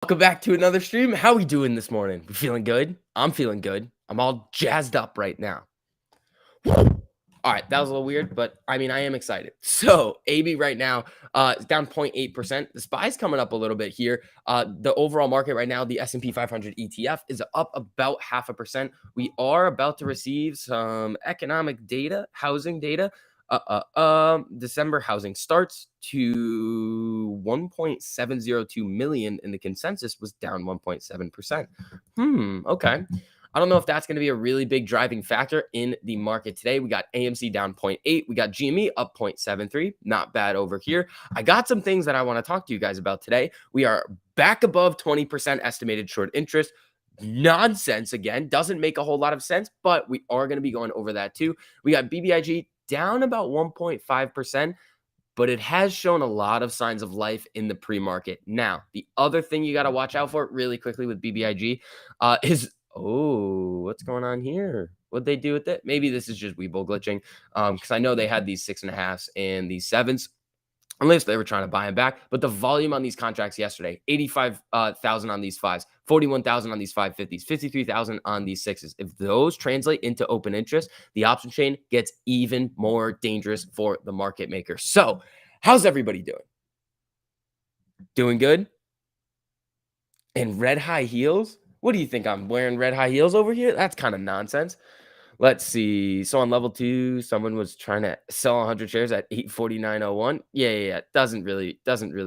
Welcome back to another stream. How we doing this morning? We feeling good? I'm feeling good. I'm all jazzed up right now. Woo! All right, that was a little weird, but I mean, I am excited. So, AB right now is down 0.8%. The SPY's coming up a little bit here. The overall market right now, the S&P 500 ETF is up about 0.5%. We are about to receive some economic data, housing data. December housing starts to 1.702 million, and the consensus was down 1.7%. Okay. I don't know if that's going to be a really big driving factor in the market today. We got AMC down 0.8. We got GME up 0.73. Not bad over here. I got some things that I want to talk to you guys about today. We are back above 20% estimated short interest. Nonsense again. Doesn't make a whole lot of sense, but we are going to be going over that too. We got BBIG down about 1.5%. But it has shown a lot of signs of life in the pre-market. Now, the other thing you got to watch out for really quickly with BBIG is, what's going on here? What'd they do with it? Maybe this is just Webull glitching, because I know they had these 6.5s and these 7s. Unless they were trying to buy him back. But the volume on these contracts yesterday, 85,000 on these 5s, 41,000 on these 550s, 53,000 on these 6s. If those translate into open interest, the option chain gets even more dangerous for the market maker. So how's everybody doing? Doing good? And red high heels? What do you think? I'm wearing red high heels over here? That's kind of nonsense. Let's see. So on level 2, someone was trying to sell 100 shares at 849.01. Yeah. Doesn't really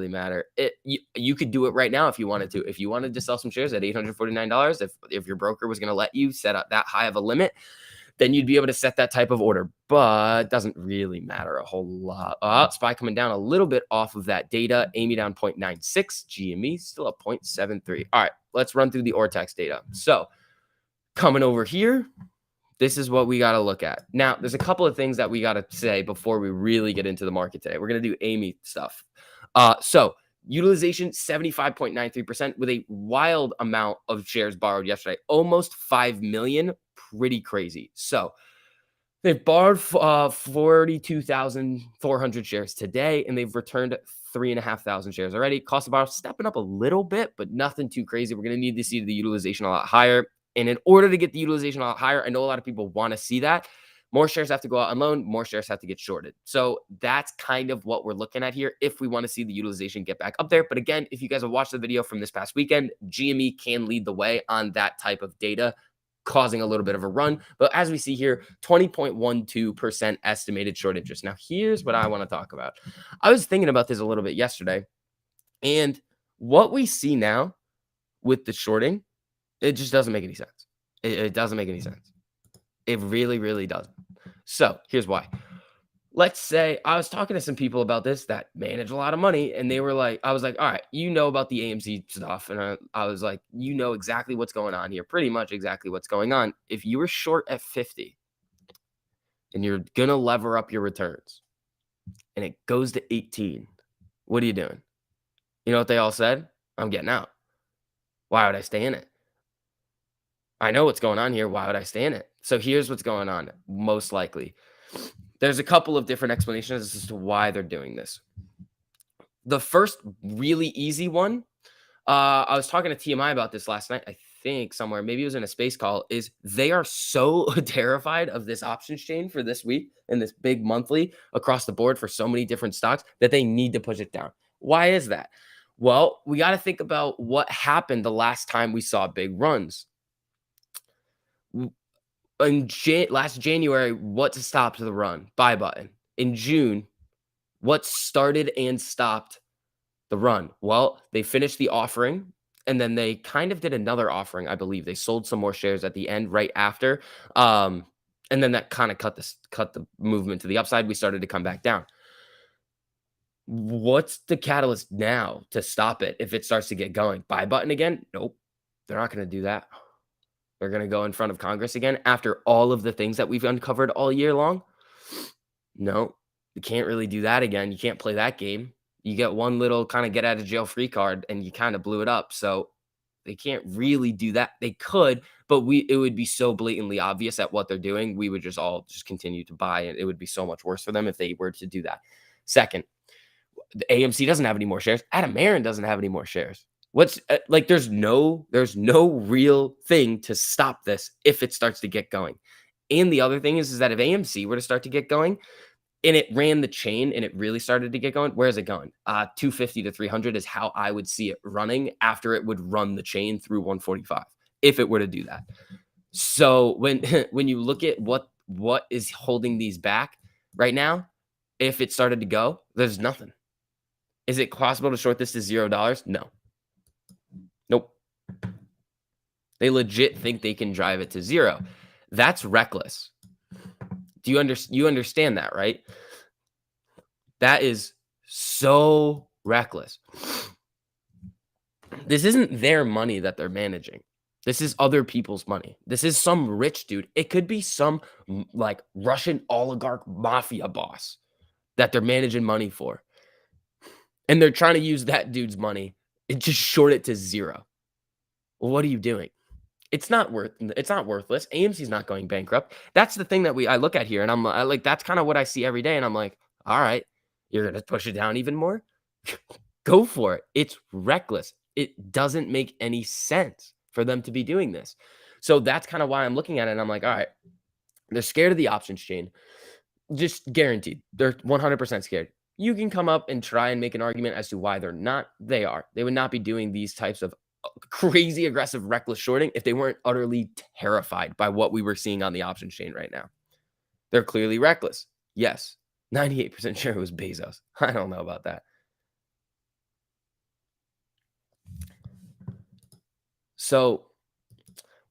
matter. You could do it right now if you wanted to. If you wanted to sell some shares at $849, if your broker was going to let you set up that high of a limit, then you'd be able to set that type of order. But it doesn't really matter a whole lot. SPY coming down a little bit off of that data. AMI down 0.96. GME still up 0.73. All right, let's run through the Ortex data. So coming over here, this is what we got to look at. Now, there's a couple of things that we got to say before we really get into the market today. We're going to do AMI stuff. So utilization 75.93% with a wild amount of shares borrowed yesterday, almost 5 million. Pretty crazy. So they've borrowed 42,400 shares today, and they've returned 3,500 shares already. Cost of borrow stepping up a little bit, but nothing too crazy. We're going to need to see the utilization a lot higher. And in order to get the utilization a lot higher, I know a lot of people want to see that. More shares have to go out on loan, more shares have to get shorted. So that's kind of what we're looking at here if we want to see the utilization get back up there. But again, if you guys have watched the video from this past weekend, GME can lead the way on that type of data, causing a little bit of a run. But as we see here, 20.12% estimated short interest. Now, here's what I want to talk about. I was thinking about this a little bit yesterday, and what we see now with the shorting, it just doesn't make any sense. It doesn't make any sense. It really, really doesn't. So here's why. Let's say I was talking to some people about this that manage a lot of money, and they were like, I was like, all right, you know about the AMC stuff. And I was like, you know exactly what's going on here, pretty much exactly what's going on. If you were short at 50 and you're going to lever up your returns and it goes to 18, what are you doing? You know what they all said? I'm getting out. Why would I stay in it? I know what's going on here. Why would I stay in it? So here's what's going on, most likely. There's a couple of different explanations as to why they're doing this. The first really easy one, I was talking to TMI about this last night, I think somewhere, maybe it was in a space call, is they are so terrified of this options chain for this week and this big monthly across the board for so many different stocks that they need to push it down. Why is that? Well, we got to think about what happened the last time we saw big runs. In last January, what stopped the run? Buy button. In June, what started and stopped the run? Well, they finished the offering, and then they kind of did another offering, I believe. They sold some more shares at the end right after. And then that kind of cut the movement to the upside. We started to come back down. What's the catalyst now to stop it if it starts to get going? Buy button again? Nope. They're not going to do that. They're going to go in front of Congress again after all of the things that we've uncovered all year long? No, you can't really do that again. You can't play that game. You get one little kind of get out of jail free card and you kind of blew it up. So they can't really do that. They could, but it would be so blatantly obvious at what they're doing. We would just all continue to buy, and it would be so much worse for them if they were to do that. Second, the AMC doesn't have any more shares. Adam Aaron doesn't have any more shares. What's like there's no real thing to stop this if it starts to get going. And the other thing is that if AMC were to start to get going and it ran the chain and it really started to get going, where's it going? 250 to 300 is how I would see it running after it would run the chain through 145 if it were to do that. So when when you look at what is holding these back right now, if it started to go, there's nothing. Is it possible to short this to $0? No. Nope. They legit think they can drive it to zero. That's reckless. You understand that, right? That is so reckless. This isn't their money that they're managing. This is other people's money. This is some rich dude. It could be some like Russian oligarch mafia boss that they're managing money for. And they're trying to use that dude's money and just short it to zero. Well, what are you doing? It's not worthless. AMC's not going bankrupt. That's the thing that I look at here and I like that's kind of what I see every day and I'm like, "All right, you're going to push it down even more? Go for it." It's reckless. It doesn't make any sense for them to be doing this. So that's kind of why I'm looking at it and I'm like, "All right, they're scared of the options chain. Just guaranteed. They're 100% scared." You can come up and try and make an argument as to why they're not. They are. They would not be doing these types of crazy aggressive, reckless shorting if they weren't utterly terrified by what we were seeing on the options chain right now. They're clearly reckless. Yes. 98% sure it was Bezos. I don't know about that. So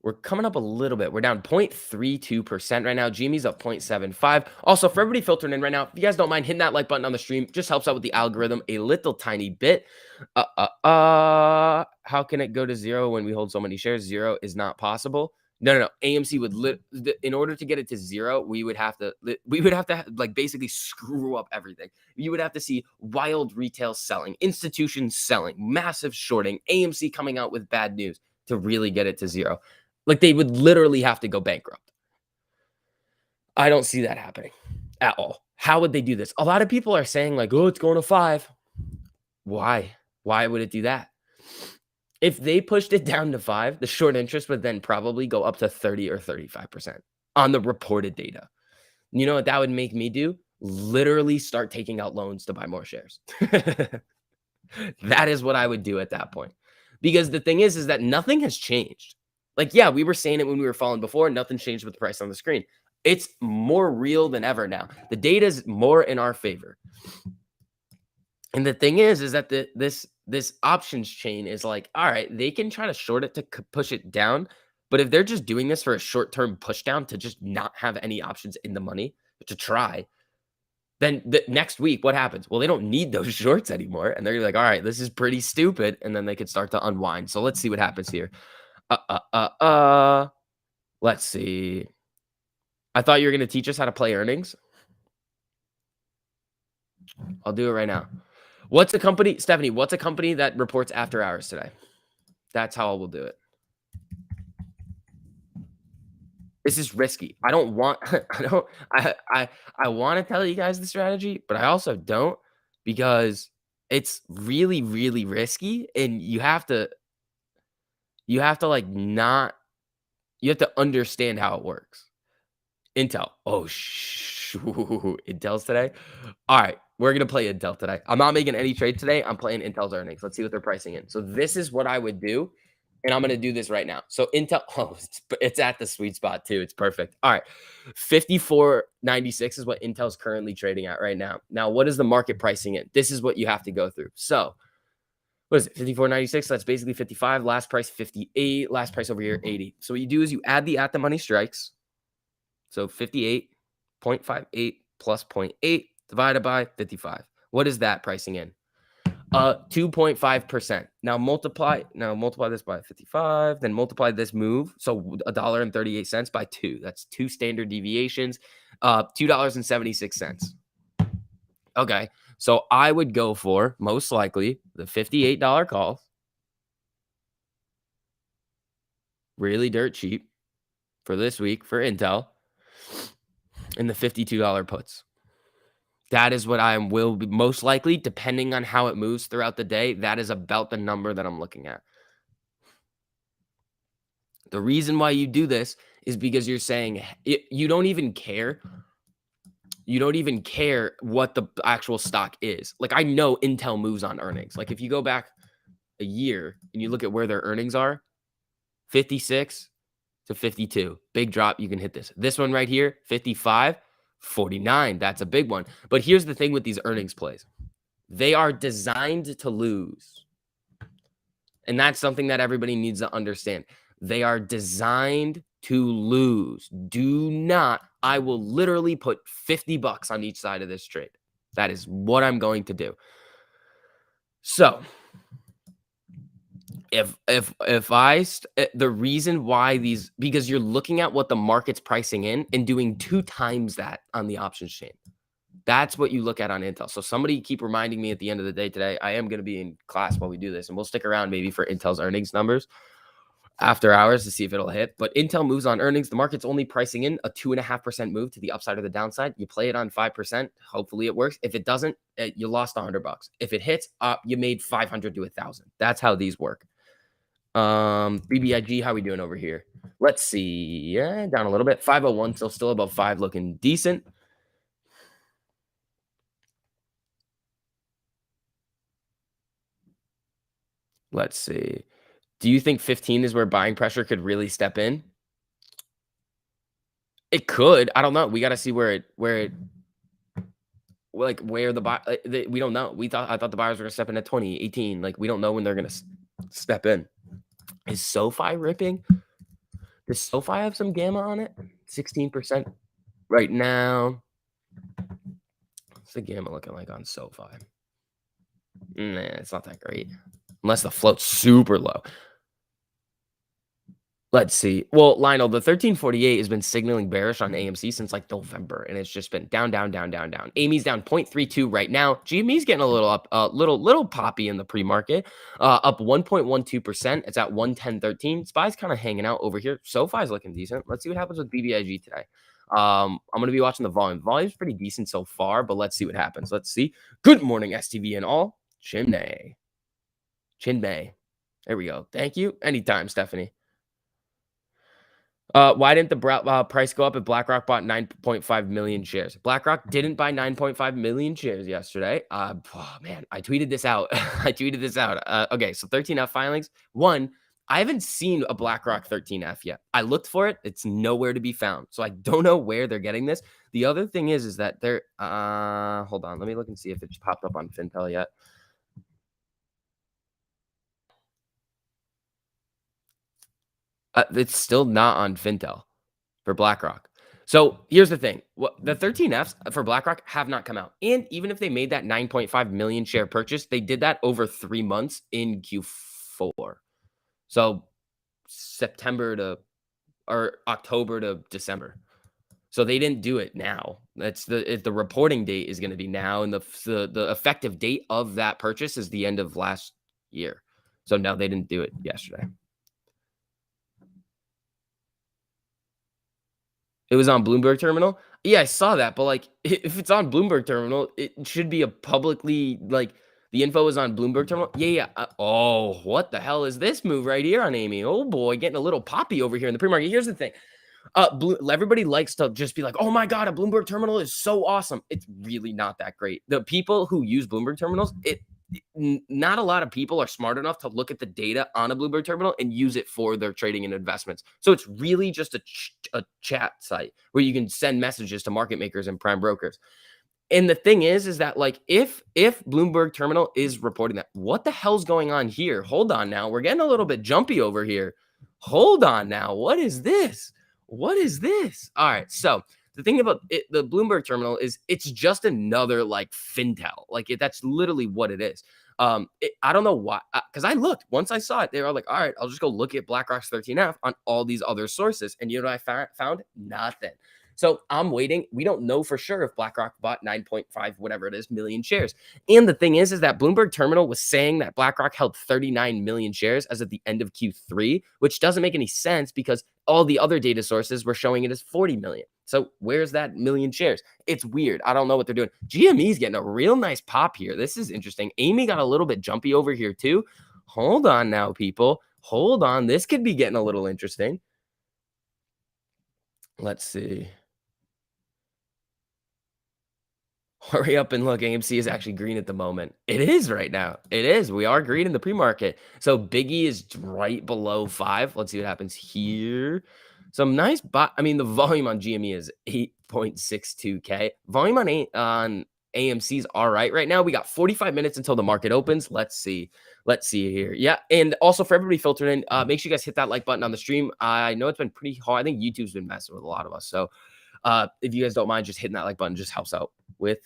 we're coming up a little bit. We're down 0.32% right now. GME's up 0.75. Also, for everybody filtering in right now, if you guys don't mind hitting that like button on the stream, just helps out with the algorithm a little tiny bit. How can it go to zero when we hold so many shares? Zero is not possible. No. AMC would in order to get it to zero, we would have to like basically screw up everything. You would have to see wild retail selling, institutions selling, massive shorting, AMC coming out with bad news to really get it to zero. Like they would literally have to go bankrupt. I don't see that happening at all. How would they do this? A lot of people are saying like, "Oh, it's going to 5." Why? Why would it do that? If they pushed it down to 5, the short interest would then probably go up to 30 or 35% on the reported data. You know what that would make me do? Literally start taking out loans to buy more shares. That is what I would do at that point. Because the thing is that nothing has changed. Like, yeah, we were saying it when we were falling before, nothing changed with the price on the screen. It's more real than ever now. The data is more in our favor. And the thing is that this options chain is like, all right, they can try to short it to push it down, but if they're just doing this for a short-term push down to just not have any options in the money to try, then the next week, what happens? Well, they don't need those shorts anymore. And they're like, all right, this is pretty stupid. And then they could start to unwind. So let's see what happens here. Let's see. I thought you were going to teach us how to play earnings. I'll do it right now. What's a company, Stephanie, what's a company that reports after hours today? That's how I will do it. This is risky. I don't want, I want to tell you guys the strategy, but I also don't because it's really, really risky. And you have to like not, you have to understand how it works. Intel. Oh, Intel's today. All right. We're going to play Intel today. I'm not making any trade today. I'm playing Intel's earnings. Let's see what they're pricing in. So this is what I would do. And I'm going to do this right now. So Intel, it's at the sweet spot too. It's perfect. All right. 54.96 is what Intel's currently trading at right now. Now, what is the market pricing in? This is what you have to go through. So what is it? 54.96. That's basically 55. Last price 58. Last price over here 80. So what you do is you add the at the money strikes. So 58.58 plus 0.8 divided by 55. What is that pricing in? 2.5%. Now multiply this by 55, then multiply this move. So $1.38 by 2. That's 2 standard deviations. $2.76. Okay. So I would go for most likely the $58 calls. Really dirt cheap for this week for Intel. And the $52 puts. That is what I will be most likely, depending on how it moves throughout the day. That is about the number that I'm looking at. The reason why you do this is because you're saying you don't even care. You don't even care what the actual stock is. Like, I know Intel moves on earnings. Like, if you go back a year and you look at where their earnings are, 56 to 52. Big drop. You can hit this. This one right here, 55, 49. That's a big one. But here's the thing with these earnings plays. They are designed to lose. And that's something that everybody needs to understand. They are designed to lose. Do not, I will literally put 50 bucks on each side of this trade. That is what I'm going to do. So, the reason why because you're looking at what the market's pricing in and doing 2 times that on the options chain. That's what you look at on Intel. So somebody keep reminding me at the end of the day today. I am going to be in class while we do this, and we'll stick around maybe for Intel's earnings numbers after hours to see if it'll hit. But Intel moves on earnings. The market's only pricing in a 2.5% move to the upside or the downside. You play it on 5%. Hopefully it works. If it doesn't, you lost $100. If it hits, you made 500 to 1,000. That's how these work. BBIG, how we doing over here? Let's see. Yeah, down a little bit. 501, so still above 5, looking decent. Let's see. Do you think 15 is where buying pressure could really step in? It could. I don't know. We got to see where the buy. We don't know. I thought the buyers were gonna step in at 20, 18. Like, we don't know when they're gonna step in. Is SoFi ripping? Does SoFi have some gamma on it? 16% right now. What's the gamma looking like on SoFi? Nah, it's not that great. Unless the float's super low. Let's see. Well, Lionel, the 1348 has been signaling bearish on AMC since like November, and it's just been down, down, down, down, down. Amy's down 0.32 right now. GME's getting a little up, little poppy in the pre-market, up 1.12%. It's at 110.13. SPY's kind of hanging out over here. SoFi's looking decent. Let's see what happens with BBIG today. I'm going to be watching the volume. Volume's pretty decent so far, but let's see what happens. Let's see. Good morning, STV and all. Chinmay. There we go. Thank you. Anytime, Stephanie. Why didn't the price go up if BlackRock bought 9.5 million shares? BlackRock didn't buy 9.5 million shares yesterday. Oh, man, I tweeted this out. Okay, so 13F filings. One, I haven't seen a BlackRock 13F yet. I looked for it. It's nowhere to be found. So I don't know where they're getting this. The other thing is that they're hold on. Let me look and see if it's popped up on Fintel yet. It's still not on Fintel for BlackRock. So here's the thing. The 13Fs for BlackRock have not come out. And even if they made that 9.5 million share purchase, they did that over 3 months in Q4. So October to December. So they didn't do it now. The reporting date is going to be now, and the effective date of that purchase is the end of last year. So no, they didn't do it yesterday. It was on Bloomberg Terminal? Yeah, I saw that, but, like, if it's on Bloomberg Terminal, it should be a publicly, like, the info is on Bloomberg Terminal? Yeah. Oh, what the hell is this move right here on Amy? Oh, boy, getting a little poppy over here in the pre-market. Here's the thing. Everybody likes to just be like, "Oh my god, a Bloomberg Terminal is so awesome." It's really not that great. The people who use Bloomberg Terminals, not a lot of people are smart enough to look at the data on a Bloomberg Terminal and use it for their trading and investments. So it's really just a chat site where you can send messages to market makers and prime brokers. And the thing is that, like, if Bloomberg Terminal is reporting that, what the hell's going on here? Hold on now. We're getting a little bit jumpy over here. Hold on now. What is this? What is this? All right. So the thing about the Bloomberg Terminal is it's just another, like, Fintel. Like, that's literally what it is. I don't know why, because I looked. Once I saw it, they were like, all right, I'll just go look at BlackRock's 13F on all these other sources. And you know what I found? Nothing. So I'm waiting. We don't know for sure if BlackRock bought 9.5, whatever it is, million shares. And the thing is that Bloomberg Terminal was saying that BlackRock held 39 million shares as of the end of Q3, which doesn't make any sense because all the other data sources were showing it as 40 million. So where's that million shares? It's weird. I don't know what they're doing. GME's getting a real nice pop here. This is interesting. Amy got a little bit jumpy over here too. Hold on now, people. Hold on. This could be getting a little interesting. Let's see. Hurry up and look. AMC is actually green at the moment. It is right now. It is. We are green in the pre-market. So Biggie is right below 5. Let's see what happens here. Some nice I mean, the volume on GME is 8.62K. Volume on AMC is all right now. We got 45 minutes until the market opens. Let's see. Let's see here. Yeah. And also for everybody filtering in, make sure you guys hit that like button on the stream. I know it's been pretty hard. I think YouTube's been messing with a lot of us. So if you guys don't mind just hitting that like button, just helps out with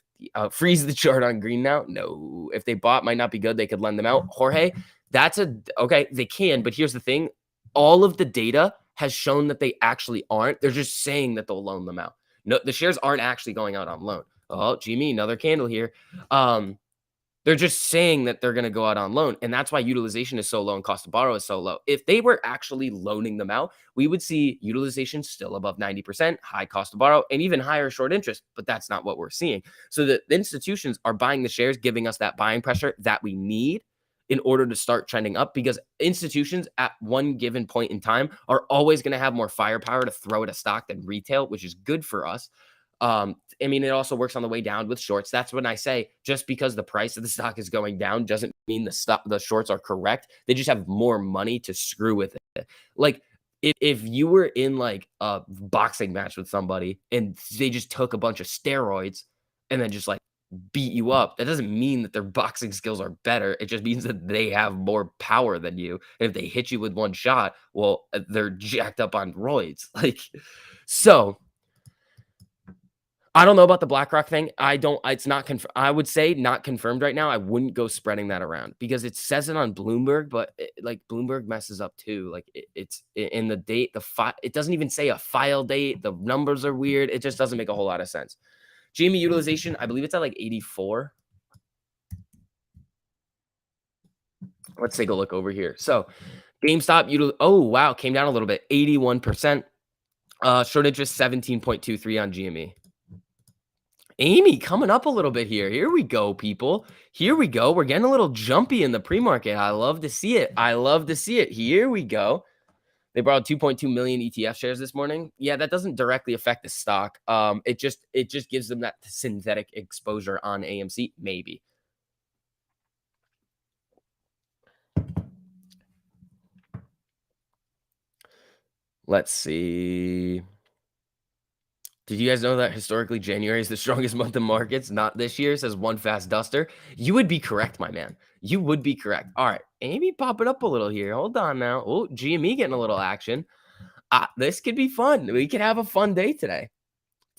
freeze the chart on green now. No, if they bought, might not be good. They could lend them out. Jorge, that's okay. They can, but here's the thing: all of the data has shown that they actually aren't. They're just saying that they'll loan them out. No, the shares aren't actually going out on loan. Oh, Jimmy, another candle here. They're just saying that they're going to go out on loan. And that's why utilization is so low and cost to borrow is so low. If they were actually loaning them out, we would see utilization still above 90%, high cost to borrow, and even higher short interest. But that's not what we're seeing. So the institutions are buying the shares, giving us that buying pressure that we need in order to start trending up, because institutions at one given point in time are always going to have more firepower to throw at a stock than retail, which is good for us. I mean, it also works on the way down with shorts. That's when I say just because the price of the stock is going down doesn't mean the shorts are correct. They just have more money to screw with it. Like if you were in like a boxing match with somebody and they just took a bunch of steroids and then just like beat you up, that doesn't mean that their boxing skills are better. It just means that they have more power than you. And if they hit you with one shot, well, they're jacked up on roids. Like, so I don't know about the BlackRock thing. It's not confirmed. I would say not confirmed right now. I wouldn't go spreading that around because it says it on Bloomberg, but like Bloomberg messes up too. Like it's in the date, it doesn't even say a file date. The numbers are weird. It just doesn't make a whole lot of sense. GME utilization, I believe it's at like 84. Let's take a look over here. So GameStop oh wow, came down a little bit, 81%. Short interest 17.23 on GME. Amy coming up a little bit here. Here we go, people. Here we go. We're getting a little jumpy in the pre-market. I love to see it. I love to see it. Here we go. They brought 2.2 million ETF shares this morning. Yeah, that doesn't directly affect the stock. It just gives them that synthetic exposure on AMC, maybe. Let's see. Did you guys know that historically January is the strongest month in markets? Not this year, says One Fast Duster. You would be correct, my man. You would be correct. All right, Amy, pop it up a little here. Hold on now. Oh, GME getting a little action. This could be fun. We could have a fun day today.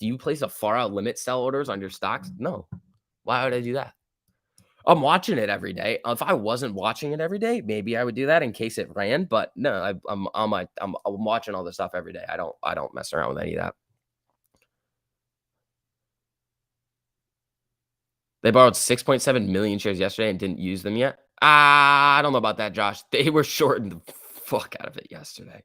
Do you place a far out limit sell orders on your stocks? No. Why would I do that? I'm watching it every day. If I wasn't watching it every day, maybe I would do that in case it ran. But no, I'm watching all this stuff every day. I don't mess around with any of that. They borrowed 6.7 million shares yesterday and didn't use them yet. I don't know about that, Josh. They were shorting the fuck out of it yesterday.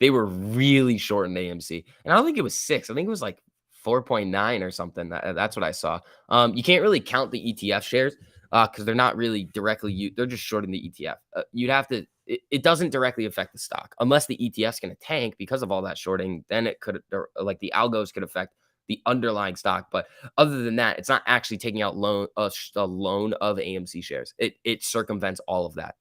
They were really shorting AMC. And I don't think it was 6. I think it was like 4.9 or something. That's what I saw. You can't really count the ETF shares because they're not really directly, they're just shorting the ETF. You'd have to, it doesn't directly affect the stock unless the ETF's going to tank because of all that shorting. Then it could, like the algos could affect the underlying stock. But other than that, it's not actually taking out a loan of AMC shares. It circumvents all of that.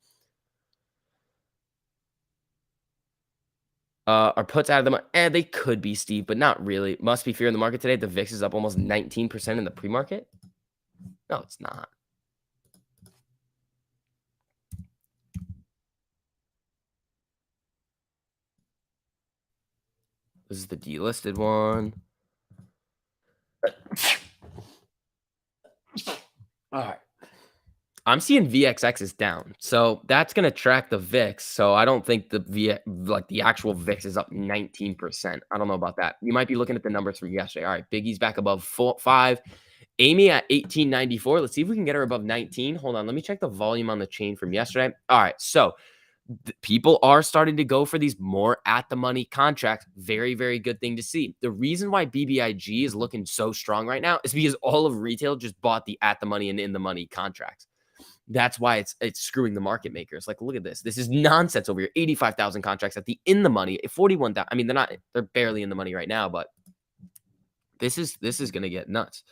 Are puts out of the money? They could be, Steve, but not really. Must be fear in the market today. The VIX is up almost 19% in the pre-market. No, it's not. This is the delisted one. All right. I'm seeing VXX is down, so that's gonna track the VIX. So I don't think like the actual VIX is up 19%. I don't know about that. You might be looking at the numbers from yesterday. All right, Biggie's back above 5. Amy at 1894. Let's see if we can get her above 19. Hold on, let me check the volume on the chain from yesterday. All right, so people are starting to go for these more at the money contracts. Very, very good thing to see. The reason why BBIG is looking so strong right now is because all of retail just bought the at the money and in the money contracts. That's why it's screwing the market makers. Like, look at this. This is nonsense over here. 85,000 contracts at the in the money. 41,000. I mean, they're barely in the money right now, but this is gonna get nuts.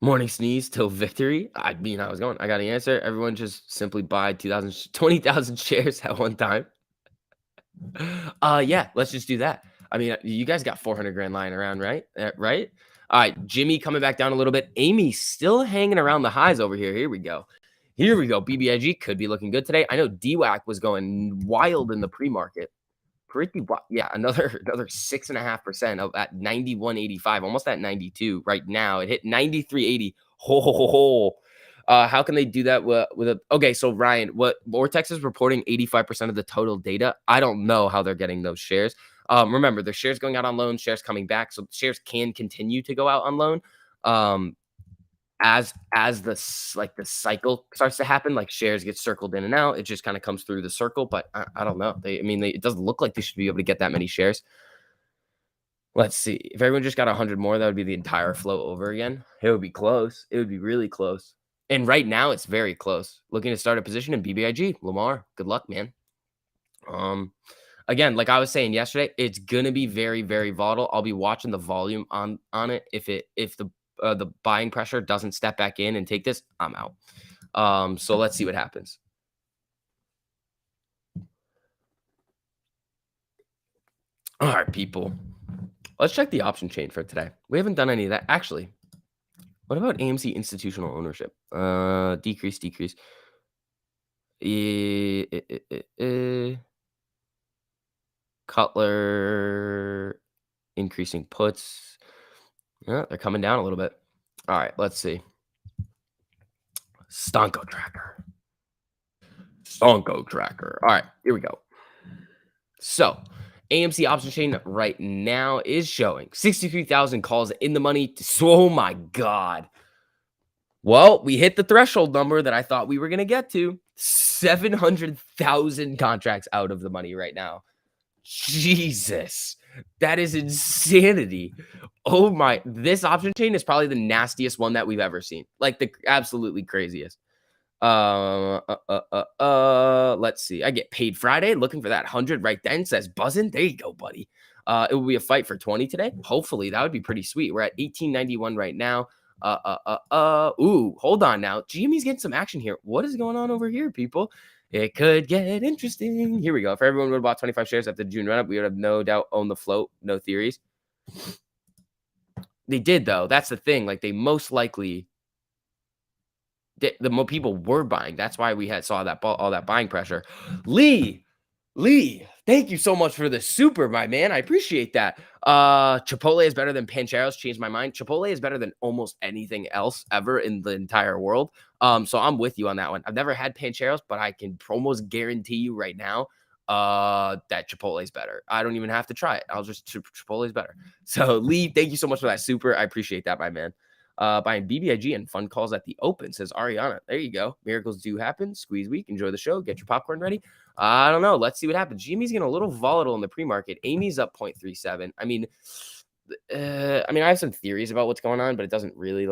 Morning sneeze till victory. I mean, I got an answer. Everyone just simply buy 20,000 shares at one time. Yeah, let's just do that. I mean, you guys got 400 grand lying around, right? Right? All right, Jimmy coming back down a little bit. Amy still hanging around the highs over here. Here we go. Here we go. BBIG could be looking good today. I know DWAC was going wild in the pre-market. Pretty yeah, another 6.5% of at 91.85, almost at 92 right now. It hit 93.80. Ho, ho, ho, ho. How can they do that with a okay? So Ryan, what Ortex is reporting 85% of the total data. I don't know how they're getting those shares. Remember, there's shares going out on loan, shares coming back, so shares can continue to go out on loan. Um, as the cycle starts to happen, like shares get circled in and out, it just kind of comes through the circle. But I don't know. It doesn't look like they should be able to get that many shares. Let's see. If everyone just got 100 more, that would be the entire flow over again. It would be close. It would be really close. And right now, it's very close. Looking to start a position in BBIG. Lamar, good luck, man. Um, Again, like I was saying yesterday, it's gonna be very, very volatile. I'll be watching the volume on it. If the buying pressure doesn't step back in and take this, I'm out. So let's see what happens. All right, people. Let's check the option chain for today. We haven't done any of that. Actually, what about AMC institutional ownership? Decrease, decrease. Cutler increasing puts. Yeah, they're coming down a little bit. All right, let's see. Stonko tracker. Stonko tracker. All right, here we go. So, AMC option chain right now is showing 63,000 calls in the money. Oh my God. Well, we hit the threshold number that I thought we were going to get to. 700,000 contracts out of the money right now. Jesus. That is insanity. Oh my. This option chain is probably the nastiest one that we've ever seen. Like the absolutely craziest. Let's see. I get paid Friday. Looking for that 100 right then. Says buzzing. There you go, buddy. It will be a fight for 20 today. Hopefully, that would be pretty sweet. We're at 1891 right now. Ooh, hold on now. GME's getting some action here. What is going on over here, people? It could get interesting. Here we go. If everyone would have bought 25 shares after the June run up, we would have no doubt owned the float. No theories. They did though. That's the thing. Like they most likely. The more people were buying. That's why we saw that all that buying pressure. Lee, thank you so much for the super, my man. I appreciate that. Chipotle is better than Pancheros. Changed my mind. Chipotle is better than almost anything else ever in the entire world. So I'm with you on that one. I've never had Pancheros, but I can almost guarantee you right now that Chipotle is better. I don't even have to try it. I'll just Chipotle is better. So Lee, thank you so much for that super. I appreciate that, my man. Buying BBIG and fun calls at the open, says Ariana. There you go. Miracles do happen. Squeeze week. Enjoy the show. Get your popcorn ready. I don't know. Let's see what happens. Jimmy's getting a little volatile in the pre-market. Amy's up 0.37. I mean, I have some theories about what's going on, but it doesn't really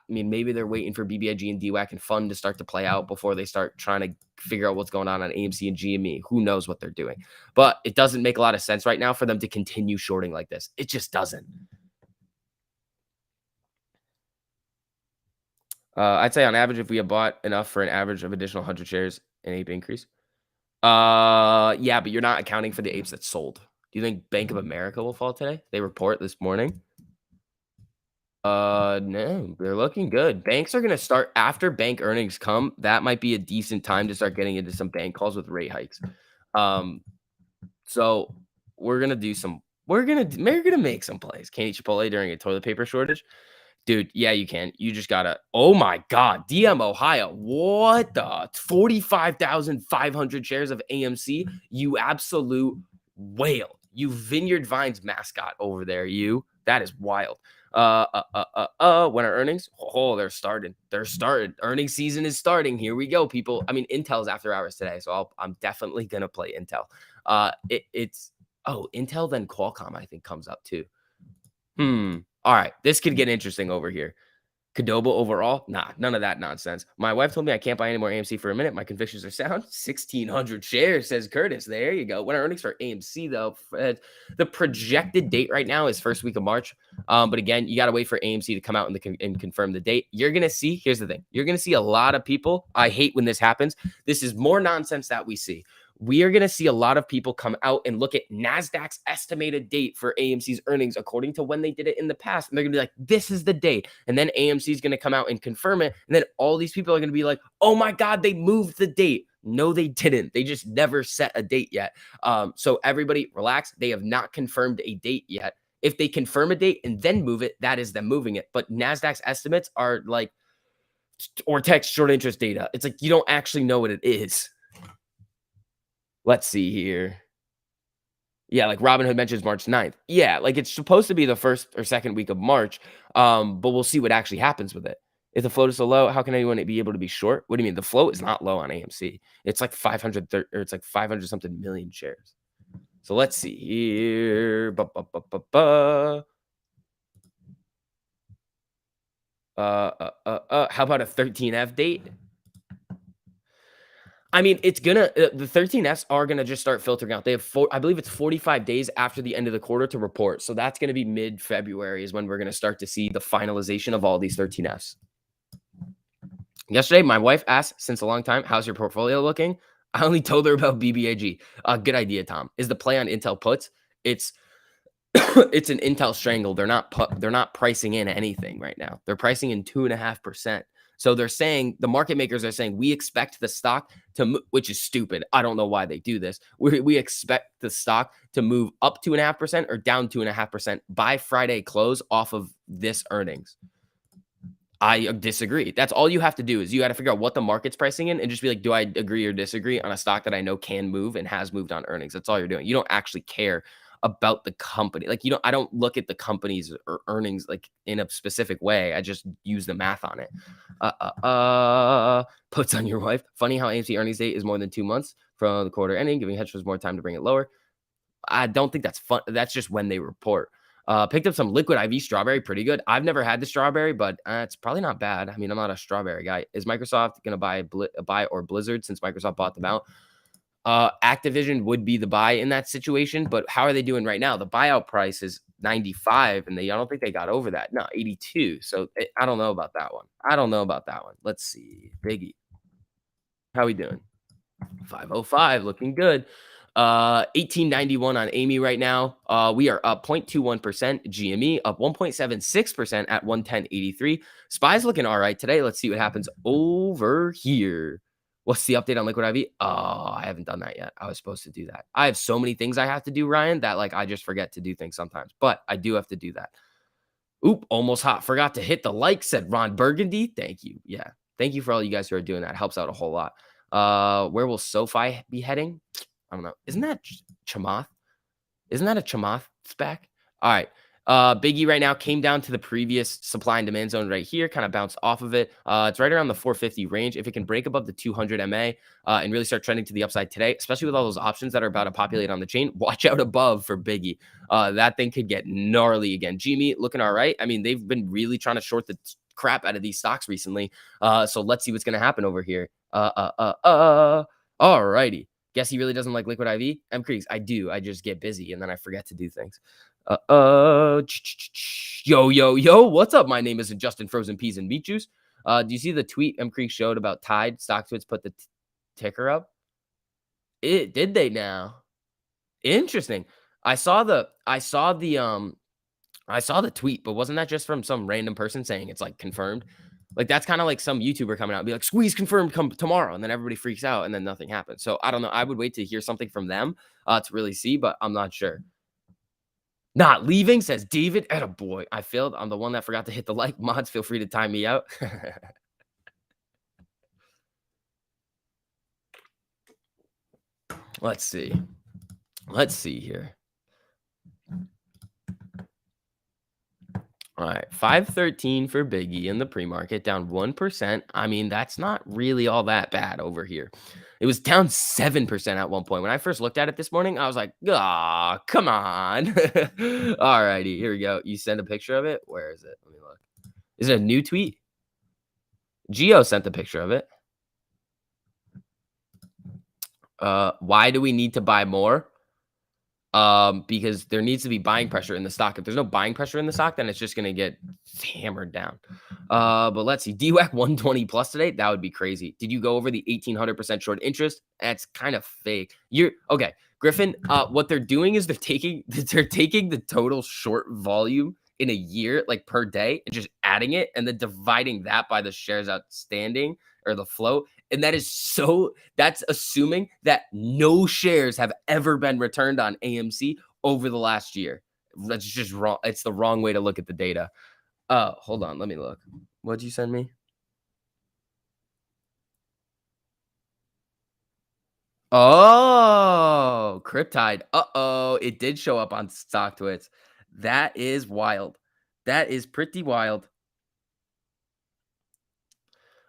maybe they're waiting for BBIG and DWAC and fun to start to play out before they start trying to figure out what's going on AMC and GME. Who knows what they're doing? But it doesn't make a lot of sense right now for them to continue shorting like this. It just doesn't. I'd say on average, if we have bought enough for an average of additional 100 shares, an ape increase. Yeah, but you're not accounting for the apes that sold. Do you think Bank of America will fall today? They report this morning. No, they're looking good. Banks are going to start after bank earnings come. That might be a decent time to start getting into some bank calls with rate hikes. So we're going to do some we're gonna make some plays. Can't eat Chipotle during a toilet paper shortage. Dude, yeah, you can. You just gotta oh my god, DM Ohio. What the 45,500 shares of AMC? You absolute whale. You Vineyard Vines mascot over there, you. That is wild. When are earnings? Oh, they're starting. They're started. Earnings season is starting. Here we go, people. I mean, Intel's after hours today, so I'm definitely gonna play Intel. It's Intel then Qualcomm, I think, comes up too. All right, this could get interesting over here. Cadoba overall? Nah, none of that nonsense. My wife told me I can't buy any more AMC for a minute. My convictions are sound. 1,600 shares, says Curtis. There you go. When are earnings for AMC, though? The projected date right now is first week of March. But again, you got to wait for AMC to come out and confirm the date. You're going to see, here's the thing. You're going to see a lot of people. I hate when this happens. This is more nonsense that we see. We are going to see a lot of people come out and look at NASDAQ's estimated date for AMC's earnings according to when they did it in the past. And they're going to be like, this is the date. And then AMC is going to come out and confirm it. And then all these people are going to be like, oh my God, they moved the date. No, they didn't. They just never set a date yet. So everybody relax. They have not confirmed a date yet. If they confirm a date and then move it, that is them moving it. But NASDAQ's estimates are like Ortex short interest data. It's like you don't actually know what it is. Let's see here. Yeah, like Robinhood mentions March 9th. Yeah, like it's supposed to be the first or second week of March, but we'll see what actually happens with it. If the float is so low, how can anyone be able to be short? What do you mean? The float is not low on AMC. It's like 500 or it's like 500 something million shares. So let's see here. How about a 13F date? I mean, it's gonna the 13Fs are gonna just start filtering out. They have I believe it's 45 days after the end of the quarter to report. So that's gonna be mid-February is when we're gonna start to see the finalization of all these 13Fs. Yesterday, my wife asked, since a long time, how's your portfolio looking? I only told her about BBAG. Good idea, Tom. Is the play on Intel puts? It's it's an Intel strangle. They're not pricing in anything right now. They're pricing in 2.5%. So they're saying the market makers are saying we expect the stock to, which is stupid. I don't know why they do this. We expect the stock to move up 2.5% or down 2.5% by Friday close off of this earnings. I disagree. That's all you have to do is you got to figure out what the market's pricing in and just be like, do I agree or disagree on a stock that I know can move and has moved on earnings? That's all you're doing. You don't actually care about the company. Like, I don't look at the company's earnings like in a specific way. I just use the math on it. Puts on your wife. Funny how AMC earnings date is more than 2 months from the quarter ending, giving hedge funds more time to bring it lower. I don't think that's fun. That's just when they report. Picked up some liquid IV strawberry, pretty good. I've never had the strawberry, but it's probably not bad. I mean, I'm not a strawberry guy. Is Microsoft going to buy or Blizzard since Microsoft bought them out? Activision would be the buy in that situation, but how are they doing right now? The buyout price is 95, and I don't think they got over that. No, 82. So I don't know about that one. Let's see. Biggie. How we doing? 505, looking good. 1891 on Amy right now. We are up 0.21%. GME up 1.76% at 110.83. SPY's looking all right today. Let's see what happens over here. What's the update on Liquid IV? Oh, I haven't done that yet. I was supposed to do that. I have so many things I have to do, Ryan, that like I just forget to do things sometimes, but I do have to do that. Oop, almost hot. Forgot to hit the like, said Ron Burgundy. Thank you. Yeah. Thank you for all you guys who are doing that. Helps out a whole lot. Where will SoFi be heading? I don't know. Isn't that Chamath? Isn't that a Chamath spec? All right. Biggie right now came down to the previous supply and demand zone right here, kind of bounced off of it. It's right around the 450 range. If it can break above the 200 MA and really start trending to the upside today, especially with all those options that are about to populate on the chain, watch out above for Biggie. That thing could get gnarly again. GME looking all right. I mean, they've been really trying to short the crap out of these stocks recently. So let's see what's going to happen over here. All righty. Guess he really doesn't like Liquid IV? M. Creeks, I do. I just get busy and then I forget to do things. Yo, what's up? My name isn't Justin Frozen Peas and Meat Juice. Do you see the tweet M. Creek showed about Tide? StockTwits put the ticker up. Did they now? Interesting. I saw the tweet, but wasn't that just from some random person saying it's like confirmed? Like that's kind of like some YouTuber coming out and be like, squeeze confirmed come tomorrow. And then everybody freaks out and then nothing happens. So I don't know. I would wait to hear something from them to really see, but I'm not sure. Not leaving, says David. Boy, I failed. I'm the one that forgot to hit the like. Mods, feel free to time me out. Let's see. Let's see here. All right, 513 for Biggie in the pre-market, down 1%. I mean, that's not really all that bad over here. It was down 7% at one point. When I first looked at it this morning, I was like, "Ah, come on." All righty, here we go. You send a picture of it? Where is it? Let me look. Is it a new tweet? Geo sent a picture of it. Why do we need to buy more? Because there needs to be buying pressure in the stock. If there's no buying pressure in the stock, then it's just gonna get hammered down. But let's see. DWAC 120 plus today. That would be crazy. Did you go over the 1800% short interest? That's kind of fake. You're okay, Griffin. What they're doing is they're taking the total short volume in a year, like per day, and just adding it and then dividing that by the shares outstanding or the float. And that's assuming that no shares have ever been returned on AMC over the last year. That's just wrong. It's the wrong way to look at the data. Hold on, let me look. What'd you send me? Oh, Cryptide. Uh-oh, it did show up on StockTwits. That is wild. That is pretty wild.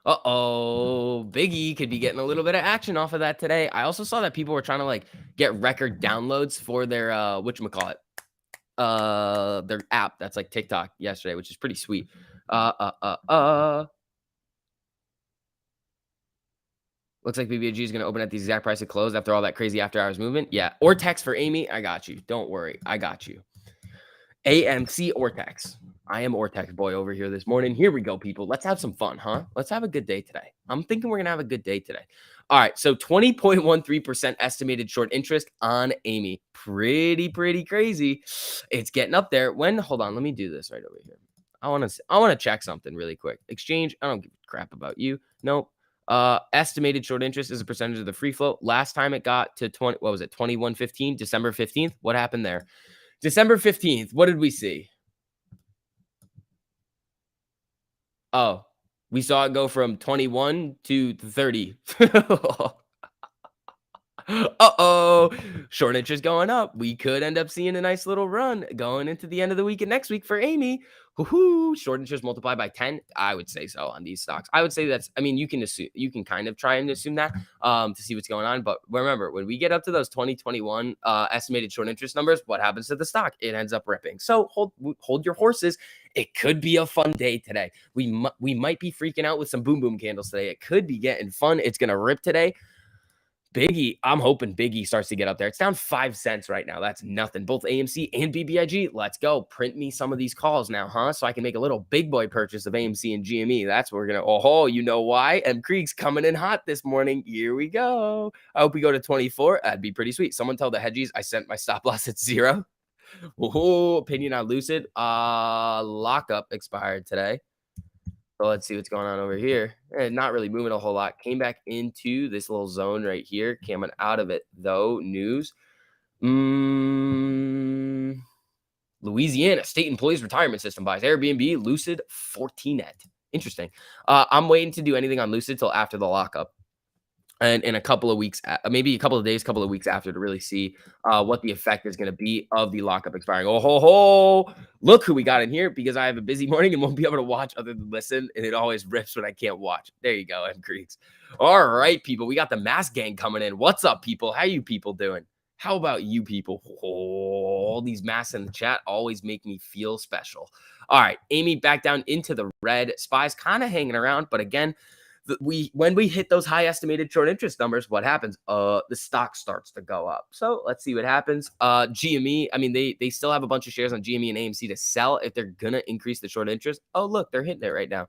Uh-oh, Biggie could be getting a little bit of action off of that today. I also saw that people were trying to like get record downloads for their whatchamacallit, their app that's like TikTok yesterday, which is pretty sweet. Looks like BBG is going to open at the exact price of close after all that crazy after hours movement. Yeah, Ortex for Amy. I got you. Don't worry. I got you. AMC Ortex. I am Ortex boy over here this morning. Here we go, people. Let's have some fun, huh? Let's have a good day today. I'm thinking we're going to have a good day today. All right. So 20.13% estimated short interest on Amy. Pretty crazy. It's getting up there. Hold on. Let me do this right over here. I want to check something really quick. Exchange. I don't give a crap about you. Nope. Estimated short interest is a percentage of the free float. Last time it got to 21.15, December 15th. What happened there? December 15th, what did we see? Oh, we saw it go from 21 to 30. Uh-oh. Short interest going up. We could end up seeing a nice little run going into the end of the week and next week for Amy. Woohoo. Short interest multiplied by 10. I would say so on these stocks. I would say you can assume, you can kind of try and assume that to see what's going on. But remember, when we get up to those 2021 estimated short interest numbers, what happens to the stock? It ends up ripping. So hold your horses. It could be a fun day today. We might be freaking out with some boom boom candles today. It could be getting fun. It's going to rip today. Biggie, I'm hoping Biggie starts to get up there. It's down 5 cents right now. That's nothing. Both AMC and BBIG. Let's go. Print me some of these calls now, huh? So I can make a little big boy purchase of AMC and GME. That's what we're going to. Oh, you know why? M. Krieg's coming in hot this morning. Here we go. I hope we go to 24. That'd be pretty sweet. Someone tell the hedgies I sent my stop loss at 0. Oh, opinion on Lucid. Lockup expired today. So let's see what's going on over here. Not really moving a whole lot. Came back into this little zone right here. Coming out of it, though. News. Louisiana State Employees Retirement System buys Airbnb, Lucid, 14net. Interesting. I'm waiting to do anything on Lucid till after the lockup. And in a couple of weeks, maybe a couple of days, couple of weeks after, to really see what the effect is going to be of the lockup expiring. Oh, ho, ho. Look who we got in here, because I have a busy morning and won't be able to watch other than listen. And it always rips when I can't watch. There you go, M. Creeks. All right, people. We got the mask gang coming in. What's up, people? How you people doing? How about you people? Oh, all these masks in the chat always make me feel special. All right, Amy back down into the red. SPY's kind of hanging around, but again, when we hit those high estimated short interest numbers, what happens? The stock starts to go up. So let's see what happens. GME, I mean, they still have a bunch of shares on GME and AMC to sell if they're gonna increase the short interest. Oh, look, they're hitting it right now.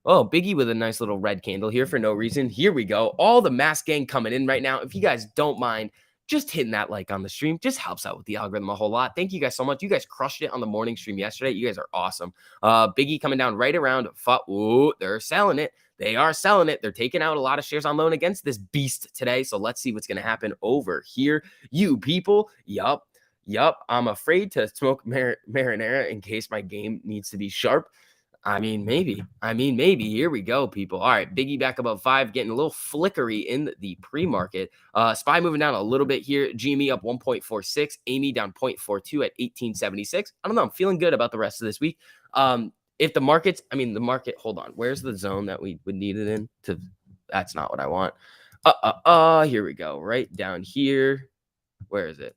Oh, Biggie with a nice little red candle here for no reason. Here we go. All the mask gang coming in right now. If you guys don't mind, just hitting that like on the stream just helps out with the algorithm a whole lot. Thank you guys so much. You guys crushed it on the morning stream yesterday. You guys are awesome. Biggie coming down right around. Ooh, they're selling it. They are selling it. They're taking out a lot of shares on loan against this beast today. So let's see what's going to happen over here. You people. Yup. Yup, I'm afraid to smoke marinara in case my game needs to be sharp. I mean, maybe. I mean, maybe. Here we go, people. All right, Biggie back above 5, getting a little flickery in the pre-market. SPY moving down a little bit here. GME up 1.46. Amy down 0.42 at 1876. I don't know. I'm feeling good about the rest of this week. If the markets, I mean, the market, hold on. Where's the zone that we would need it in? That's not what I want. Here we go. Right down here. Where is it?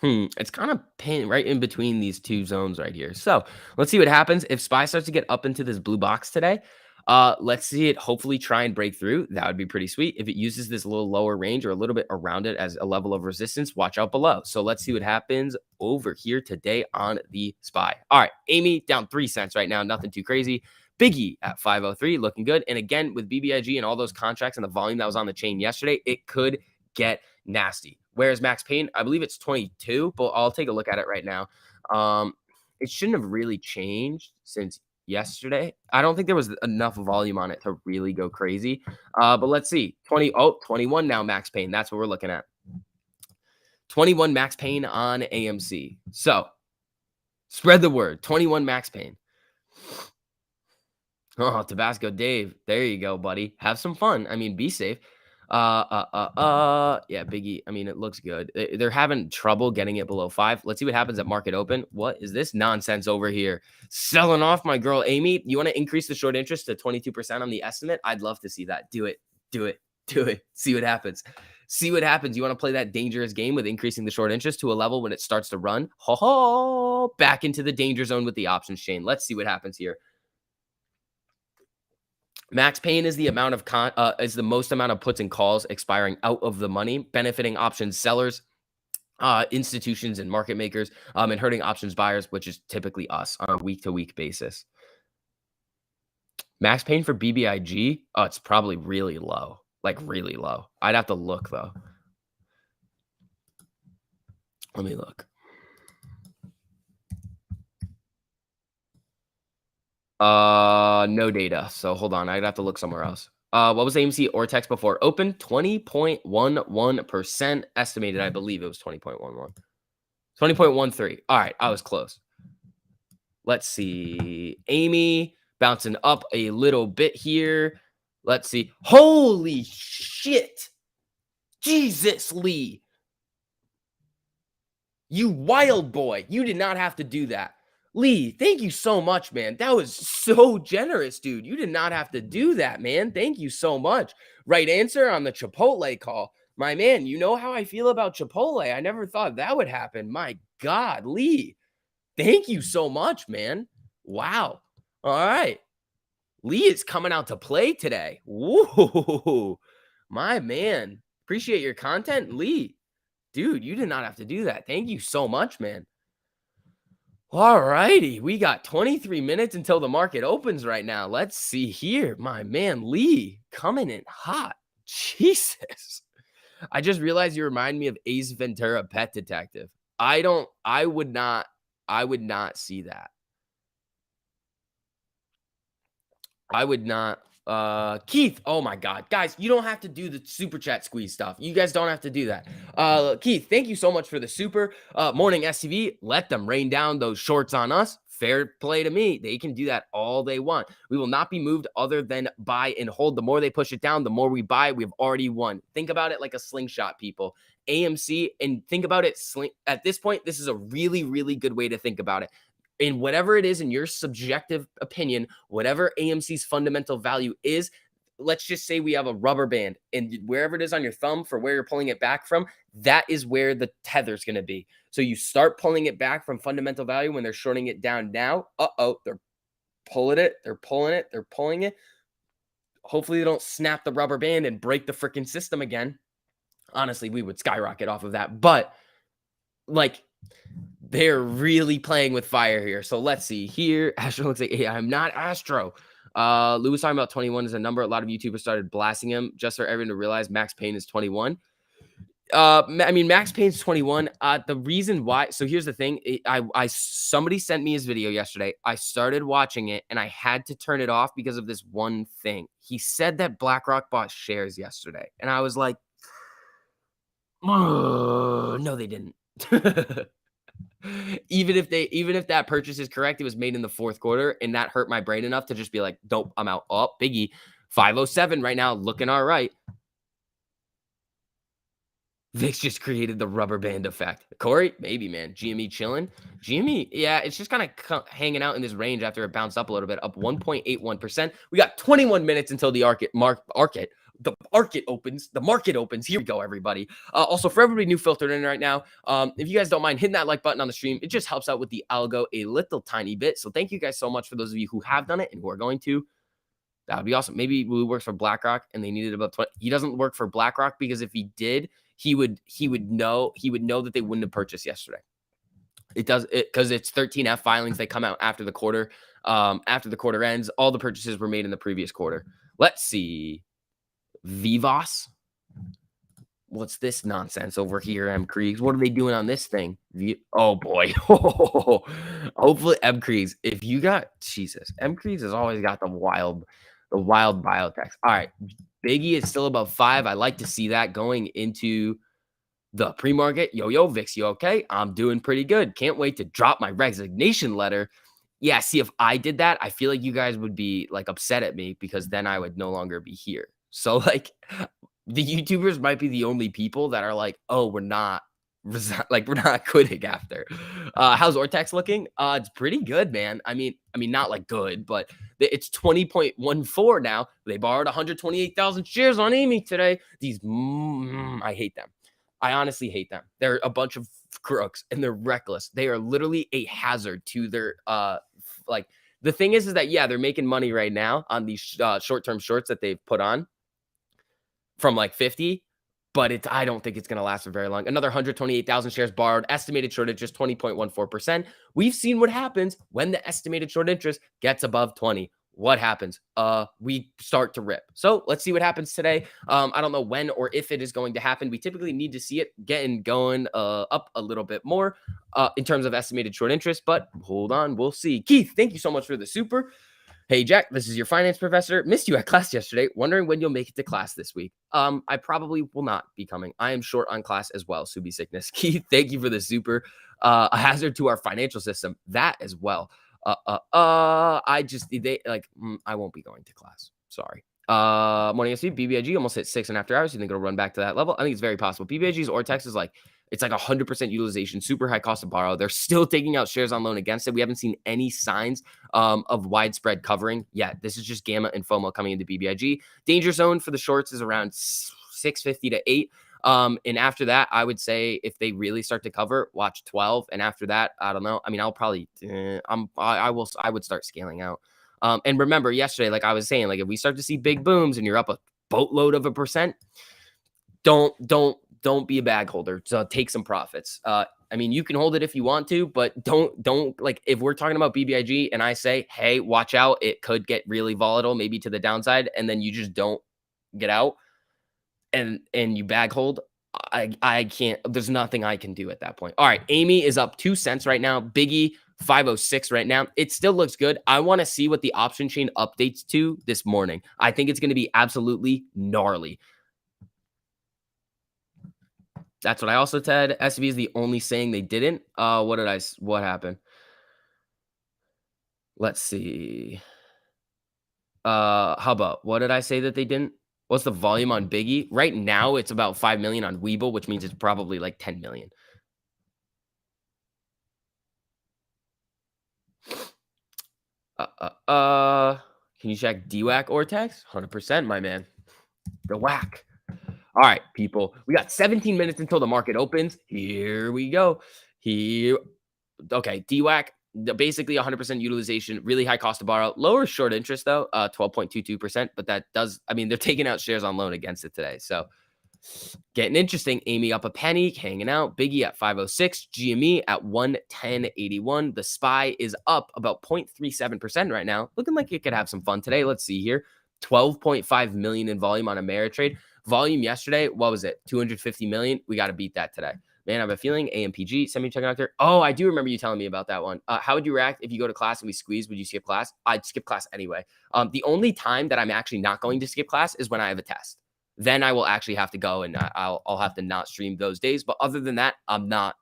It's kind of pinned right in between these two zones right here. So let's see what happens if SPY starts to get up into this blue box today. Let's see it hopefully try and break through. That would be pretty sweet. If it uses this little lower range or a little bit around it as a level of resistance, watch out below. So let's see what happens over here today on the SPY. All right, Amy down 3 cents right now. Nothing too crazy. Biggie at 503, looking good. And again, with BBIG and all those contracts and the volume that was on the chain yesterday, it could get nasty. Whereas Max Payne, I believe it's 22, but I'll take a look at it right now. It shouldn't have really changed since yesterday. I don't think there was enough volume on it to really go crazy. But let's see. 21 now Max Payne. That's what we're looking at. 21 Max Payne on AMC. So spread the word. 21 Max Payne. Oh, Tabasco Dave. There you go, buddy. Have some fun. I mean, be safe. Yeah, Biggie. I mean, it looks good. They're having trouble getting it below 5. Let's see what happens at market open. What is this nonsense over here? Selling off my girl, Amy. You want to increase the short interest to 22% on the estimate? I'd love to see that. Do it. Do it. Do it. See what happens. See what happens. You want to play that dangerous game with increasing the short interest to a level when it starts to run? Ho ho! Back into the danger zone with the options chain. Let's see what happens here. Max Payne is the amount of is the most amount of puts and calls expiring out of the money, benefiting options sellers, institutions, and market makers, and hurting options buyers, which is typically us on a week-to-week basis. Max Payne for BBIG, oh, it's probably really low, like really low. I'd have to look though. Let me look. No data. So hold on. I'd have to look somewhere else. What was AMC Ortex before open? 20.11% estimated. I believe it was 20.11. 20.13. All right. I was close. Let's see. Amy bouncing up a little bit here. Let's see. Holy shit. Jesus, Lee. You wild boy. You did not have to do that. Lee, thank you so much, man. That was so generous, dude. You did not have to do that, man. Thank you so much. Right answer on the Chipotle call. My man, you know how I feel about Chipotle. I never thought that would happen. My God, Lee, thank you so much, man. Wow. All right. Lee is coming out to play today. Woo, my man. Appreciate your content, Lee. Dude, you did not have to do that. Thank you so much, man. All righty. We got 23 minutes until the market opens right now. Let's see here. My man, Lee, coming in hot. Jesus. I just realized you remind me of Ace Ventura Pet Detective. I would not see that. I would not. Keith, oh my God. Guys, you don't have to do the super chat squeeze stuff. You guys don't have to do that. Keith, thank you so much for the super. Morning STV, let them rain down those shorts on us. Fair play to me. They can do that all they want. We will not be moved other than buy and hold. The more they push it down, the more we buy. We've already won. Think about it like a slingshot, people. AMC, and think about it. At this point, this is a really, really good way to think about it. In whatever it is in your subjective opinion, whatever AMC's fundamental value is, let's just say we have a rubber band, and wherever it is on your thumb for where you're pulling it back from, that is where the tether is going to be. So you start pulling it back from fundamental value when they're shorting it down now. They're pulling it. They're pulling it. They're pulling it. Hopefully they don't snap the rubber band and break the freaking system again. Honestly, we would skyrocket off of that. But like, they're really playing with fire here. So let's see here. Astro looks like, hey, I'm not Astro. Lewis talking about 21 is a number. A lot of YouTubers started blasting him just for everyone to realize Max Payne is 21. I mean, Max Payne's 21. The reason why, so here's the thing. Somebody sent me his video yesterday. I started watching it and I had to turn it off because of this one thing. He said that BlackRock bought shares yesterday. And I was like, No, they didn't. Even if that purchase is correct, it was made in the fourth quarter, and that hurt my brain enough to just be like, nope, I'm out. Oh, Biggie, 507 right now, looking all right. Vix just created the rubber band effect. Corey, maybe, man. GME chilling. GME, yeah, it's just kind of hanging out in this range after it bounced up a little bit, up 1.81%. We got 21 minutes until the market opens. The market opens. Here we go, everybody. Also, for everybody new filtered in right now, if you guys don't mind hitting that like button on the stream, it just helps out with the algo a little tiny bit. So thank you guys so much for those of you who have done it and who are going to. That would be awesome. Maybe Lou works for BlackRock and they needed about 20. He doesn't work for BlackRock because if he did, he would know that they wouldn't have purchased yesterday. It does it because it's 13F filings. They come out after the quarter. After the quarter ends, all the purchases were made in the previous quarter. Let's see. Vivos. What's this nonsense over here, M. Kriegs? What are they doing on this thing? Oh boy. Hopefully, M. Kriegs. If you got Jesus, M. Kriegs has always got the wild biotechs. All right. Biggie is still above 5. I like to see that going into the pre-market. Yo, Vix, you okay? I'm doing pretty good. Can't wait to drop my resignation letter. Yeah, see, if I did that, I feel like you guys would be like upset at me because then I would no longer be here. So like the YouTubers might be the only people that are like, oh, we're not quitting after. How's Ortex looking? It's pretty good, man. I mean, not like good, but it's 20.14 now. They borrowed 128,000 shares on Amy today. I hate them. I honestly hate them. They're a bunch of crooks and they're reckless. They are literally a hazard to their like the thing is that yeah, they're making money right now on these short-term shorts that they've put on from like 50, but I don't think it's going to last for very long. Another 128,000 shares borrowed, estimated short interest 20.14%. We've seen what happens when the estimated short interest gets above 20. What happens? We start to rip. So let's see what happens today. I don't know when or if it is going to happen. We typically need to see it getting going up a little bit more in terms of estimated short interest, but hold on, we'll see. Keith, thank you so much for the super. Hey, Jack, this is your finance professor. Missed you at class yesterday. Wondering when you'll make it to class this week. I probably will not be coming. I am short on class as well, Subi Sickness. Keith, thank you for the super. A hazard to our financial system. That as well. I won't be going to class. Sorry. Morning, SC, BBIG almost hit 6.5 hours. You think it'll run back to that level? I think it's very possible. BBIG's Ortex is like, it's like 100% utilization, super high cost to borrow. They're still taking out shares on loan against it. We haven't seen any signs of widespread covering yet. This is just Gamma and FOMO coming into BBIG. Danger zone for the shorts is around 650 to 8. And after that, I would say if they really start to cover, watch 12. And after that, I don't know. I mean, I'll probably, I would start scaling out. And remember yesterday, like I was saying, like if we start to see big booms and you're up a boatload of a percent, don't be a bag holder. So take some profits. I mean, you can hold it if you want to, but don't like if we're talking about BBIG and I say, hey, watch out, it could get really volatile, maybe to the downside, and then you just don't get out and you bag hold. I can't, there's nothing I can do at that point. All right, Amy is up 2 cents right now. Biggie 506 right now. It still looks good. I want to see what the option chain updates to this morning. I think it's going to be absolutely gnarly. That's what I also said. SV is the only saying they didn't. What happened? Let's see. How about, what did I say that they didn't? What's the volume on Biggie? Right now, it's about 5 million on Webull, which means it's probably like 10 million. Can you check DWAC Ortex? 100%, my man. The whack. All right, people. We got 17 minutes until the market opens. Here we go. Okay, DWAC, basically 100% utilization, really high cost to borrow. Lower short interest, though, 12.22%. But that does, I mean, they're taking out shares on loan against it today. So getting interesting. Amy up a penny, hanging out. Biggie at 506. GME at 110.81. The SPY is up about 0.37% right now. Looking like it could have some fun today. Let's see here. 12.5 million in volume on Ameritrade. Volume yesterday, what was it? 250 million. We got to beat that today. Man, I have a feeling AMPG, semi-conductor. Oh, I do remember you telling me about that one. How would you react if you go to class and we squeeze? Would you skip class? I'd skip class anyway. The only time that I'm actually not going to skip class is when I have a test. then I will actually have to go and I'll have to not stream those days. But other than that, I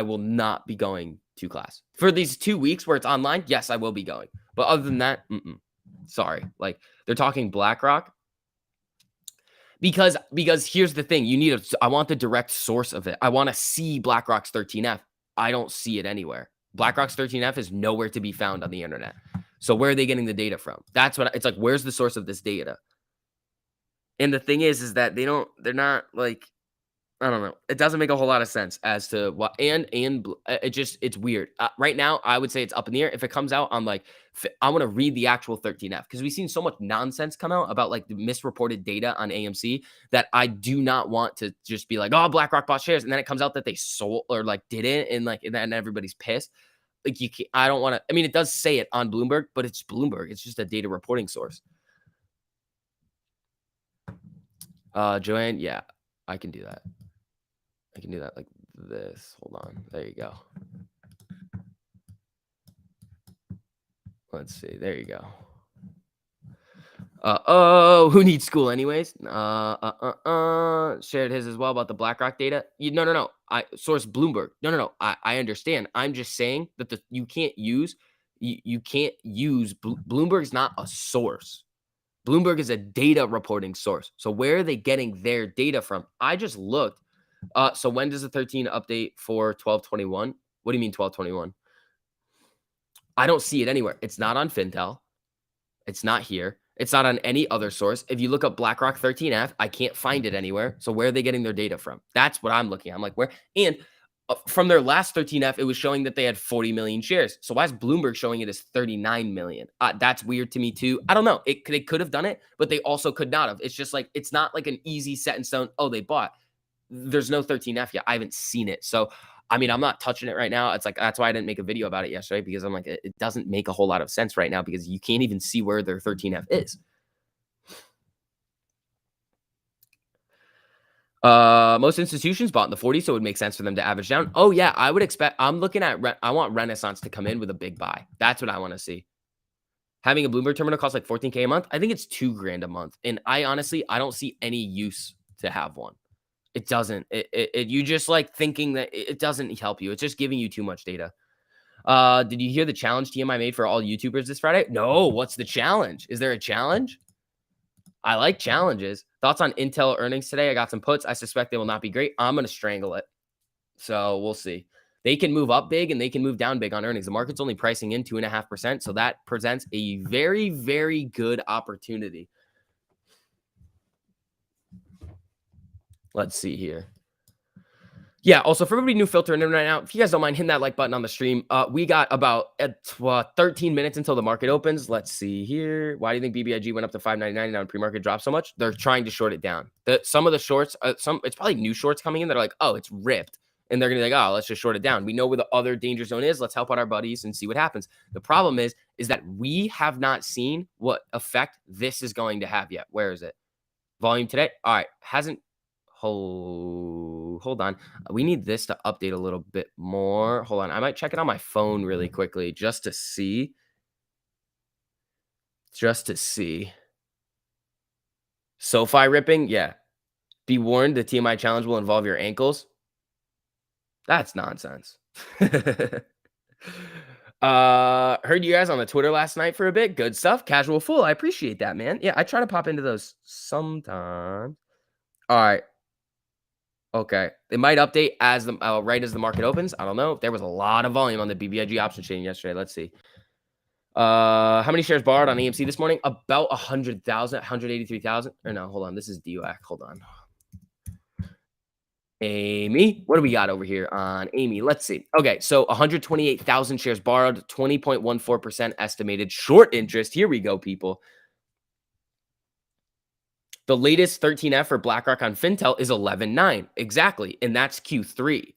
will not be going to class for these 2 weeks where it's online. Yes, I will be going. But other than that, sorry. Like they're talking BlackRock because here's the thing. I want the direct source of it. I want to see BlackRock's 13F. I don't see it anywhere. BlackRock's 13F is nowhere to be found on the internet. So where are they getting the data from? That's what it's like. Where's the source of this data? And the thing is that they're not like, I don't know. It doesn't make a whole lot of sense as to what, it's weird. Right now, I would say it's up in the air. If it comes out, I'm like, I want to read the actual 13F because we've seen so much nonsense come out about like the misreported data on AMC that I do not want to just be like, oh, BlackRock bought shares. And then it comes out that they sold or like didn't. And then everybody's pissed. Like I don't want to, I mean, it does say it on Bloomberg, but it's Bloomberg. It's just a data reporting source. Joanne, yeah, I can do that. I can do that like this. Hold on. There you go. Let's see. There you go. Who needs school anyways? Shared his as well about the BlackRock data. No. I source Bloomberg. No. I understand. I'm just saying that you can't use Bloomberg's not a source. Bloomberg is a data reporting source. So where are they getting their data from? I just looked. So when does the 13 update for 12/21? What do you mean 12/21? I don't see it anywhere. It's not on Fintel. It's not here. It's not on any other source. If you look up BlackRock 13F, I can't find it anywhere. So where are they getting their data from? That's what I'm looking at. I'm like, where? And from their last 13F, it was showing that they had 40 million shares. So why is Bloomberg showing it as 39 million? That's weird to me too. I don't know. They could have done it, but they also could not have. It's just like, it's not like an easy set in stone. Oh, they bought. There's no 13F yet. I haven't seen it. So, I mean, I'm not touching it right now. It's like, that's why I didn't make a video about it yesterday because I'm like, it doesn't make a whole lot of sense right now because you can't even see where their 13F is. Most institutions bought in the 40s, so it would make sense for them to average down. Oh yeah, I would expect. I'm looking at. I want Renaissance to come in with a big buy. That's what I want to see. Having a Bloomberg terminal costs like $14K a month. I think it's $2,000 a month, and I don't see any use to have one. It doesn't. You just like thinking that it doesn't help you. It's just giving you too much data. Did you hear the challenge TMI made for all YouTubers this Friday? No. What's the challenge? Is there a challenge? I like challenges. Thoughts on Intel earnings today? I got some puts. I suspect they will not be great. I'm going to strangle it. So we'll see. They can move up big and they can move down big on earnings. The market's only pricing in 2.5%. So that presents a very, very good opportunity. Let's see here. Yeah, also for everybody new filtering in right now, if you guys don't mind hitting that like button on the stream, we got about 13 minutes until the market opens. Let's see here. Why do you think BBIG went up to $5.99 and on pre-market dropped so much? They're trying to short it down. Some of the shorts, it's probably new shorts coming in that are like, oh, it's ripped. And they're going to be like, oh, let's just short it down. We know where the other danger zone is. Let's help out our buddies and see what happens. The problem is that we have not seen what effect this is going to have yet. Where is it? Volume today? All right. Hold on. We need this to update a little bit more. Hold on. I might check it on my phone really quickly just to see. SoFi ripping? Yeah. Be warned, the TMI challenge will involve your ankles. That's nonsense. Heard you guys on the Twitter last night for a bit. Good stuff. Casual Fool. I appreciate that, man. Yeah, I try to pop into those sometimes. All right. Okay. They might update as right as the market opens. I don't know. There was a lot of volume on the BBIG option chain yesterday. Let's see. How many shares borrowed on AMC this morning? About 100,000, 183,000. Or no, hold on. This is DUAC. Hold on. Amy, what do we got over here on Amy? Let's see. Okay, so 128,000 shares borrowed, 20.14% estimated short interest. Here we go, people. The latest 13F for BlackRock on Fintel is 11.9. Exactly. And that's Q3.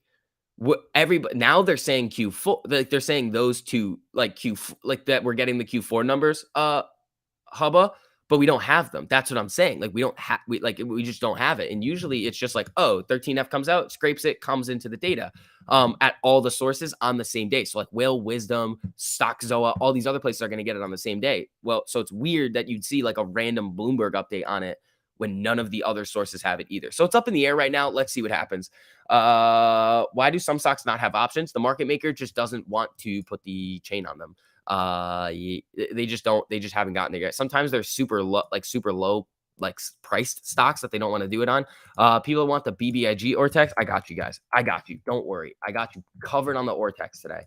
Now they're saying Q4, like they're saying those two, like like that we're getting the Q4 numbers, Hubba, but we don't have them. That's what I'm saying. Like we just don't have it. And usually it's just like, oh, 13F comes out, scrapes it, comes into the data at all the sources on the same day. So like Whale Wisdom, Stock Zoa, all these other places are going to get it on the same day. Well, so it's weird that you'd see like a random Bloomberg update on it when none of the other sources have it either. So it's up in the air right now. Let's see what happens. Why do some stocks not have options? The market maker just doesn't want to put the chain on them. They just don't. They just haven't gotten there yet. Sometimes they're super low, like priced stocks that they don't want to do it on. People want the BBIG Ortex. I got you guys. I got you. Don't worry. I got you covered on the Ortex today.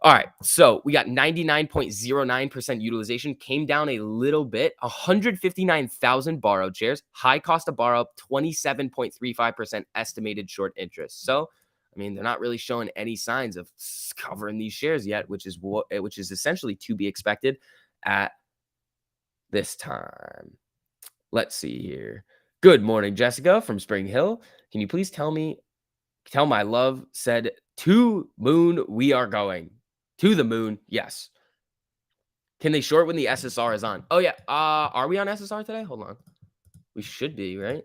All right, so we got 99.09% utilization, came down a little bit, 159,000 borrowed shares, high cost to borrow, 27.35% estimated short interest. So, I mean, they're not really showing any signs of covering these shares yet, which is essentially to be expected at this time. Let's see here. Good morning, Jessica from Spring Hill. Can you please tell my love said to moon we are going? To the moon, yes. Can they short when the SSR is on? Oh, yeah. Are we on SSR today? Hold on. We should be, right?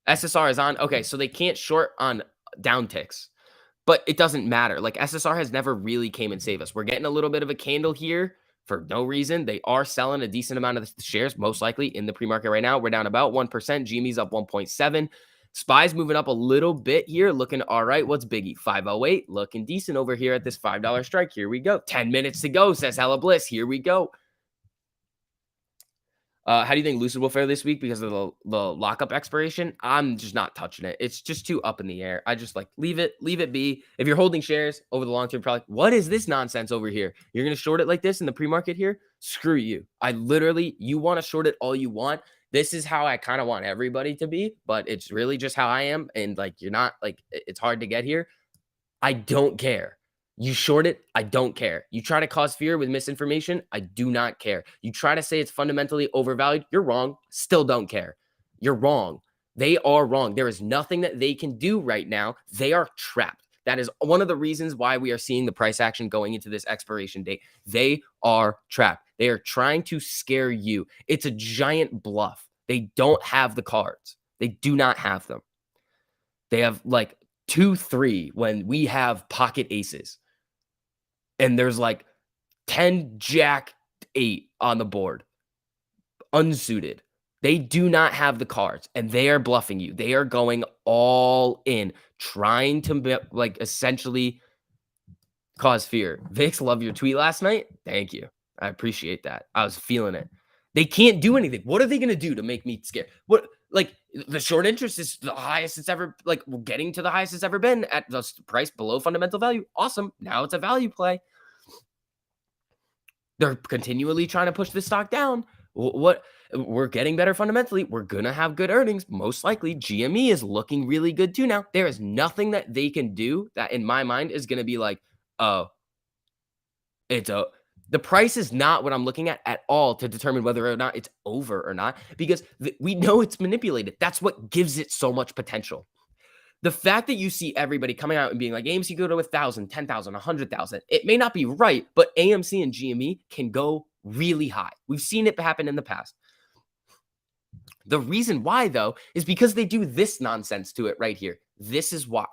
SSR is on. Okay, so they can't short on downticks. But it doesn't matter. Like, SSR has never really came and saved us. We're getting a little bit of a candle here for no reason. They are selling a decent amount of the shares, most likely, in the pre-market right now. We're down about 1%. GME's up 1.7. SPY's moving up a little bit here, looking all right. What's Biggie? 508, looking decent over here at this $5 strike. Here we go. 10 minutes to go, says Hella Bliss. Here we go. How do you think Lucid will fare this week because of the lockup expiration? I'm just not touching it. It's just too up in the air. I just leave it be. If you're holding shares over the long term, probably what is this nonsense over here? You're gonna short it like this in the pre-market here? Screw you. You want to short it all you want. This is how I kind of want everybody to be, but it's really just how I am. And you're not it's hard to get here. I don't care. You short it, I don't care. You try to cause fear with misinformation, I do not care. You try to say it's fundamentally overvalued, you're wrong. Still don't care. You're wrong. They are wrong. There is nothing that they can do right now. They are trapped. That is one of the reasons why we are seeing the price action going into this expiration date. They are trapped. They are trying to scare you. It's a giant bluff. They don't have the cards. They do not have them. They have 2-3 when we have pocket aces. And there's 10 jack 8 on the board. Unsuited. They do not have the cards and they are bluffing you. They are going all in, trying to essentially cause fear. Vix, love your tweet last night. Thank you. I appreciate that. I was feeling it. They can't do anything. What are they going to do to make me scared? What the short interest is the highest it's ever getting to the highest it's ever been at the price below fundamental value. Awesome. Now it's a value play. They're continually trying to push this stock down. What we're getting better fundamentally. We're going to have good earnings. Most likely GME is looking really good too now. There is nothing that they can do that in my mind is going to be the price is not what I'm looking at all to determine whether or not it's over or not, because we know it's manipulated. That's what gives it so much potential. The fact that you see everybody coming out and being like, AMC go to 1,000, 10,000, 100,000, it may not be right, but AMC and GME can go really high. We've seen it happen in the past. The reason why, though, is because they do this nonsense to it right here. This is why.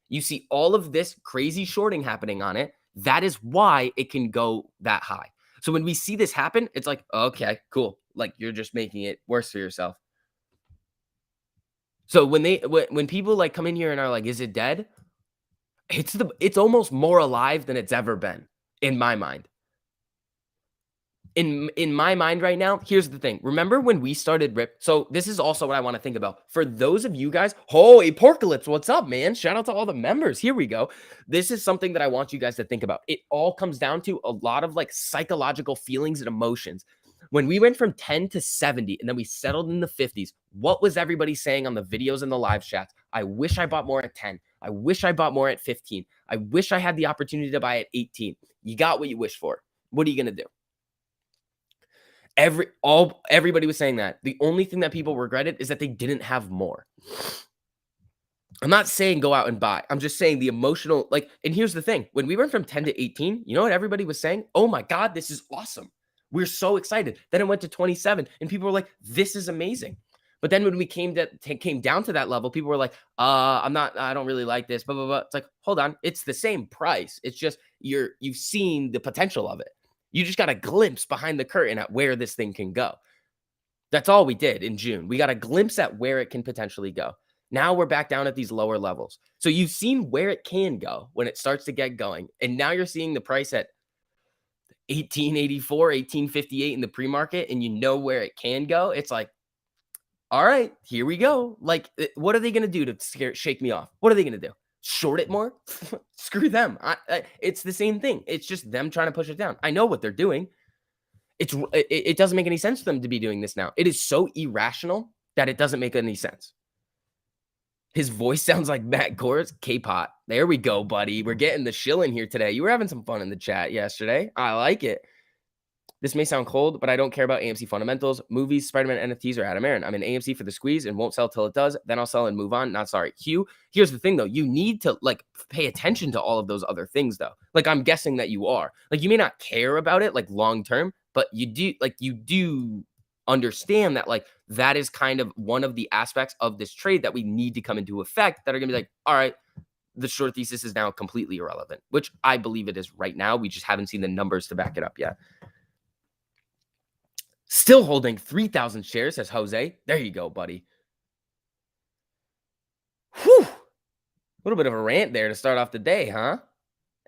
You see all of this crazy shorting happening on it. That is why it can go that high. So when we see this happen, it's okay, cool. You're just making it worse for yourself. So when people come in here and are is it dead? It's almost more alive than it's ever been in my mind. In my mind right now, here's the thing. Remember when we started RIP? So this is also what I want to think about. For those of you guys, holy Porcalypse, what's up, man? Shout out to all the members. Here we go. This is something that I want you guys to think about. It all comes down to a lot of psychological feelings and emotions. When we went from 10 to 70 and then we settled in the 50s, what was everybody saying on the videos and the live chats? I wish I bought more at 10. I wish I bought more at 15. I wish I had the opportunity to buy at 18. You got what you wish for. What are you going to do? Everybody was saying that. The only thing that people regretted is that they didn't have more. I'm not saying go out and buy. I'm just saying the emotional, and here's the thing. When we went from 10 to 18, you know what everybody was saying? Oh my God, this is awesome. We're so excited. Then it went to 27 and people were like, this is amazing. But then when we came down to that level, people were like, I don't really like this, blah, blah, blah. It's hold on. It's the same price. It's just you've seen the potential of it. You just got a glimpse behind the curtain at where this thing can go. That's all we did in June. We got a glimpse at where it can potentially go. Now we're back down at these lower levels. So you've seen where it can go when it starts to get going. And now you're seeing the price at 1884, 1858 in the pre-market, and you know where it can go. It's like, all right, here we go. Like, what are they going to do to shake me off? What are they going to do? Short it more? Screw them. It's the same thing. It's just them trying to push it down. I know what they're doing. It doesn't make any sense for them to be doing this now. It is so irrational that it doesn't make any sense. His voice sounds like Matt Gore's K-Pot. There we go, buddy. We're getting the shill in here today. You were having some fun in the chat yesterday. I like it. This may sound cold, but I don't care about AMC fundamentals, movies, Spider-Man NFTs, or Adam Aaron. I'm in AMC for the squeeze and won't sell till it does. Then I'll sell and move on. Not sorry. Hugh, here's the thing, though. You need to, like, pay attention to all of those other things, though. Like, I'm guessing that you are. Like, you may not care about it, like, long-term, but you do understand that, like, that is kind of one of the aspects of this trade that we need to come into effect that are going to be like, all right, the short thesis is now completely irrelevant, which I believe it is right now. We just haven't seen the numbers to back it up yet. Still holding 3,000 shares, says Jose. There you go, buddy. Whew. A little bit of a rant there to start off the day, huh?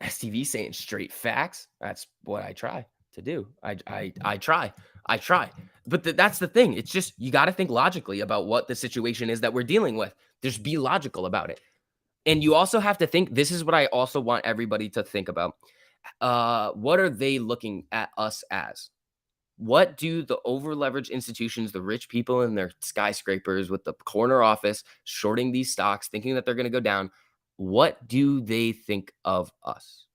STV saying straight facts. That's what I try to do. I try. But that's the thing. It's just, you got to think logically about what the situation is that we're dealing with. Just be logical about it. And you also have to think, this is what I also want everybody to think about. What are they looking at us as? What do the over-leveraged institutions, the rich people in their skyscrapers with the corner office shorting these stocks, thinking that they're going to go down, what do they think of us?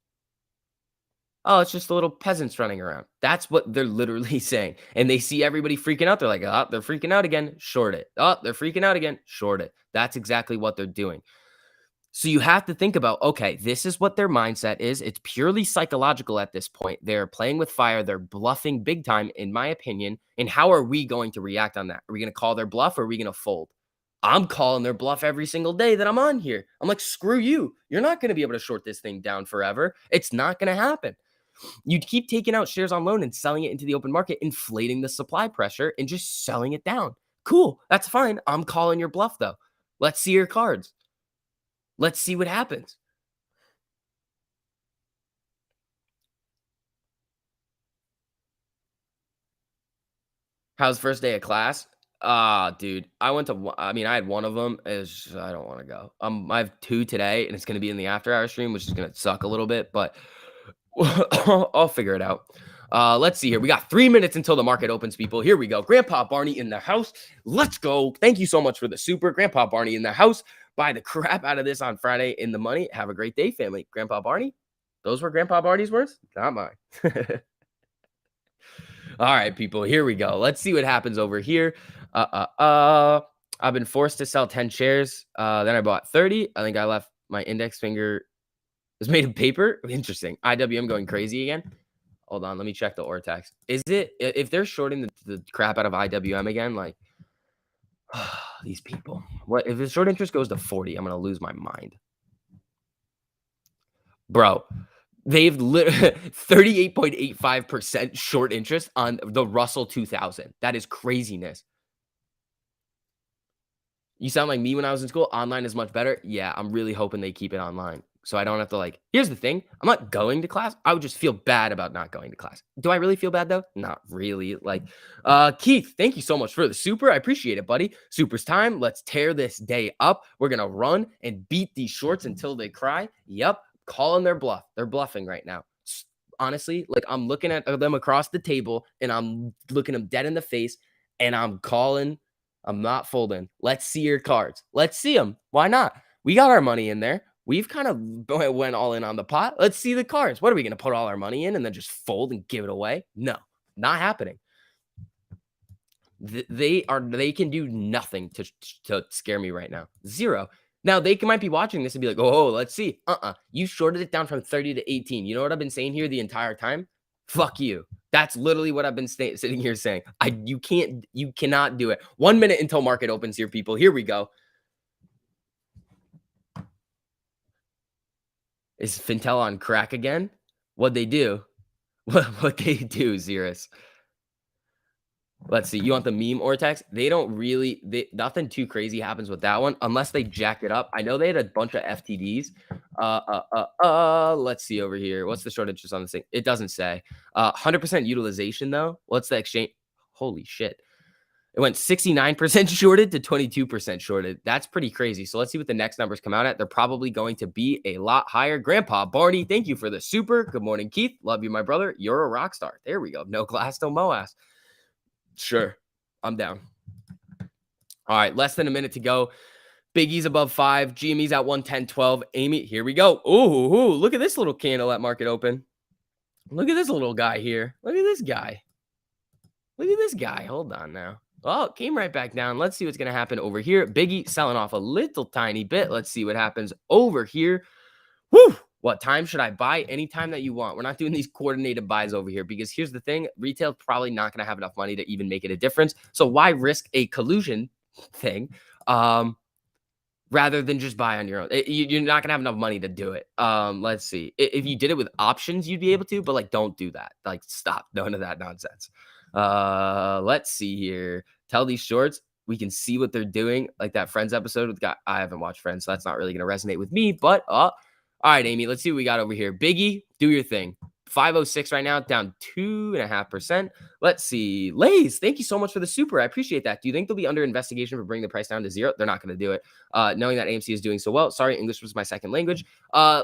Oh, it's just the little peasants running around. That's what they're literally saying. And they see everybody freaking out. They're like, oh, they're freaking out again. Short it. Oh, they're freaking out again. Short it. That's exactly what they're doing. So you have to think about, okay, this is what their mindset is. It's purely psychological at this point. They're playing with fire. They're bluffing big time, in my opinion. And how are we going to react on that? Are we going to call their bluff or are we going to fold? I'm calling their bluff every single day that I'm on here. I'm like, screw you. You're not going to be able to short this thing down forever. It's not going to happen. You keep taking out shares on loan and selling it into the open market, inflating the supply pressure and just selling it down. Cool. That's fine. I'm calling your bluff, though. Let's see your cards. Let's see what happens. How's first day of class? Dude, I had one of them. I don't want to go. I have two today, and it's going to be in the after hour stream, which is going to suck a little bit, but I'll figure it out. Let's see here. We got 3 minutes until the market opens, people. Here we go. Grandpa Barney in the house. Let's go. Thank you so much for the super. Grandpa Barney in the house. Buy the crap out of this on Friday in the money. Have a great day, family. Grandpa Barney. Those were Grandpa Barney's words, not mine. All right, people. Here we go. Let's see what happens over here. I've been forced to sell 10 shares. Then I bought 30. I think I left my index finger. It was made of paper. Interesting. IWM going crazy again. Hold on. Let me check the Ortex. Is it, if they're shorting the crap out of IWM again, like, these people. What if the short interest goes to 40? I'm going to lose my mind. Bro, they've 38.85% short interest on the Russell 2000. That is craziness. You sound like me when I was in school. Online is much better. Yeah, I'm really hoping they keep it online. So I don't have to, like, here's the thing. I'm not going to class. I would just feel bad about not going to class. Do I really feel bad though? Not really. Like, Keith, thank you so much for the super. I appreciate it, buddy. Super's time. Let's tear this day up. We're going to run and beat these shorts until they cry. Yep. Calling their bluff. They're bluffing right now. Honestly, like, I'm looking at them across the table and I'm looking them dead in the face and I'm calling. I'm not folding. Let's see your cards. Let's see them. Why not? We got our money in there. We've kind of went all in on the pot. Let's see the cards. What are we going to put all our money in and then just fold and give it away? No, not happening. They can do nothing to scare me right now. Zero. Now they might be watching this and be like, oh, let's see. You shorted it down from 30 to 18. You know what I've been saying here the entire time? Fuck you. That's literally what I've been sitting here saying. You cannot do it. 1 minute until market opens here, people. Here we go. Is Fintel on crack again? What'd they do? What they do, Xerus? Let's see. You want the meme Ortex? They don't really. Nothing too crazy happens with that one unless they jack it up. I know they had a bunch of FTDs. Let's see over here. What's the short interest on this thing? It doesn't say. 100% utilization though. What's the exchange? Holy shit! It went 69% shorted to 22% shorted. That's pretty crazy. So let's see what the next numbers come out at. They're probably going to be a lot higher. Grandpa Barney, thank you for the super. Good morning, Keith. Love you, my brother. You're a rock star. There we go. No glass, no moas. Sure. I'm down. All right. Less than a minute to go. Biggie's above 5. GME's at 110.12. Amy, here we go. Ooh, look at this little candle at market open. Look at this little guy here. Look at this guy. Look at this guy. Hold on now. Oh, it came right back down. Let's see what's going to happen over here. Biggie selling off a little tiny bit. Let's see what happens over here. Whew. What time should I buy? Anytime that you want. We're not doing these coordinated buys over here because here's the thing. Retail's probably not going to have enough money to even make it a difference. So why risk a collusion thing rather than just buy on your own? You're not going to have enough money to do it. Let's see. If you did it with options, you'd be able to, but like, don't do that. Like, stop. None of that nonsense. Let's see here. Tell these shorts. We can see what they're doing. Like that Friends episode with guy. I haven't watched Friends, so that's not really going to resonate with me, but all right, Amy, let's see what we got over here. Biggie, do your thing. 506 right now, down 2.5%. Let's see. Lays, thank you so much for the super. I appreciate that. Do you think they'll be under investigation for bringing the price down to 0? They're not going to do it. Knowing that AMC is doing so well. Sorry, English was my second language.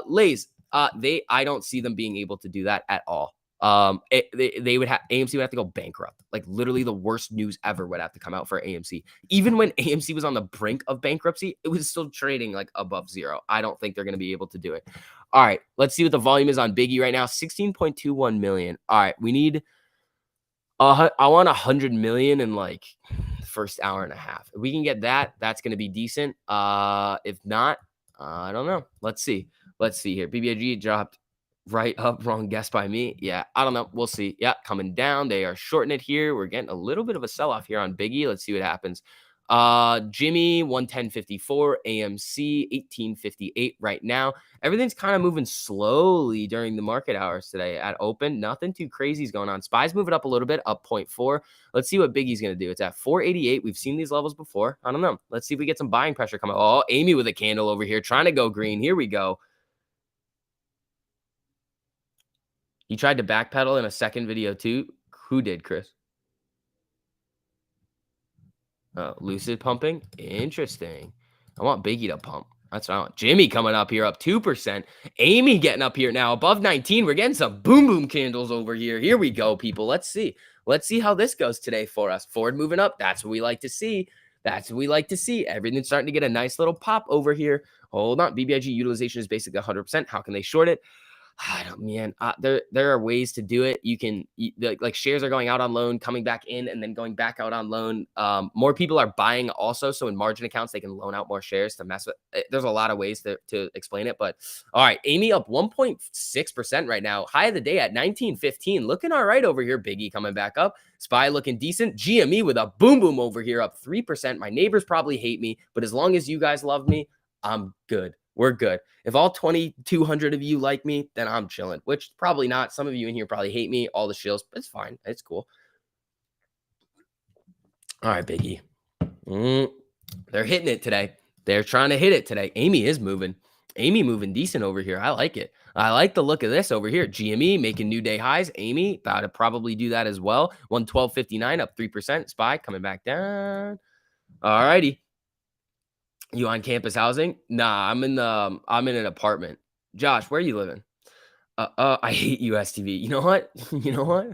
Lays, I don't see them being able to do that at all. They would have AMC would have to go bankrupt. Like literally the worst news ever would have to come out for AMC. Even when AMC was on the brink of bankruptcy, it was still trading like above 0. I don't think they're going to be able to do it. All right, let's see what the volume is on Biggie right now. 16.21 million. All right, we need I want 100 million in like the first hour and a half. If we can get that, that's going to be decent. If not, I don't know. Let's see. Let's see here. BBIG dropped right up. Wrong guess by me. Yeah, I don't know. We'll see. Yeah, coming down. They are shorting it here. We're getting a little bit of a sell-off here on Biggie. Let's see what happens. Jimmy 110.54, AMC 18.58 right now. Everything's kind of moving slowly during the market hours today at open. Nothing too crazy is going on. SPY's moving up a little bit, up 0.4. Let's see what Biggie's going to do. It's at 488. We've seen these levels before. I don't know. Let's see if we get some buying pressure coming. Oh, Amy with a candle over here trying to go green. Here we go. You tried to backpedal in a second video too. Who did, Chris? Lucid pumping. Interesting. I want Biggie to pump. That's what I want. Jimmy coming up here, up 2%. Amy getting up here now, above 19. We're getting some boom candles over here. Here we go, people. Let's see. Let's see how this goes today for us. Forward moving up. That's what we like to see. That's what we like to see. Everything's starting to get a nice little pop over here. Hold on. BBIG utilization is basically 100%. How can they short it? I don't, man. There are ways to do it. You can like shares are going out on loan, coming back in, and then going back out on loan. More people are buying also, so in margin accounts they can loan out more shares to mess with. There's a lot of ways to explain it, but all right, Amy up 1.6% right now. High of the day at 19.15, looking all right over here. Biggie coming back up. SPY looking decent. GME with a boom over here, up 3%. My neighbors probably hate me, but as long as you guys love me, I'm good. We're good. If all 2,200 of you like me, then I'm chilling, which probably not. Some of you in here probably hate me, all the shills, but it's fine. It's cool. All right, Biggie. They're hitting it today. They're trying to hit it today. Amy is moving. Amy moving decent over here. I like it. I like the look of this over here. GME making new day highs. Amy about to probably do that as well. 112.59 up 3%. SPY coming back down. All righty. You on campus housing? Nah, I'm in an apartment. Josh, where are you living? I hate USTV. You know what? You know what?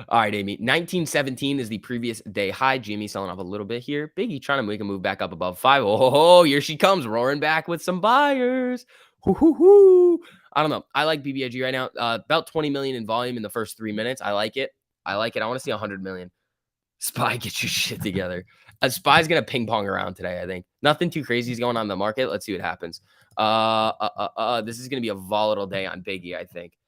All right, Amy. 1917 is the previous day high. Jimmy selling off a little bit here. Biggie trying to make a move back up above 5. Oh, here she comes, roaring back with some buyers. I don't know. I like BBIG right now. About 20 million in volume in the first 3 minutes. I like it. I want to see 100 million. SPY, get your shit together. SPY's going to ping pong around today, I think. Nothing too crazy is going on in the market. Let's see what happens. This is going to be a volatile day on Biggie, I think.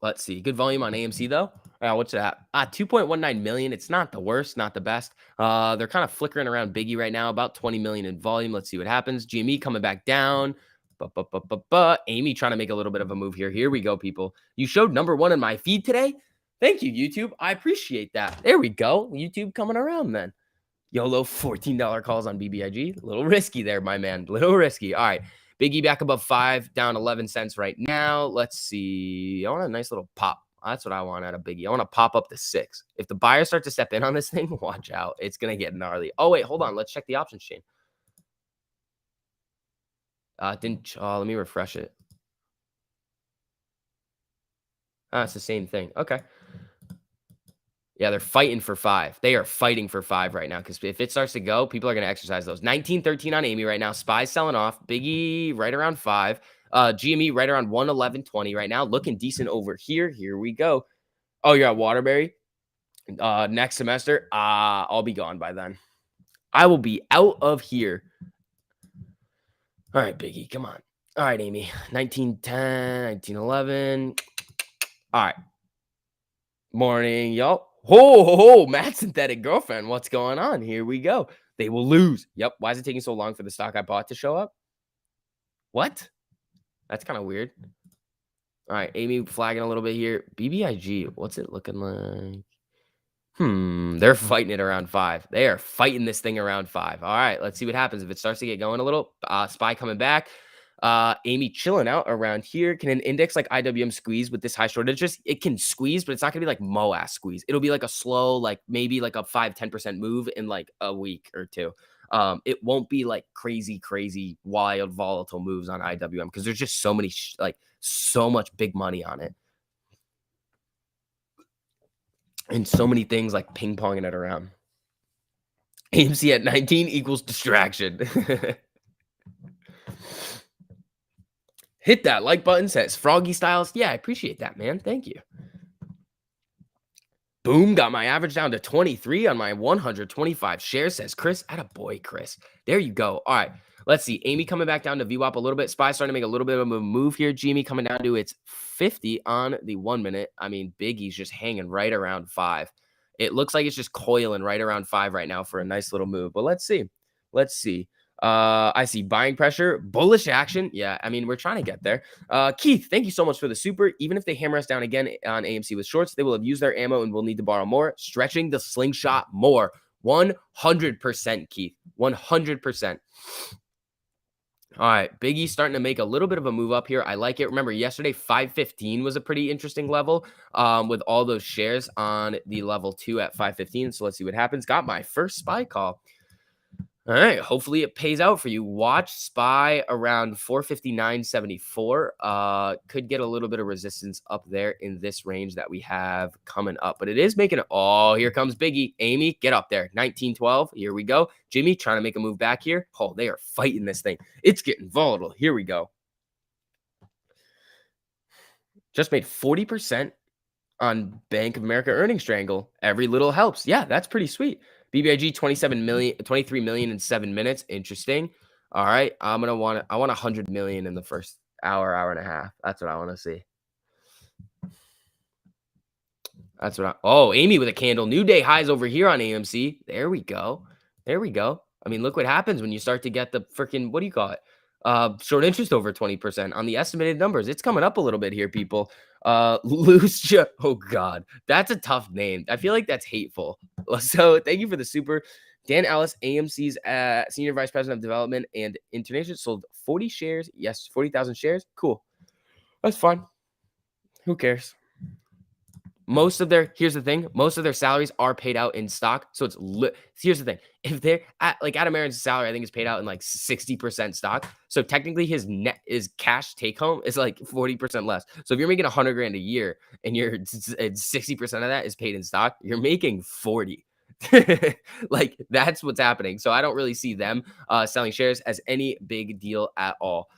Let's see. Good volume on AMC, though. What's that? 2.19 million. It's not the worst, not the best. They're kind of flickering around Biggie right now. About 20 million in volume. Let's see what happens. GME coming back down. Amy trying to make a little bit of a move here. Here we go, people. You showed number 1 in my feed today. Thank you, YouTube. I appreciate that. There we go. YouTube coming around then. YOLO $14 calls on BBIG. A little risky there, my man. Little risky. All right. Biggie back above 5, down 11 cents right now. Let's see. I want a nice little pop. That's what I want out of Biggie. I want to pop up to 6. If the buyers start to step in on this thing, watch out. It's going to get gnarly. Oh, wait, hold on. Let's check the options chain. Let me refresh it. It's the same thing. Okay. Yeah, they're fighting for 5. They are fighting for 5 right now because if it starts to go, people are going to exercise those. 19.13 on Amy right now. Spy's selling off. Biggie right around 5. GME right around 111.20 right now. Looking decent over here. Here we go. Oh, you're at Waterbury. Next semester, I'll be gone by then. I will be out of here. All right, Biggie, come on. All right, Amy. 1910, 1911. All right. Morning, y'all. Ho, Matt Synthetic Girlfriend. What's going on? Here we go. They will lose. Yep. Why is it taking so long for the stock I bought to show up? What? That's kind of weird. All right. Amy flagging a little bit here. BBIG. What's it looking like? They're fighting it around 5. They are fighting this thing around 5. All right. Let's see what happens. If it starts to get going a little, Spy coming back. Amy chilling out around here. Can an index like IWM squeeze with this high shortage? Just it can squeeze, but it's not gonna be like MOAS squeeze. It'll be like a slow, like maybe like a 5-10% move in like a week or two. It won't be like crazy, wild, volatile moves on IWM because there's just so many so much big money on it. And so many things like ping ponging it around. AMC at 19 equals distraction. Hit that like button, says Froggy Styles. Yeah, I appreciate that, man. Thank you. Boom, got my average down to 23 on my 125 shares, says Chris. Attaboy, Chris. There you go. All right, let's see. Amy coming back down to VWAP a little bit. Spy starting to make a little bit of a move here. Jimmy coming down to its 50 on the 1 minute. I mean, Biggie's just hanging right around 5. It looks like it's just coiling right around 5 right now for a nice little move. But let's see. Let's see. I see buying pressure, bullish action. Yeah, I mean, we're trying to get there. Keith, thank you so much for the super. Even if they hammer us down again on AMC with shorts, they will have used their ammo and will need to borrow more, stretching the slingshot more. 100%, Keith. 100%. All right, Biggie's starting to make a little bit of a move up here. I like it. Remember, yesterday, 515 was a pretty interesting level with all those shares on the level 2 at 515. So let's see what happens. Got my first spy call. All right. Hopefully it pays out for you. Watch Spy around 459.74. Could get a little bit of resistance up there in this range that we have coming up. But it is making it. Oh, here comes Biggie. Amy, get up there. 1912. Here we go. Jimmy trying to make a move back here. Oh, they are fighting this thing. It's getting volatile. Here we go. Just made 40% on Bank of America earnings triangle. Every little helps. Yeah, that's pretty sweet. BBIG 23 million in 7 minutes. Interesting. All right. I want 100 million in the first hour and a half. That's what I want to see. That's what Amy with a candle. New day highs over here on AMC. There we go. There we go. I mean, look what happens when you start to get the freaking, what do you call it? Short interest over 20% on the estimated numbers. It's coming up a little bit here, people. Oh God, that's a tough name. I feel like that's hateful. So thank you for the super. Dan Ellis, AMC's Senior Vice President of Development and International, sold 40 shares. Yes, 40,000 shares. Cool. That's fine. Who cares? Here's the thing, most of their salaries are paid out in stock. So here's the thing. If they're Adam Aaron's salary, I think is paid out in like 60% stock. So technically his cash take home is like 40% less. So if you're making 100 grand a year and 60% of that is paid in stock, you're making 40. Like that's what's happening. So I don't really see them selling shares as any big deal at all.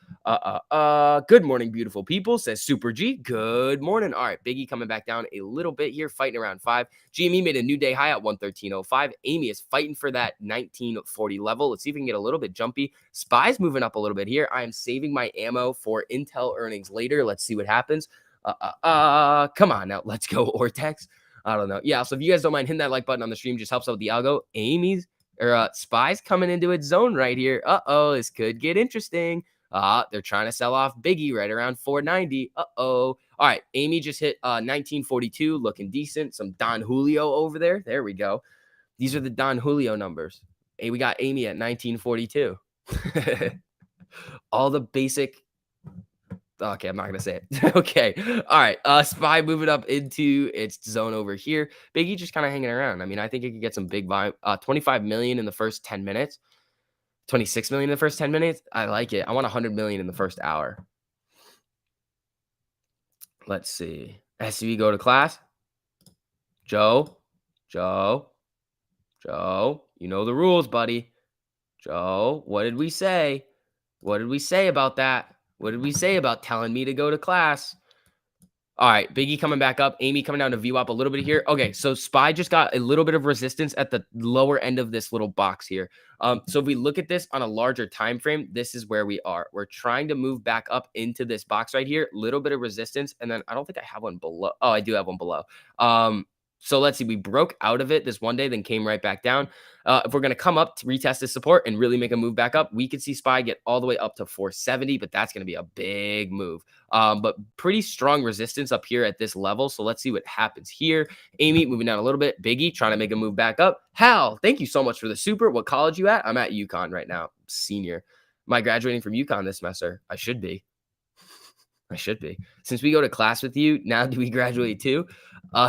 Good morning, beautiful people, says Super G. Good morning. All right, Biggie coming back down a little bit here, fighting around 5. GME made a new day high at 113.05. Amy is fighting for that 1940 level. Let's see if we can get a little bit jumpy. Spy's moving up a little bit here. I am saving my ammo for Intel earnings later. Let's see what happens. Come on now. Let's go, Ortex. I don't know. Yeah, so if you guys don't mind hitting that like button on the stream, just helps out with the algo. Spy's coming into its zone right here. This could get interesting. They're trying to sell off Biggie right around 490. All right, Amy just hit 1942, looking decent. Some Don Julio over there. There we go. These are the Don Julio numbers. Hey, we got Amy at 1942. All the basic. Okay, I'm not gonna say it. Okay, all right. Spy moving up into its zone over here. Biggie just kind of hanging around. I mean, I think it could get some big volume. 25 million in the first 10 minutes. 26 million in the first 10 minutes. I like it. I want 100 million in the first hour. Let's see. SUV go to class. Joe, Joe, Joe. You know the rules, buddy. Joe, what did we say? What did we say about that? What did we say about telling me to go to class? All right, Biggie coming back up. Amy coming down to VWAP a little bit here. Okay, so Spy just got a little bit of resistance at the lower end of this little box here. So if we look at this on a larger time frame, this is where we are. We're trying to move back up into this box right here. Little bit of resistance, and then I don't think I have one below. Oh, I do have one below. So let's see. We broke out of it this one day, then came right back down. If we're going to come up to retest this support and really make a move back up, we could see Spy get all the way up to 470, but that's going to be a big move. But pretty strong resistance up here at this level. So let's see what happens here. Amy moving down a little bit. Biggie trying to make a move back up. Hal, thank you so much for the super. What college you at? I'm at UConn right now. Senior. Am I graduating from UConn this semester? I should be. I should be. Since we go to class with you, now do we graduate too?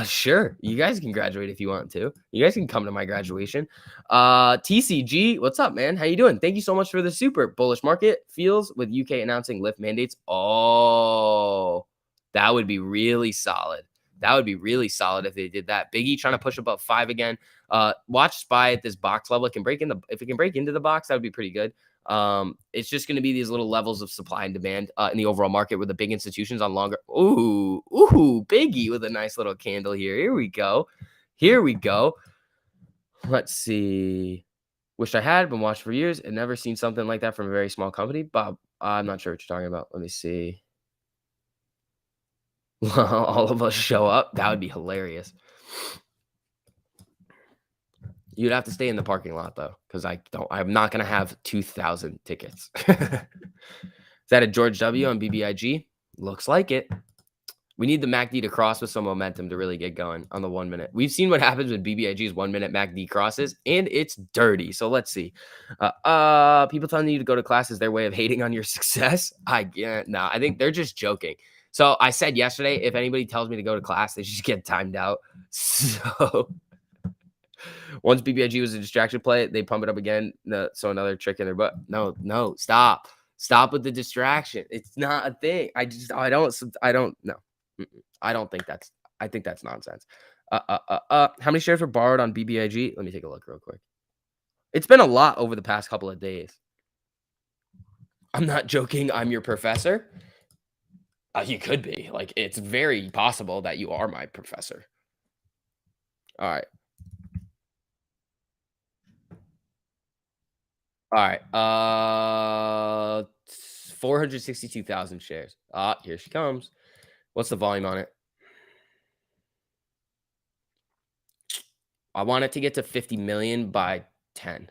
Sure. You guys can graduate if you want to. You guys can come to my graduation. TCG, what's up, man? How you doing? Thank you so much for the super. Bullish market feels with UK announcing lift mandates. Oh, that would be really solid. That would be really solid if they did that. Biggie trying to push above 5 again. Watch Spy at this box level. If it can break into the box, that would be pretty good. It's just going to be these little levels of supply and demand in the overall market with the big institutions on longer. Ooh, Biggie with a nice little candle here. Here we go. Here we go. Let's see. Wish I had been watched for years and never seen something like that from a very small company. Bob, I'm not sure what you're talking about. Let me see. All of us show up. That would be hilarious. You'd have to stay in the parking lot though, because I'm not gonna have 2,000 tickets. Is that a George W on BBIG? Looks like it. We need the MACD to cross with some momentum to really get going on the 1 minute. We've seen what happens when BBIG's 1 minute MACD crosses, and it's dirty. So let's see. People telling you to go to class is their way of hating on your success. I think they're just joking. So I said yesterday, if anybody tells me to go to class, they should get timed out. So once BBIG was a distraction play, they pump it up again. So another trick in their butt. No, stop with the distraction. It's not a thing. I don't know. I think that's nonsense. How many shares were borrowed on BBIG? Let me take a look real quick. It's been a lot over the past couple of days. I'm not joking. I'm your professor. You could be. Like, it's very possible that you are my professor. All right. All right. 462,000 shares. Here she comes. What's the volume on it? I want it to get to 50 million by 10.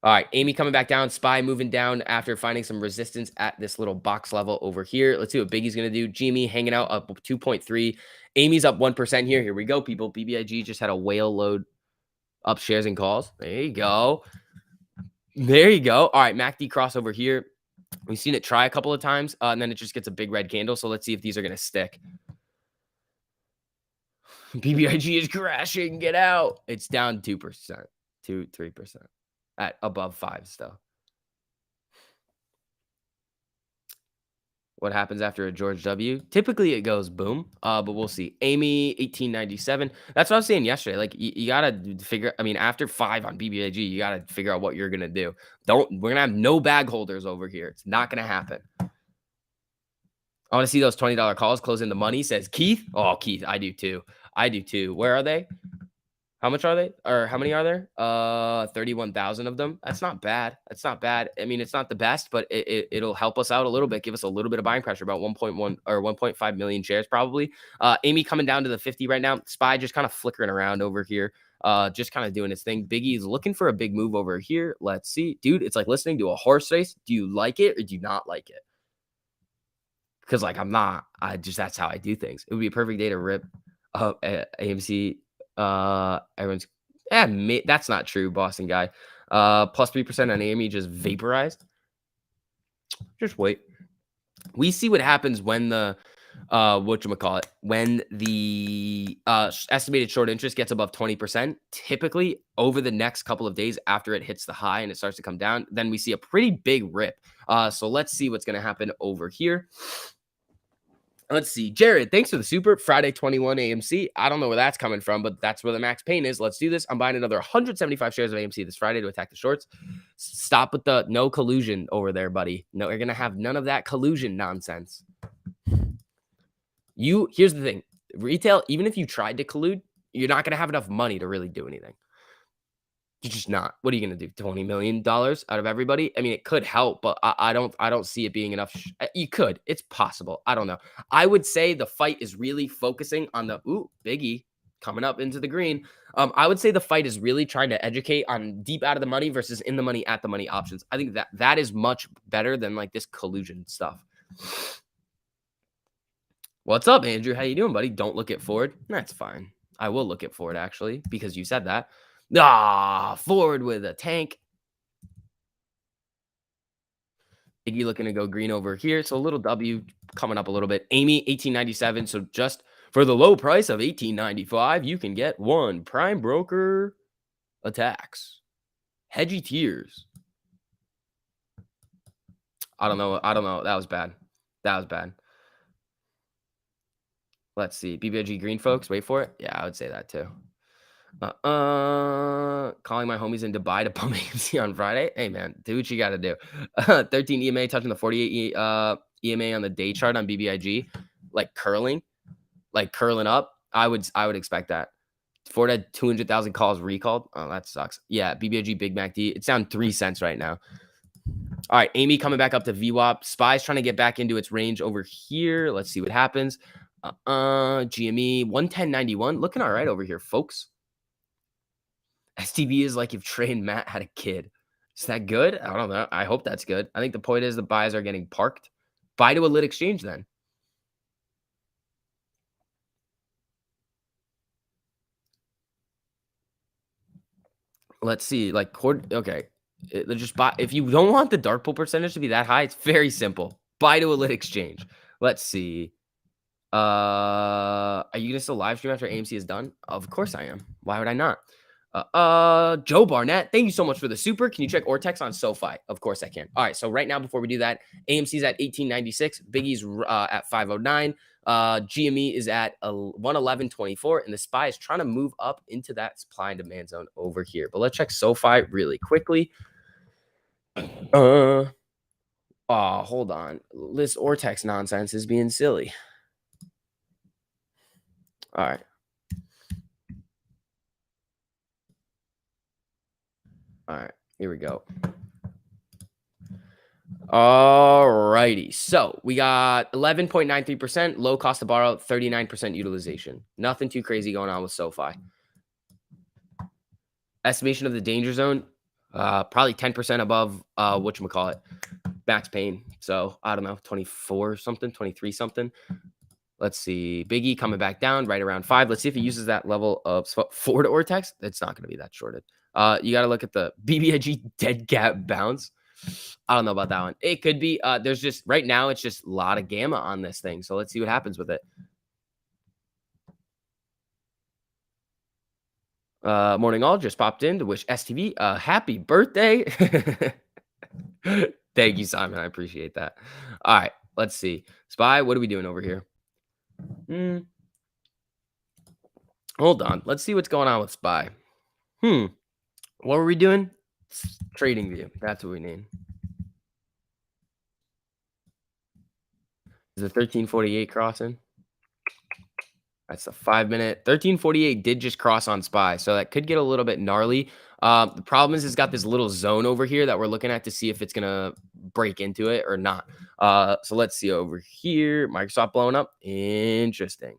All right, Amy coming back down. Spy moving down after finding some resistance at this little box level over here. Let's see what Biggie's going to do. Jimmy hanging out up 2.3. Amy's up 1% here. Here we go, people. BBIG just had a whale load up shares and calls. There you go. There you go. All right, MACD crossover here. We've seen it try a couple of times, and then it just gets a big red candle. So let's see if these are going to stick. BBIG is crashing. Get out. It's down 2%, 3% at above 5 still. What happens after a George W? Typically it goes boom, but we'll see. Amy 1897. That's what I was saying yesterday. Like you gotta figure. I mean, after 5 on BBIG, you gotta figure out what you're gonna do. We're gonna have no bag holders over here. It's not gonna happen. I want to see those $20 calls close into money. Says Keith. Oh, Keith, I do too. Where are they? How much are they? Or how many are there? 31,000 of them. That's not bad. I mean, it's not the best, but it'll help us out a little bit, give us a little bit of buying pressure, about 1.1 or 1.5 million shares probably. Amy coming down to the 50 right now. Spy just kind of flickering around over here. Just kind of doing his thing. Biggie's looking for a big move over here. Let's see. Dude, it's like listening to a horse race. Do you like it or do you not like it? because like I'm not. I just that's how I do things. It would be a perfect day to rip up AMC. Everyone's that's not true, Boston guy. Plus 3% on AME just vaporized. Just wait. We see what happens when the whatchamacallit, when the estimated short interest gets above 20%, typically over the next couple of days after it hits the high and it starts to come down, then we see a pretty big rip. So let's see what's going to happen over here. Let's see. Jared, thanks for the super. Friday 21 AMC. I don't know where that's coming from, but that's where the max pain is. Let's do this. I'm buying another 175 shares of AMC this Friday to attack the shorts. Stop with the no collusion over there, buddy. No, you're going to have none of that collusion nonsense. Here's the thing. Retail, even if you tried to collude, you're not going to have enough money to really do anything. You're just not. What are you going to do? $20 million out of everybody? I mean, it could help, but I don't see it being enough. You could. It's possible. I don't know. I would say the fight is really focusing on the Biggie coming up into the green. I would say the fight is really trying to educate on deep out of the money versus in the money, at the money options. I think that is much better than like this collusion stuff. What's up, Andrew? How you doing, buddy? Don't look at forward. That's fine. I will look at forward actually because you said that. Forward with a tank. Iggy looking to go green over here. So a little W coming up a little bit. Amy, 1897. So just for the low price of 1895, you can get one prime broker attacks. Hedgy tears. I don't know. That was bad. Let's see. BBG green folks. Wait for it. Yeah, I would say that too. Calling my homies in Dubai to pump AMC on Friday. Hey man, do what you got to do. 13 EMA touching the 48 EMA on the day chart on BBIG, like curling up. I would expect that. Ford had 200,000 calls recalled. Oh, that sucks. Yeah, BBIG Big Mac D. It's down 3 cents right now. All right, Amy coming back up to VWAP. SPY's trying to get back into its range over here. Let's see what happens. GME 110.91. Looking all right over here, folks. STB is like if Trey and Matt had a kid. Is that good? I don't know. I hope that's good. I think the point is the buys are getting parked. Buy to a lit exchange then. Let's see. Like, okay. Just buy. If you don't want the dark pool percentage to be that high, it's very simple. Buy to a lit exchange. Let's see. Are you gonna still live stream after AMC is done? Of course I am. Why would I not? Joe Barnett, thank you so much for the super. Can you check Ortex on SoFi? Of course I can. All right, so right now before we do that, AMC's at 1896, Biggie's at 509, GME is at 111.24, and the SPY is trying to move up into that supply and demand zone over here. But let's check SoFi really quickly. Hold on. This Ortex nonsense is being silly. All right. All right, here we go. All righty. So we got 11.93%, low cost to borrow, 39% utilization. Nothing too crazy going on with SoFi. Estimation of the danger zone, probably 10% above whatchamacallit, max pain. So I don't know, 24 something, 23 something. Let's see. Biggie coming back down right around 5. Let's see if he uses that level of forward Ortex. It's not going to be that shorted. You got to look at the BBIG dead gap bounce. I don't know about that one. It could be. There's just right now, it's just a lot of gamma on this thing. So let's see what happens with it. Morning all, just popped in to wish STV a happy birthday. Thank you, Simon. I appreciate that. All right, let's see. SPY, what are we doing over here? Hold on. Let's see what's going on with SPY. What were we doing? Trading view. That's what we need. Is the 1348 crossing? That's a 5-minute. 1348 did just cross on SPY, so that could get a little bit gnarly. The problem is it's got this little zone over here that we're looking at to see if it's going to break into it or not. So let's see over here. Microsoft blowing up. Interesting.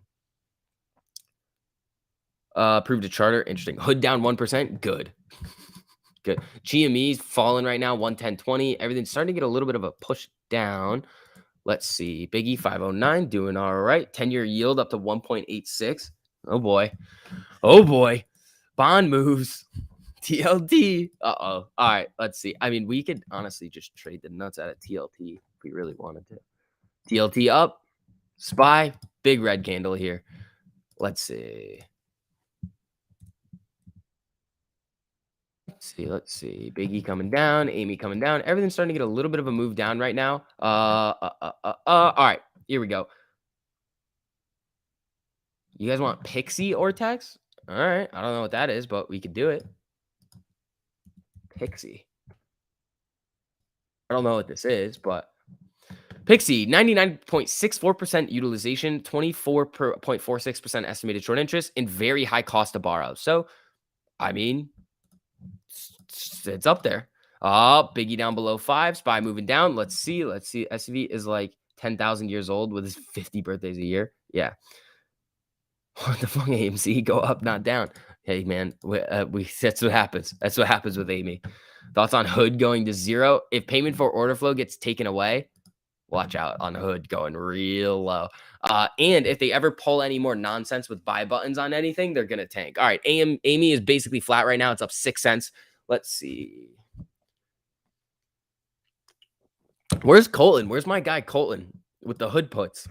Approved a charter. Interesting. Hood down 1%. Good. Good. GME's falling right now, 110.20. Everything's starting to get a little bit of a push down. Let's see. Biggie 509 doing all right. 10-year yield up to 1.86. Oh boy. Oh boy. Bond moves. TLT. Uh-oh. All right. Let's see. I mean, we could honestly just trade the nuts out of TLT if we really wanted to. TLT up. SPY. Big red candle here. Let's see. Let's see. Biggie coming down, Amy coming down. Everything's starting to get a little bit of a move down right now. All right, here we go. You guys want Pixie Ortex? All right, I don't know what that is, but we could do it. Pixie. I don't know what this is, but Pixie, 99.64% utilization, 24.46% estimated short interest, and very high cost to borrow. So, I mean, it's up there. Oh, Biggie down below 5. SPY moving down. Let's see. SV is like 10,000 years old with his 50 birthdays a year. Yeah. What the fuck, AMC? Go up, not down. Hey, man, that's what happens. That's what happens with Amy. Thoughts on Hood going to 0? If payment for order flow gets taken away, watch out on Hood going real low. And if they ever pull any more nonsense with buy buttons on anything, they're going to tank. All right, Amy is basically flat right now. It's up 6 cents. Let's see. Where's Colton? Where's my guy Colton with the Hood puts?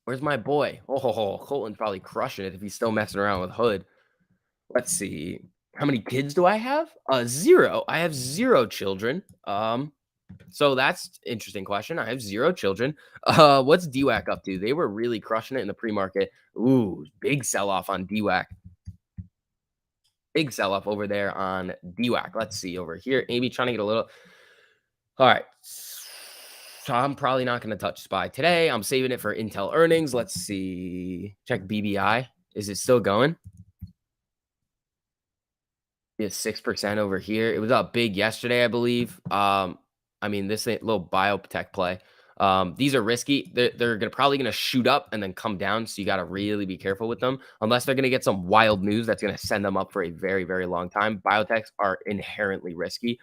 Where's my boy? Oh, Colton's probably crushing it if he's still messing around with Hood. Let's see. How many kids do I have? 0. I have 0 children. So that's interesting question. I have 0 children. What's DWAC up to? They were really crushing it in the pre-market. Ooh, big sell-off on DWAC. Big sell-off over there on DWAC. Let's see over here. Amy trying to get a little. All right. So I'm probably not going to touch SPY today. I'm saving it for Intel earnings. Let's see. Check BBI. Is it still going? It's 6% over here. It was up big yesterday, I believe. I mean, this little biotech play. These are risky. They're probably gonna shoot up and then come down. So you got to really be careful with them, unless they're gonna get some wild news that's gonna send them up for a very, very long time. Biotechs are inherently risky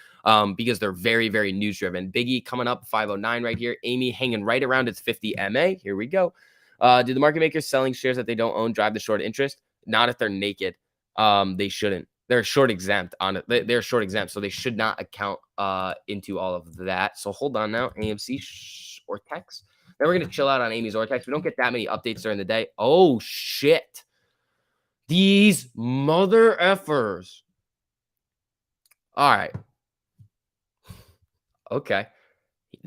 because they're very, very news driven. Biggie coming up 509 right here. Amy hanging right around its 50 MA. Here we go. Do the market makers selling shares that they don't own drive the short interest? Not if they're naked. They shouldn't. They're short exempt on it. They're short exempt, so they should not account into all of that. So hold on now, AMC Ortex. Then we're gonna chill out on Amy's Ortex. We don't get that many updates during the day. Oh shit! These mother effers. All right. Okay.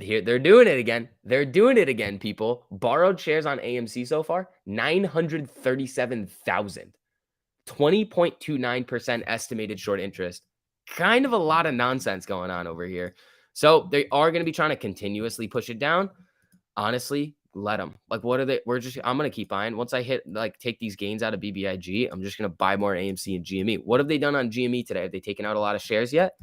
Here they're doing it again. They're doing it again, people. Borrowed shares on AMC so far 937,000. 20.29% estimated short interest. Kind of a lot of nonsense going on over here. So they are going to be trying to continuously push it down. Honestly, let them. Like, what are they? I'm going to keep buying. Once I take these gains out of BBIG, I'm just going to buy more AMC and GME. What have they done on GME today? Have they taken out a lot of shares yet?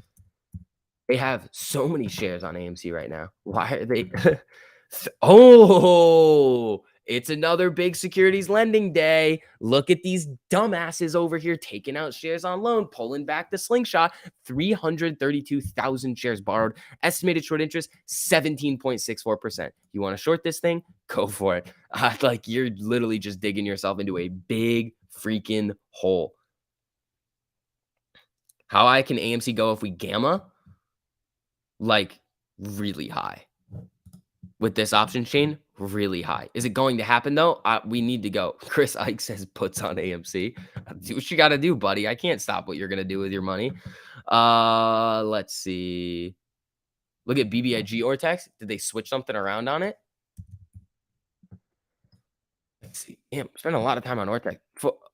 They have so many shares on AMC right now. Why are they? Oh, it's another big securities lending day. Look at these dumbasses over here taking out shares on loan, pulling back the slingshot. 332,000 shares borrowed. Estimated short interest, 17.64%. You want to short this thing? Go for it. Like, you're literally just digging yourself into a big freaking hole. How high can AMC go if we gamma? Like, really high. With this option chain, really high. Is it going to happen though? We need to go. Chris Ike says puts on AMC. Do what you got to do, buddy. I can't stop what you're going to do with your money. Let's see. Look at BBIG Ortex. Did they switch something around on it? Let's see. Damn, spent a lot of time on Ortex.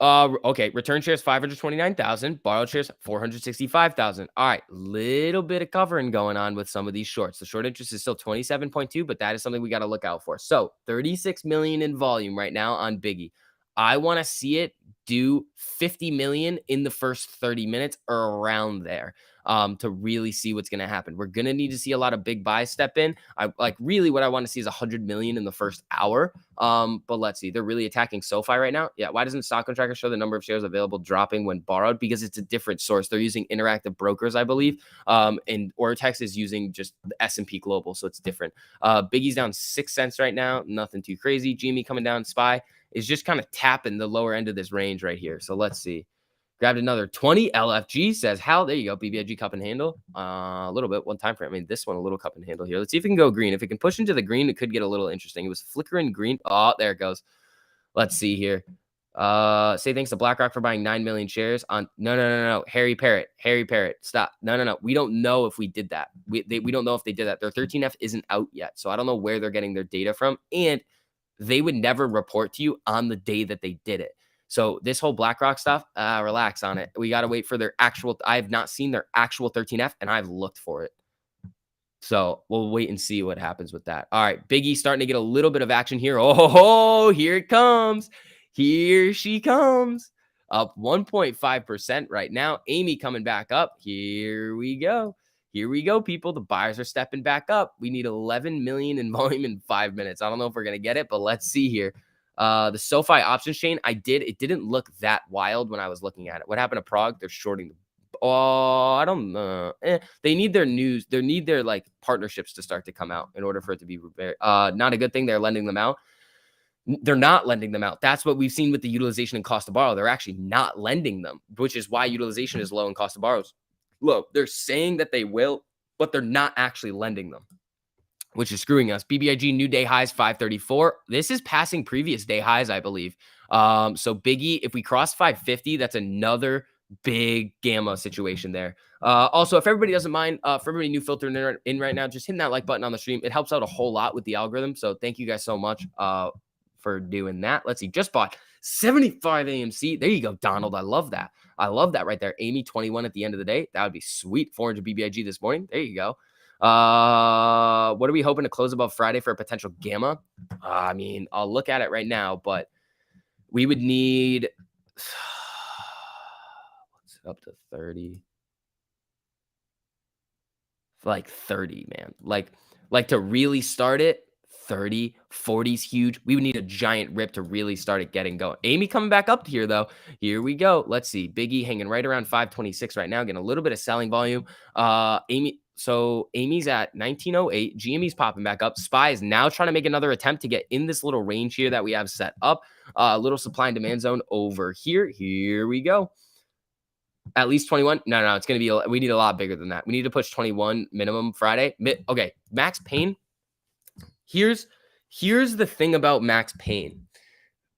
Okay, return shares 529,000, borrowed shares 465,000. All right, little bit of covering going on with some of these shorts. The short interest is still 27.2, but that is something we got to look out for. So 36 million in volume right now on Biggie. I want to see it do 50 million in the first 30 minutes or around there to really see what's going to happen. We're going to need to see a lot of big buys step in. I like really what I want to see is 100 million in the first hour. But let's see. They're really attacking SoFi right now. Yeah. Why doesn't Stock Tracker show the number of shares available dropping when borrowed? Because it's a different source. They're using Interactive Brokers, I believe. And Ortex is using just the S&P Global. So it's different. Biggie's down 6 cents right now. Nothing too crazy. GME coming down. SPY is just kind of tapping the lower end of this range right here. So let's see. Grabbed another 20. LFG says, Hal, there you go. BBIG cup and handle. A little bit, one time frame. I mean, this one, a little cup and handle here. Let's see if it can go green. If it can push into the green, it could get a little interesting. It was flickering green. Oh, there it goes. Let's see here. Say thanks to BlackRock for buying 9 million shares on. No. Harry Parrott. Stop. No. We don't know if we did that. We don't know if they did that. Their 13F isn't out yet. So I don't know where they're getting their data from. And they would never report to you on the day that they did it. So this whole BlackRock stuff, relax on it. We got to wait for their actual. I have not seen their actual 13F, and I've looked for it. So we'll wait and see what happens with that. All right, Biggie starting to get a little bit of action here. Oh, here it comes. Here she comes. Up 1.5% right now. Amy coming back up. Here we go. Here we go, people. The buyers are stepping back up. We need 11 million in volume in 5 minutes. I don't know if we're going to get it, but let's see here. The SoFi options chain, it didn't look that wild when I was looking at it. What happened to Prague? They're shorting the I don't know. They need their news. They need their like partnerships to start to come out in order for it to be not a good thing. They're lending them out. They're not lending them out. That's what we've seen with the utilization and cost to borrow. They're actually not lending them, which is why utilization is low and cost to borrow is low. They're saying that they will, but they're not actually lending them, which is screwing us. BBIG new day highs 534. This is passing previous day highs, I believe. So Biggie, if we cross 550, that's another big gamma situation there. Also, if everybody doesn't mind, for everybody new filtering in right now, just hitting that like button on the stream. It helps out a whole lot with the algorithm. So thank you guys so much for doing that. Let's see. Just bought 75 AMC. There you go, Donald. I love that. I love that right there. Amy 21 at the end of the day. That would be sweet. 400 BBIG this morning. There you go. What are we hoping to close above Friday for a potential gamma? I mean, I'll look at it right now, but we would need what's up to 30, like 30, man. Like to really start it. 30, 40 is huge. We would need a giant rip to really start it getting going. Amy coming back up here, though. Here we go. Let's see. Biggie hanging right around 526 right now, getting a little bit of selling volume. Amy's at 1908. GME's popping back up. SPY is now trying to make another attempt to get in this little range here that we have set up. Little supply and demand zone over here. Here we go. At least 21. No, it's going to be, we need a lot bigger than that. We need to push 21 minimum Friday. Okay. Max Pain. Here's the thing about Max Pain.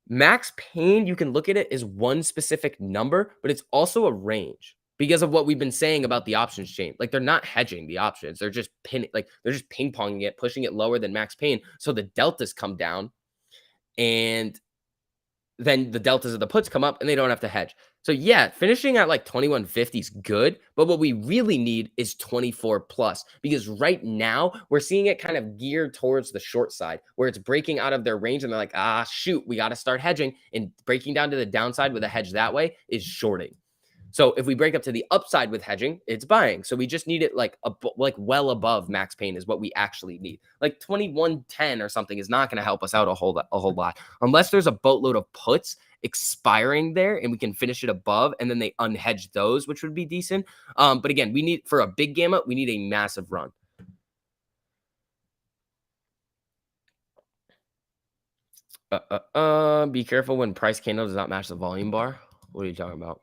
Max Pain, you can look at it as one specific number, but it's also a range because of what we've been saying about the options chain. Like they're not hedging the options. They're just they're just ping-ponging it, pushing it lower than Max Pain. So the deltas come down and then the deltas of the puts come up and they don't have to hedge. So yeah, finishing at like 2150 is good, but what we really need is 24 plus because right now we're seeing it kind of geared towards the short side where it's breaking out of their range and they're like, shoot, we got to start hedging, and breaking down to the downside with a hedge that way is shorting. So if we break up to the upside with hedging, it's buying. So we just need it like well above Max Pain is what we actually need. Like 2110 or something is not going to help us out a whole lot unless there's a boatload of puts expiring there and we can finish it above and then they unhedge those, which would be decent. But again, we need for a big gamma, we need a massive run. Be careful when price candle does not match the volume bar. What are you talking about?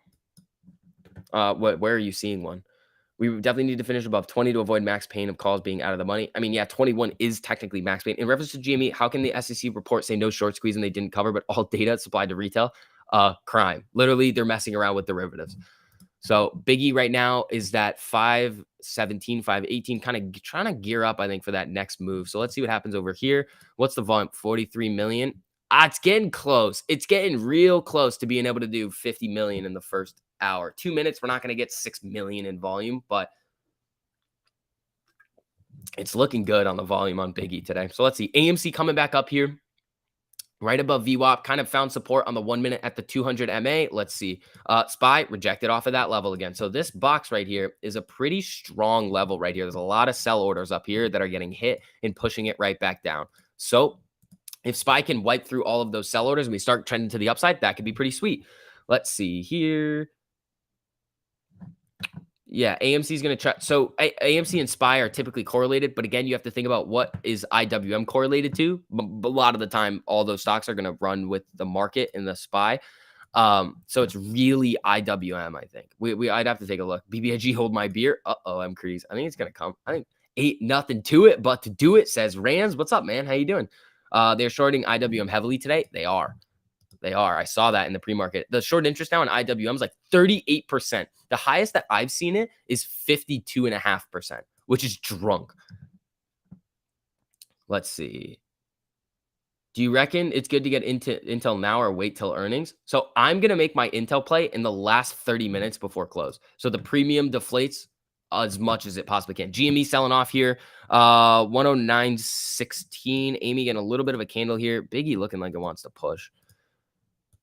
Where are you seeing one? We definitely need to finish above 20 to avoid Max Pain of calls being out of the money. I mean, yeah, 21 is technically Max Pain. In reference to GME, how can the SEC report say no short squeeze and they didn't cover, but all data supplied to retail? Crime. Literally, they're messing around with derivatives. So Biggie right now is that 517, 518, kind of trying to gear up, I think, for that next move. So let's see what happens over here. What's the volume? 43 million. It's getting close. It's getting real close to being able to do 50 million in the first hour. 2 minutes, we're not going to get 6 million in volume, but it's looking good on the volume on Biggie today. So let's see. AMC coming back up here. right above VWAP, kind of found support on the 1 minute at the 200 MA. Let's see. SPY rejected off of that level again. So this box right here is a pretty strong level right here. There's a lot of sell orders up here that are getting hit and pushing it right back down. So if SPY can wipe through all of those sell orders and we start trending to the upside, that could be pretty sweet. Let's see here. Yeah, AMC is going to try. So AMC and SPY are typically correlated, but again, you have to think about what is IWM correlated to. But a lot of the time, all those stocks are going to run with the market and the SPY. So it's really IWM. I think I'd have to take a look. BBIG, hold my beer. I'm Crease. I think it's going to come. I think ain't nothing to it but to do it. Says Rands. What's up, man? How you doing? They're shorting IWM heavily today. They are. I saw that in the pre-market. The short interest now in IWM is like 38%. The highest that I've seen it is 52.5%, which is drunk. Let's see. Do you reckon it's good to get into Intel now or wait till earnings? So I'm going to make my Intel play in the last 30 minutes before close. So the premium deflates as much as it possibly can. GME selling off here. 109.16. Amy getting a little bit of a candle here. Biggie looking like it wants to push.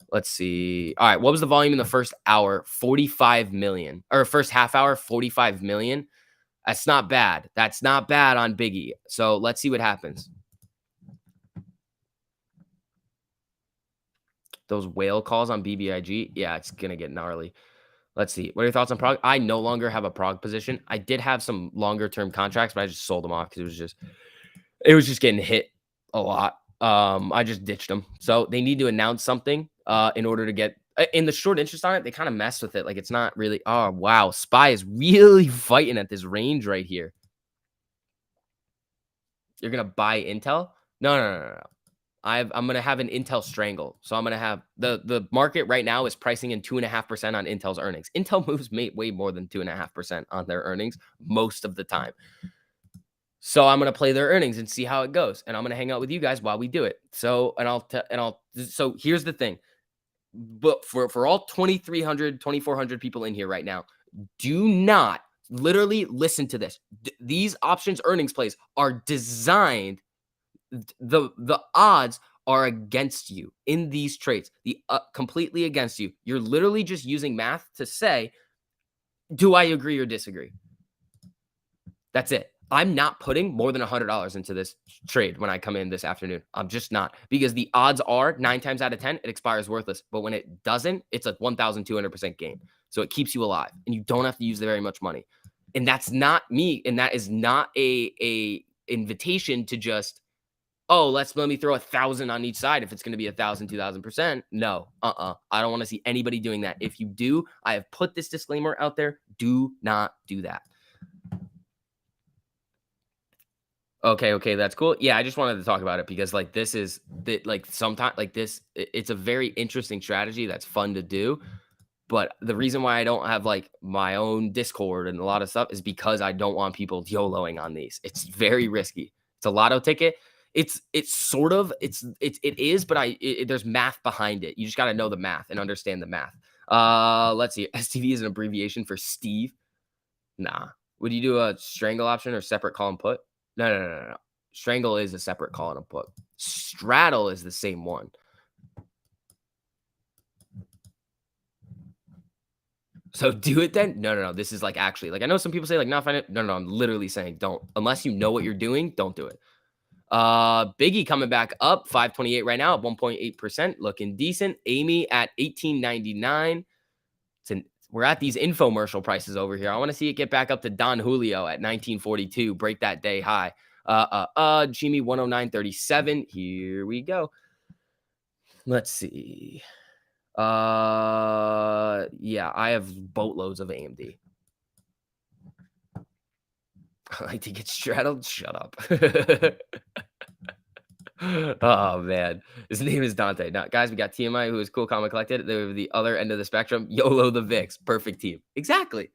Let's see. All right. What was the volume in the first hour? 45 million. Or first half hour, 45 million. That's not bad. That's not bad on Biggie. So let's see what happens. Those whale calls on BBIG. Yeah, it's going to get gnarly. Let's see. What are your thoughts on Prog? I no longer have a Prog position. I did have some longer term contracts, but I just sold them off because it was just getting hit a lot. I just ditched them. So they need to announce something in order to get in the short interest on it. They kind of mess with it. Like it's not really. Oh, wow. SPY is really fighting at this range right here. You're going to buy Intel? No. I'm going to have an Intel strangle. So I'm going to have the market right now is pricing in 2.5% on Intel's earnings. Intel moves way more than 2.5% on their earnings most of the time. So I'm going to play their earnings and see how it goes. And I'm going to hang out with you guys while we do it. So, so here's the thing. But for all 2,300, 2,400 people in here right now, do not literally listen to this. These options earnings plays are designed. The odds are against you in these trades. Completely against you. You're literally just using math to say, do I agree or disagree? That's it. I'm not putting more than $100 into this trade when I come in this afternoon. I'm just not, because the odds are 9 times out of 10, it expires worthless. But when it doesn't, it's a 1,200% gain. So it keeps you alive and you don't have to use very much money. And that's not me. And that is not a invitation to just, oh, let me throw 1,000 on each side if it's going to be 1,000, 2,000%. No, I don't want to see anybody doing that. If you do, I have put this disclaimer out there. Do not do that. Okay, that's cool. Yeah, I just wanted to talk about it because like this is like sometimes like this, it's a very interesting strategy that's fun to do. But the reason why I don't have like my own Discord and a lot of stuff is because I don't want people YOLOing on these. It's very risky. It's a lotto ticket. It is, but there's math behind it. You just got to know the math and understand the math. Let's see. STV is an abbreviation for Steve. Nah. Would you do a strangle option or separate call and put? No. Strangle is a separate call and a put. Straddle is the same one. So do it then? No. This is like actually, like I know some people say like not find it. No. I'm literally saying don't. Unless you know what you're doing, don't do it. Biggie coming back up 528 right now at 1.8%, looking decent. Amy at 18.99. We're at these infomercial prices over here. I want to see it get back up to Don Julio at 1942, break that day high. Jimmy 109.37. Here we go. Let's see. Yeah, I have boatloads of AMD. I like to get straddled. Shut up. Oh man, his name is Dante. Now, guys, we got TMI, who is cool, calm, and collected. They're the other end of the spectrum. YOLO the VIX, perfect team. Exactly.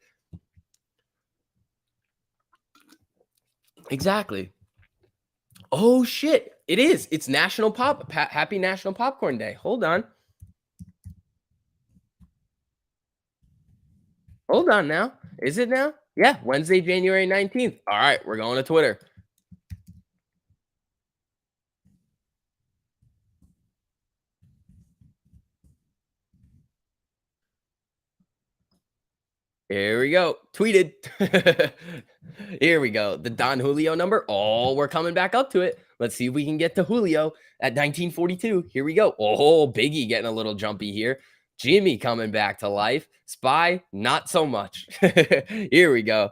Oh shit, it is. It's National Happy National Popcorn Day. Hold on now. Is it now? Yeah, Wednesday, January 19th. All right, we're going to Twitter. Here we go. Tweeted. Here we go. The Don Julio number. Oh, we're coming back up to it. Let's see if we can get to Julio at 1942. Here we go. Oh, Biggie getting a little jumpy here. Jimmy coming back to life. Spy, not so much. Here we go.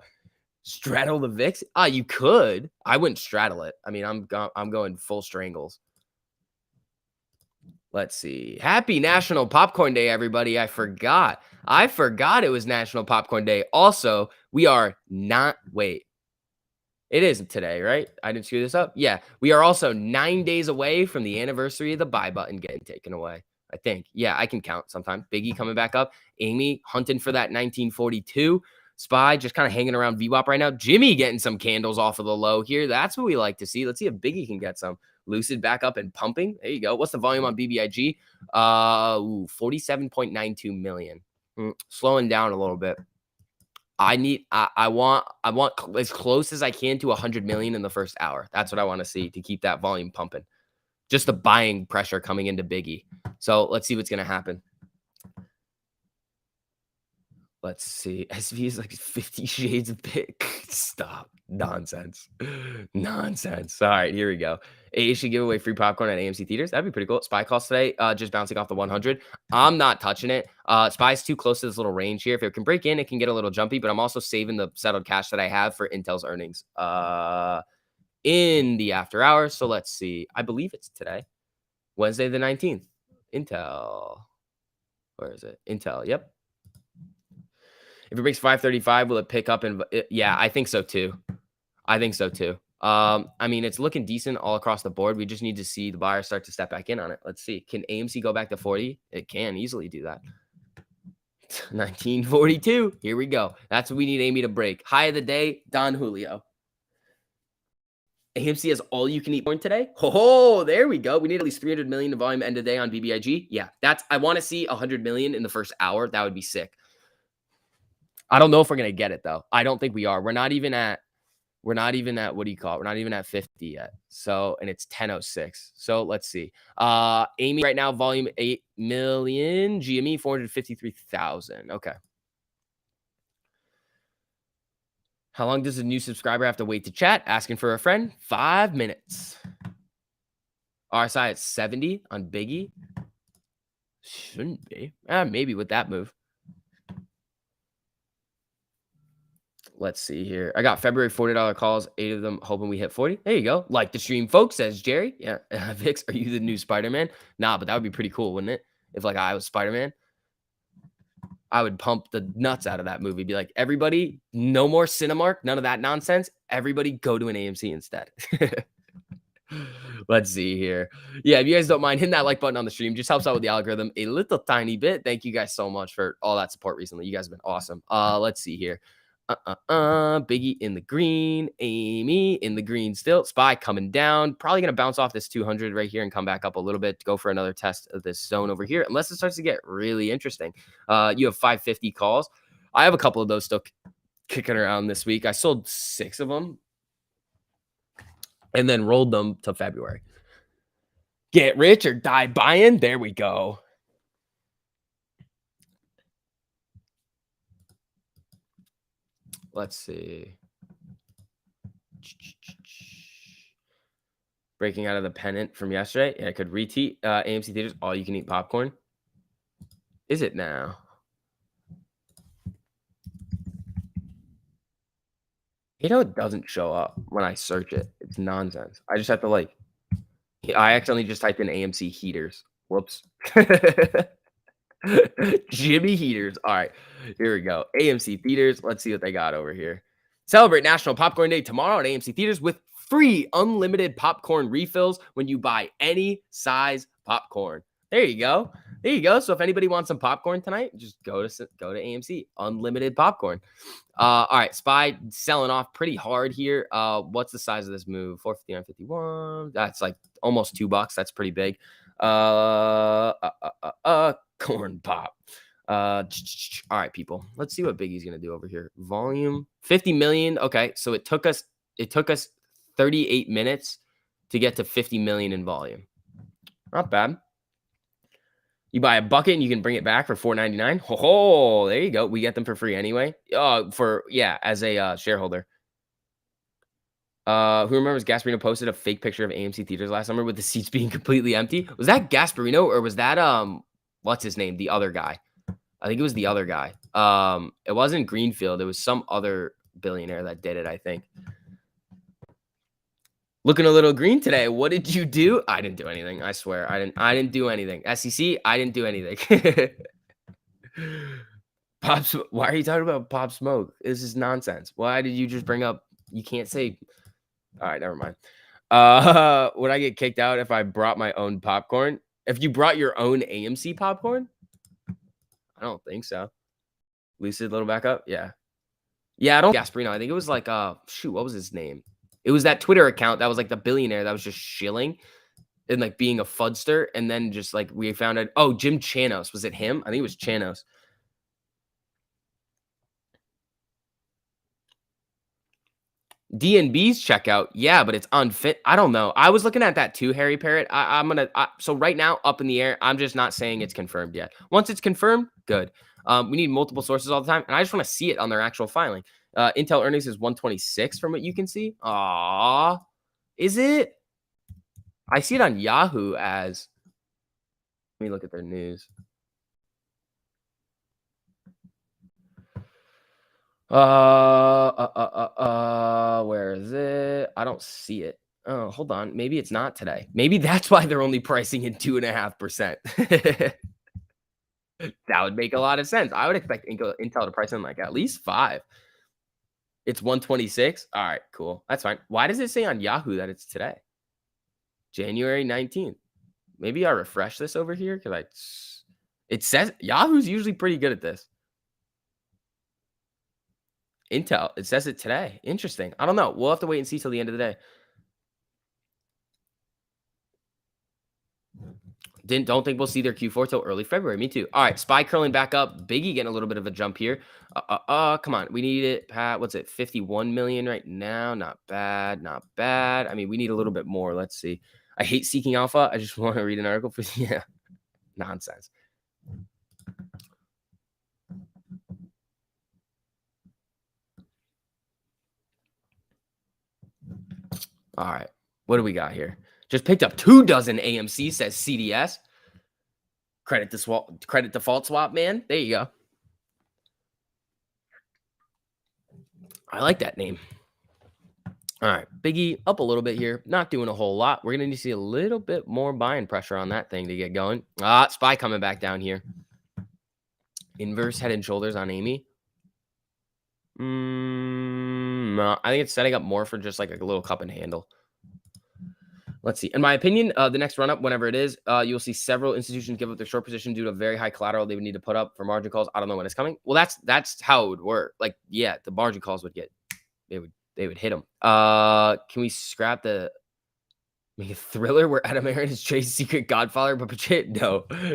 Straddle the VIX. You could. I wouldn't straddle it. I mean, I'm going full strangles. Let's see. Happy National Popcorn Day, everybody. I forgot it was National Popcorn Day. Also, we are not, wait, it isn't today, right? I didn't screw this up. Yeah, we are also 9 days away from the anniversary of the buy button getting taken away. I think. Yeah, I can count sometime. Biggie coming back up. Amy hunting for that 1942. Spy just kind of hanging around VWAP right now. Jimmy getting some candles off of the low here. That's what we like to see. Let's see if Biggie can get some. Lucid back up and pumping. There you go. What's the volume on BBIG? 47.92 million. Slowing down a little bit. I want as close as I can to 100 million in the first hour. That's what I want to see to keep that volume pumping. Just the buying pressure coming into Biggie. So let's see what's going to happen. Let's see. SV is like 50 shades of pink. Stop. Nonsense. Nonsense. All right, here we go. A should give away free popcorn at AMC theaters. That'd be pretty cool. Spy cost today, just bouncing off the 100. I'm not touching it. Spy's too close to this little range here. If it can break in, it can get a little jumpy, but I'm also saving the settled cash that I have for Intel's earnings in the after hours. So let's see. I believe it's today, Wednesday the 19th. Intel. Where is it? Intel. Yep. If it breaks 535, will it pick up? Yeah, I think so too. I mean, it's looking decent all across the board. We just need to see the buyer start to step back in on it. Let's see. Can AMC go back to 40? It can easily do that. 1942. Here we go. That's what we need Amy to break. High of the day, Don Julio. AMC has all you can eat porn today. Oh, there we go. We need at least 300 million in volume end of day on BBIG. Yeah, I want to see 100 million in the first hour. That would be sick. I don't know if we're going to get it though. I don't think we are. We're not even at, what do you call it? We're not even at 50 yet. So, and it's 10:06. So let's see. Amy right now, volume 8 million, GME 453,000. Okay. How long does a new subscriber have to wait to chat? Asking for a friend. 5 minutes. RSI at 70 on Biggie. Shouldn't be. Maybe with that move. Let's see here. I got February $40 calls, 8 of them hoping we hit 40. There you go. Like the stream, folks, says Jerry. Yeah. Vix, are you the new Spider-Man? Nah, but that would be pretty cool, wouldn't it? If like I was Spider-Man, I would pump the nuts out of that movie. Be like, everybody, no more Cinemark, none of that nonsense. Everybody go to an AMC instead. Let's see here. Yeah, if you guys don't mind hitting that like button on the stream, just helps out with the algorithm a little tiny bit. Thank you guys so much for all that support recently. You guys have been awesome. Let's see here. Biggie in the green, Amy in the green still. Spy coming down, probably gonna bounce off this 200 right here and come back up a little bit to go for another test of this zone over here, unless it starts to get really interesting. You have 550 calls. I have a couple of those still kicking around this week. I sold 6 of them and then rolled them to February. Get rich or die buying. There we go. Let's see. Breaking out of the pennant from yesterday. Yeah, I could retweet AMC theaters. All you can eat popcorn. Is it now? You know, it doesn't show up when I search it. It's nonsense. I just have to like, I accidentally just typed in AMC heaters. Whoops. Jimmy Heaters. All right, here we go. AMC Theaters. Let's see what they got over here. Celebrate National Popcorn Day tomorrow at AMC Theaters with free unlimited popcorn refills when you buy any size popcorn. There you go. There you go. So if anybody wants some popcorn tonight, just go to AMC. Unlimited popcorn. All right, Spy selling off pretty hard here. What's the size of this move? 459.51. That's like almost $2. That's pretty big. Corn pop. All right, people. Let's see what Biggie's gonna do over here. Volume 50 million. Okay, so it took us 38 minutes to get to 50 million in volume. Not bad. You buy a bucket and you can bring it back for $4.99. Ho, there you go. We get them for free anyway. As a shareholder. Who remembers Gasparino posted a fake picture of AMC theaters last summer with the seats being completely empty? Was that Gasparino or was that what's his name? The other guy. I think it was the other guy. It wasn't Greenfield. It was some other billionaire that did it, I think. Looking a little green today. What did you do? I didn't do anything. I swear. I didn't do anything. SEC, I didn't do anything. Why are you talking about Pop Smoke? This is nonsense. Why did you just bring up you can't say all right, never mind. Would I get kicked out if I brought my own popcorn? If you brought your own AMC popcorn? I don't think so. Lucid little backup? Yeah. Yeah, I don't Gasparino. I think it was like what was his name? It was that Twitter account that was like the billionaire that was just shilling and like being a fudster. And then just like we found out, oh, Jim Chanos. Was it him? I think it was Chanos. DNB's checkout, yeah, but it's unfit. I don't know. I was looking at that too, Harry Parrott. So right now, up in the air. I'm just not saying it's confirmed yet. Once it's confirmed, good. We need multiple sources all the time, and I just want to see it on their actual filing. Intel earnings is 126 from what you can see. Is it? I see it on Yahoo as. Let me look at their news. Where is it? I don't see it. Oh, hold on. Maybe it's not today. Maybe that's why they're only pricing in 2.5%. That would make a lot of sense. I would expect Intel to price in like at least 5. It's 126. All right, cool. That's fine. Why does it say on Yahoo that it's today? January 19th. Maybe I refresh this over here because it says Yahoo's usually pretty good at this. Intel, it says it today. Interesting. I don't know. We'll have to wait and see till the end of the day. Don't think we'll see their Q4 till early February. Me too. All right, SPY curling back up. Biggie getting a little bit of a jump here. Come on. We need it, Pat. What's it? 51 million right now. Not bad. Not bad. I mean, we need a little bit more. Let's see. I hate seeking alpha. I just want to read an article for yeah. Nonsense. All right. What do we got here? Just picked up 2 dozen AMC, says CDS. Credit default swap, man. There you go. I like that name. All right. Biggie up a little bit here. Not doing a whole lot. We're going to need to see a little bit more buying pressure on that thing to get going. SPY coming back down here. Inverse head and shoulders on Amy. No, I think it's setting up more for just like a little cup and handle. Let's see. In my opinion, the next run up, whenever it is, you'll see several institutions give up their short position due to very high collateral they would need to put up for margin calls. I don't know when it's coming. Well, that's how it would work. Like, yeah, the margin calls would get they would hit them. Can we scrap the make a thriller where Adam Aaron is Trey's secret godfather? But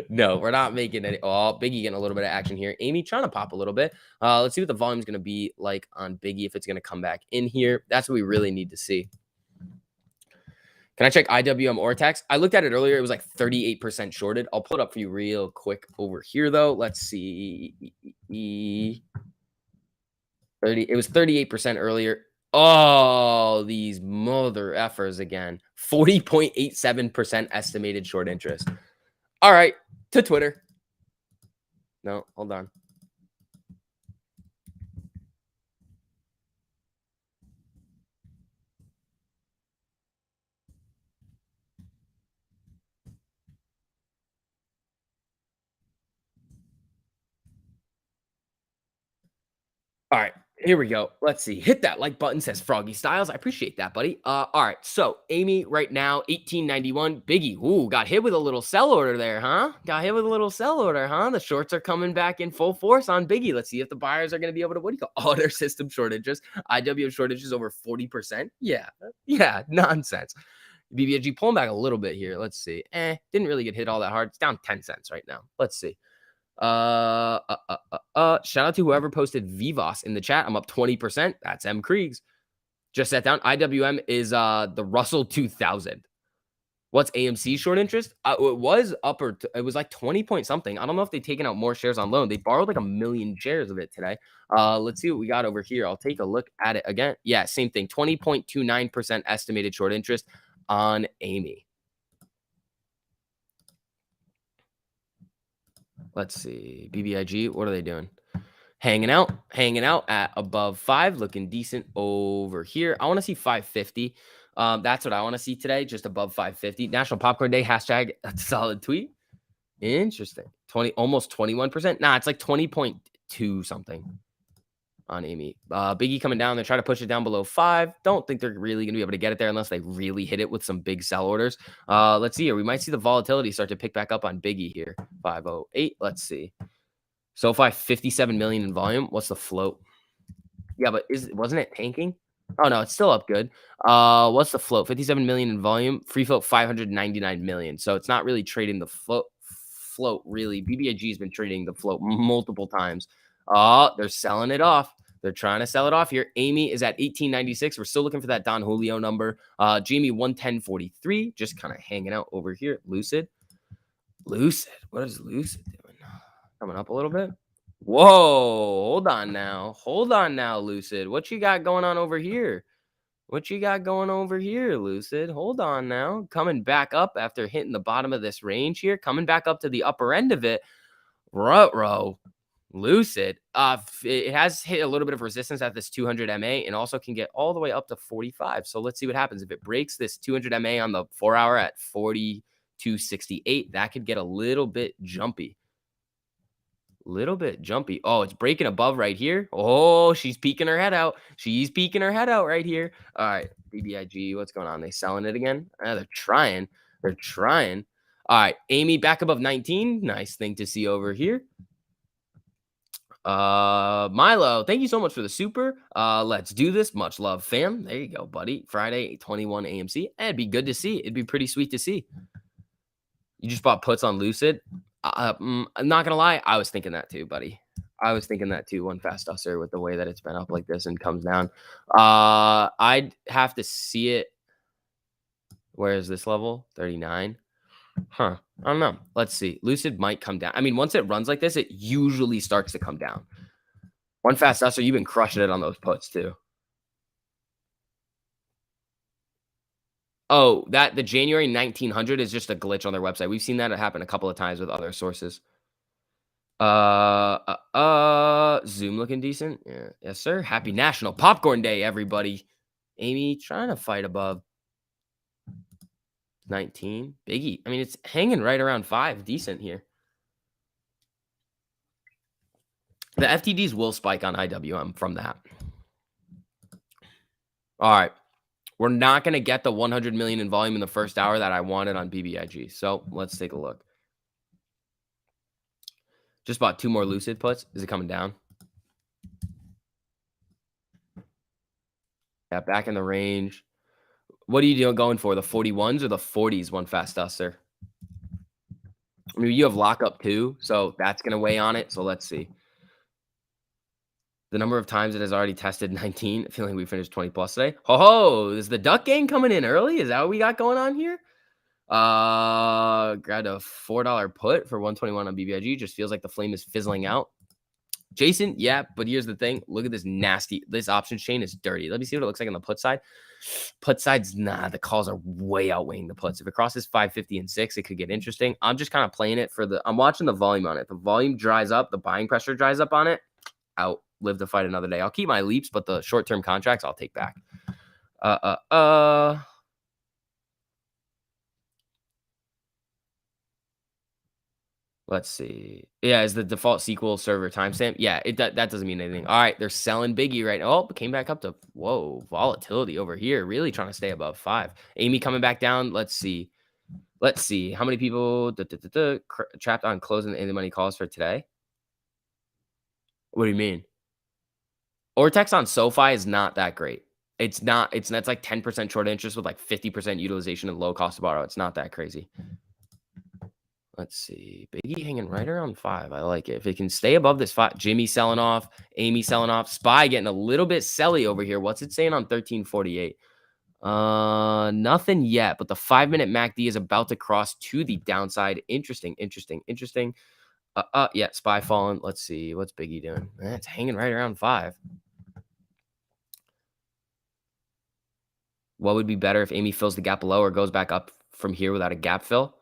no, we're not making any. Oh, Biggie getting a little bit of action here. Amy trying to pop a little bit. Let's see what the volume is going to be like on Biggie if it's going to come back in here. That's what we really need to see. Can I check IWM Ortex? I looked at it earlier. It was like 38% shorted. I'll pull it up for you real quick over here, though. Let's see. It was 38% earlier. Oh, these mother effers again. 40.87% estimated short interest. All right, to Twitter. No, hold on. All right, here we go. Let's see. Hit that like button, says Froggy Styles. I appreciate that, buddy. All right. So Amy right now, 1891. Biggie. Ooh, got hit with a little sell order there, huh? Got hit with a little sell order, huh? The shorts are coming back in full force on Biggie. Let's see if the buyers are going to be able to, what do you call their system shortages? IWM shortages over 40%. Yeah, nonsense. BBG pulling back a little bit here. Let's see. Didn't really get hit all that hard. It's down 10 cents right now. Let's see. Shout out to whoever posted Vivos in the chat. I'm up 20%. That's M Kriegs. Just sat down. IWM is the Russell 2000. What's AMC short interest? It was upper. It was like 20 point something. I don't know if they've taken out more shares on loan. They borrowed like 1 million shares of it today. Let's see what we got over here. I'll take a look at it again. Yeah, same thing. 20.29% estimated short interest on Amy. Let's see. BBIG, what are they doing? Hanging out at above 5, looking decent over here. I want to see 550. That's what I want to see today, just above 550. National Popcorn Day, hashtag solid tweet. Interesting. 20, almost 21%. Nah, it's like 20.2 something on Amy. Biggie coming down. They're trying to push it down below 5. Don't think they're really going to be able to get it there unless they really hit it with some big sell orders. Let's see here. We might see the volatility start to pick back up on Biggie here. 508. Let's see. SoFi 57 million in volume. What's the float? Yeah, but wasn't it tanking? Oh no, it's still up good. What's the float? 57 million in volume. Free float 599 million. So it's not really trading the float really. BBIG has been trading the float multiple times. They're selling it off. They're trying to sell it off here. Amy is at 1896. We're still looking for that Don Julio number. Jamie 110.43. Just kind of hanging out over here. Lucid. What is Lucid doing? Coming up a little bit. Whoa, hold on now, Lucid. What you got going on over here? Lucid? Hold on now. Coming back up after hitting the bottom of this range here. Coming back up to the upper end of it. Ruh-roh. Lucid. It has hit a little bit of resistance at this 200 MA and also can get all the way up to 45. So let's see what happens. If it breaks this 200 MA on the 4 hour at 42.68, that could get a little bit jumpy. Oh, it's breaking above right here. Oh, she's peeking her head out. Right here. All right, BBIG, what's going on? They selling it again? They're trying. All right, Amy back above 19. Nice thing to see over here. Milo, thank you so much for the super. Let's do this. Much love, fam. There you go, buddy. Friday, 21 AMC. It'd be good to see. It'd be pretty sweet to see. You just bought puts on Lucid. I'm not gonna lie, I was thinking that too, buddy. One fast usher with the way that it's been up like this and comes down. I'd have to see it. Where is this level? 39. I don't know. Let's see. Lucid might come down. I mean, once it runs like this, it usually starts to come down. One fast usher, you've been crushing it on those puts too. Oh, the January 1900 is just a glitch on their website. We've seen that happen a couple of times with other sources. Zoom looking decent. Yeah. Yes, sir. Happy National Popcorn Day, everybody. Amy trying to fight above 19. Biggie. I mean, it's hanging right around 5. Decent here. The FTDs will spike on IWM from that. All right. We're not going to get the 100 million in volume in the first hour that I wanted on BBIG. So let's take a look. Just bought 2 more Lucid puts. Is it coming down? Yeah, back in the range. What are you going for? The 41s or the 40s, one fast usher? I mean, you have lockup too, so that's going to weigh on it. So let's see. The number of times it has already tested 19. I feel like we finished 20 plus today. Ho, is the duck gang coming in early? Is that what we got going on here? Grabbed a $4 put for 121 on BBIG. Just feels like the flame is fizzling out. Jason, yeah, but here's the thing. Look at this options chain is dirty. Let me see what it looks like on the put side. Put side's the calls are way outweighing the puts. If it crosses 550 and 6, it could get interesting. I'm just kind of playing it I'm watching the volume on it. The volume dries up, the buying pressure dries up on it. Out. Live to fight another day. I'll keep my leaps, but the short-term contracts I'll take back. Let's see. Yeah, is the default SQL server timestamp? Yeah, that doesn't mean anything. All right, they're selling Biggie right now. Oh, came back up to volatility over here. Really trying to stay above 5. Amy coming back down. Let's see. How many people trapped on closing the money calls for today? What do you mean? Ortex on SoFi is not that great. It's like 10% short interest with like 50% utilization and low cost to borrow. It's not that crazy. Let's see. Biggie hanging right around 5. I like it. If it can stay above this 5, Jimmy selling off, Amy selling off, Spy getting a little bit selly over here. What's it saying on 1348? Nothing yet, but the 5-minute MACD is about to cross to the downside. Interesting, interesting, interesting. Yeah, SPY falling. Let's see. What's Biggie doing? It's hanging right around 5. What would be better if Amy fills the gap below or goes back up from here without a gap fill?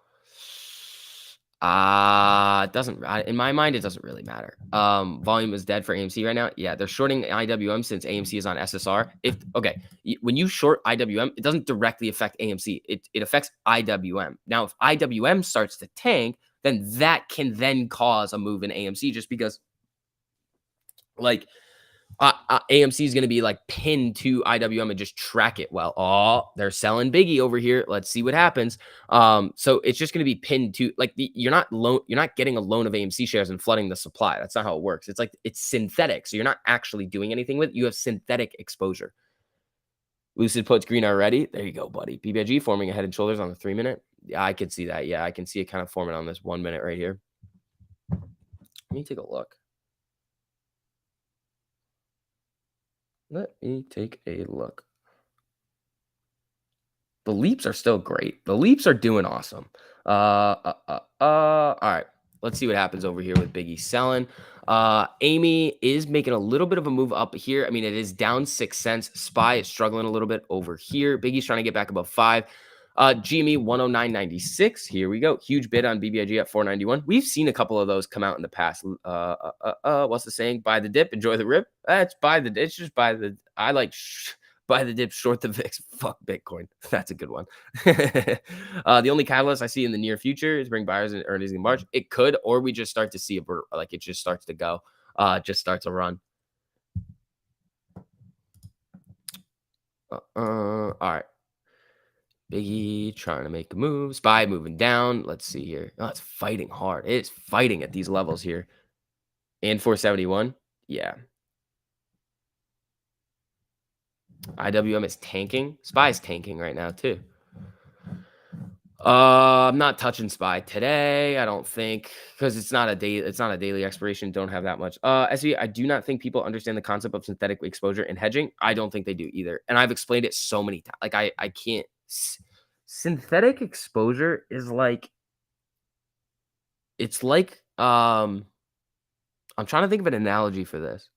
It doesn't. In my mind, it doesn't really matter. Volume is dead for AMC right now. Yeah, they're shorting IWM since AMC is on SSR. If okay, when you short IWM, it doesn't directly affect AMC. It affects IWM. Now, if IWM starts to tank, then that can then cause a move in AMC, just because like AMC is going to be like pinned to IWM and just track it well. Oh, they're selling Biggie over here. Let's see what happens. So it's just going to be pinned to like you're not getting a loan of AMC shares and flooding the supply. That's not how it works. It's like it's synthetic. So you're not actually doing anything with it. You have synthetic exposure. Lucid puts green already. There you go, buddy. BBG forming a head and shoulders on the 3-minute. Yeah, I could see that. Yeah, I can see it kind of forming on this 1 minute right here. Let me take a look. Let me take a look. The leaps are still great. The leaps are doing awesome. All right. Let's see what happens over here with Biggie selling. Amy is making a little bit of a move up here. I mean, it is down 6 cents. SPY is struggling a little bit over here. Biggie's trying to get back above 5. GME 109.96. Here we go. Huge bid on BBIG at 491. We've seen a couple of those come out in the past. What's the saying? Buy the dip, enjoy the rip. It's buy the. It's just buy the. I like. Buy the dip, short the VIX. Fuck Bitcoin. That's a good one. The only catalyst I see in the near future is bring buyers and earnings in March. It could, or we just start to see like it just starts to go, just starts to run. All right. Biggie trying to make a move. SPY moving down. Let's see here. Oh, it's fighting hard. It is fighting at these levels here. And 471. Yeah. IWM is tanking. SPY is tanking right now too. I'm not touching SPY today. I don't think, because it's not a daily expiration. Don't have that much. SV, I do not think people understand the concept of synthetic exposure and hedging. I don't think they do either. And I've explained it so many times. Like I can't. Synthetic exposure is like, it's like I'm trying to think of an analogy for this.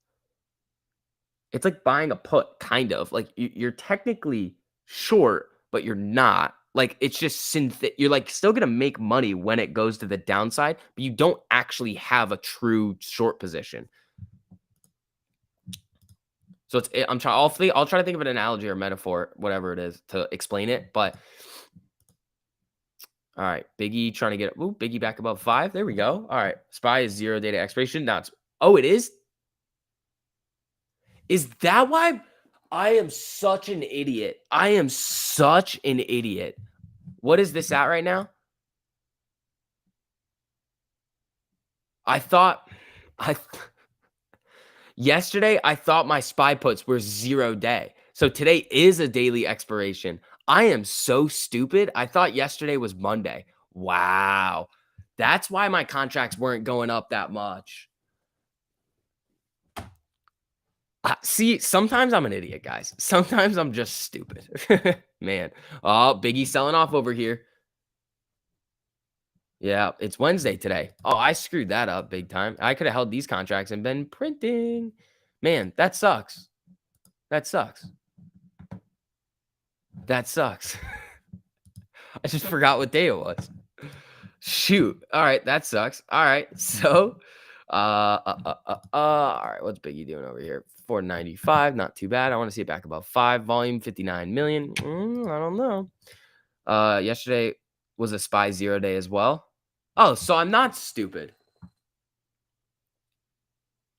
It's like buying a put, kind of. Like you're technically short, but you're not. Like it's just you're like still gonna make money when it goes to the downside, but you don't actually have a true short position. So I'm trying. I'll try to think of an analogy or metaphor, whatever it is, to explain it. But all right, Biggie trying to get Biggie back above 5. There we go. All right, SPY is 0 data expiration. Now it's it is. Is that why I am such an idiot? I am such an idiot. What is this at right now? Yesterday, I thought my SPY puts were 0 day. So today is a daily expiration. I am so stupid. I thought yesterday was Monday. Wow. That's why my contracts weren't going up that much. See, sometimes I'm an idiot, guys. Sometimes I'm just stupid. Man. Oh, Biggie's selling off over here. Yeah, it's Wednesday today. Oh, I screwed that up big time. I could have held these contracts and been printing. Man, that sucks. That sucks. That sucks. I just forgot what day it was. Shoot. All right, that sucks. All right. So, all right, what's Biggie doing over here? 495, not too bad. I want to see it back above 5. Volume 59 million. I don't know. Yesterday was a SPY 0 day as well. Oh, so I'm not stupid.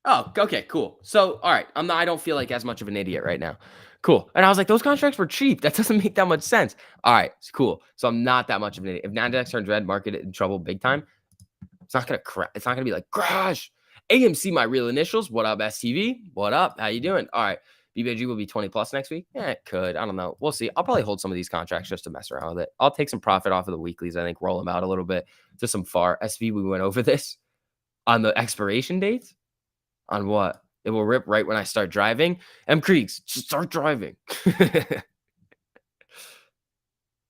Oh, okay, cool. So, all right, I don't feel like as much of an idiot right now. Cool. And I was like, those contracts were cheap. That doesn't make that much sense. All right, it's cool. So I'm not that much of an idiot. If Nasdaq turns red, market in trouble big time. It's not gonna crash. It's not gonna be like crash. AMC, my real initials. What up, STV? What up? How you doing? All right. BBG will be 20 plus next week. Yeah, it could. I don't know. We'll see. I'll probably hold some of these contracts just to mess around with it. I'll take some profit off of the weeklies. I think roll them out a little bit to some FAR. SV, we went over this on the expiration dates. On what? It will rip right when I start driving. M. Kriegs, start driving.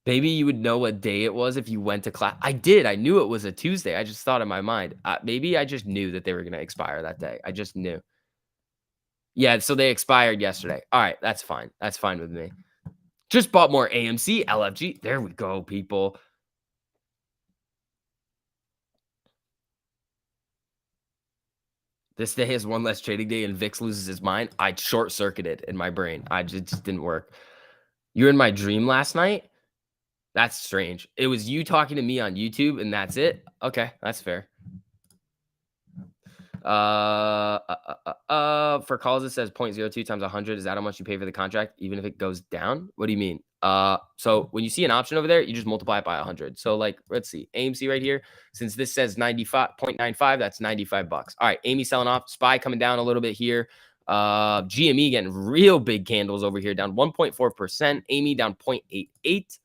Maybe you would know what day it was if you went to class. I did. I knew it was a Tuesday. I just thought in my mind. Maybe I just knew that they were going to expire that day. I just knew. Yeah, so they expired yesterday. All right, that's fine. That's fine with me. Just bought more AMC, LFG. There we go, people. This day has one less trading day and VIX loses his mind. I short circuited in my brain. I just didn't work. You were in my dream last night? That's strange. It was you talking to me on YouTube and that's it? Okay, that's fair. For calls, it says 0.02 times 100. Is that how much you pay for the contract, even if it goes down? What do you mean? So when you see an option over there, you just multiply it by 100. So like, let's see, AMC right here. Since this says 95.95, that's $95. All right, Amy selling off. SPY coming down a little bit here. GME getting real big candles over here, down 1.4%. Amy down 0.88.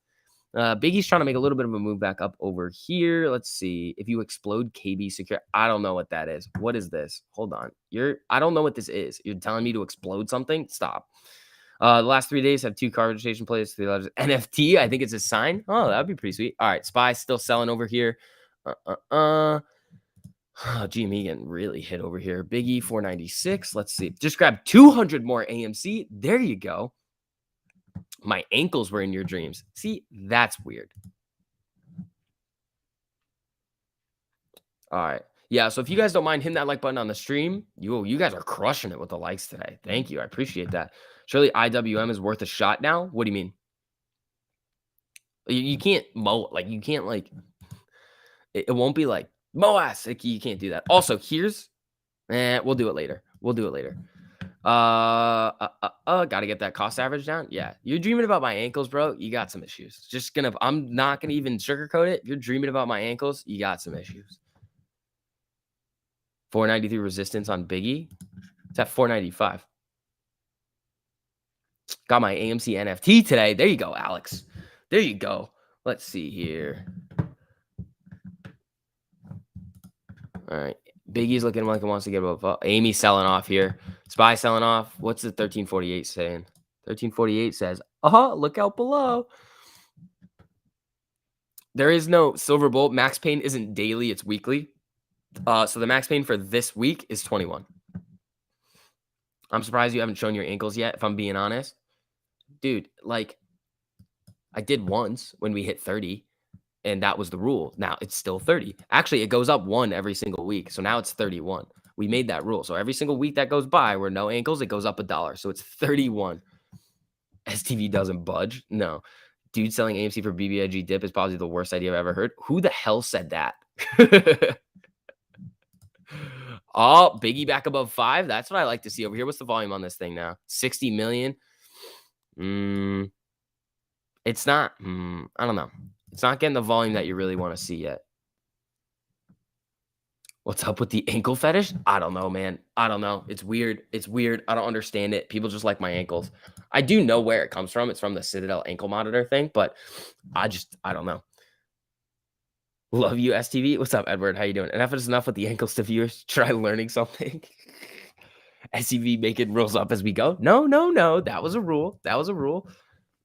Biggie's trying to make a little bit of a move back up over here. Let's see. If you explode KB secure, I don't know what that is. What is this? Hold on. I don't know what this is. You're telling me to explode something? Stop. The last 3 days have 2 car registration plays. NFT, I think it's a sign. Oh, that'd be pretty sweet. All right, SPY still selling over here. GME getting really hit over here. Biggie 496. Let's see. Just grab 200 more AMC. There you go. My ankles were in your dreams. See, that's weird. All right. Yeah, so if you guys don't mind hitting that like button on the stream, you guys are crushing it with the likes today. Thank you. I appreciate that. Surely IWM is worth a shot now? What do you mean? You can't mow, like, you can't, like, it won't be like, Moas. Like, you can't do that. Also, we'll do it later. We'll do it later. Gotta get that cost average down. Yeah, you're dreaming about my ankles, bro. You got some issues. I'm not gonna even sugarcoat it. You're dreaming about my ankles. You got some issues. 493 resistance on Biggie. It's at 495. Got my AMC NFT today. There you go, Alex. There you go. Let's see here. All right. Biggie's looking like it wants to get above. Amy selling off here. SPY selling off. What's the 1348 saying? 1348 says, look out below. There is no silver bullet. Max pain isn't daily, it's weekly. So the max pain for this week is 21. I'm surprised you haven't shown your ankles yet, if I'm being honest. Dude, like, I did once when we hit 30. And that was the rule. Now it's still 30. Actually, it goes up 1 every single week. So now it's 31. We made that rule. So every single week that goes by where no ankles, it goes up $1. So it's 31. STV doesn't budge. No. Dude selling AMC for BBIG dip is probably the worst idea I've ever heard. Who the hell said that? Oh, Biggie back above 5. That's what I like to see over here. What's the volume on this thing now? 60 million. It's not. I don't know. It's not getting the volume that you really want to see yet. What's up with the ankle fetish? I don't know, man. I don't know. It's weird. It's weird. I don't understand it. People just like my ankles. I do know where it comes from. It's from the Citadel ankle monitor thing, but I don't know. Love you, STV. What's up, Edward? How you doing? Enough is enough with the ankles to viewers. Try learning something. STV making rules up as we go. No. That was a rule. That was a rule.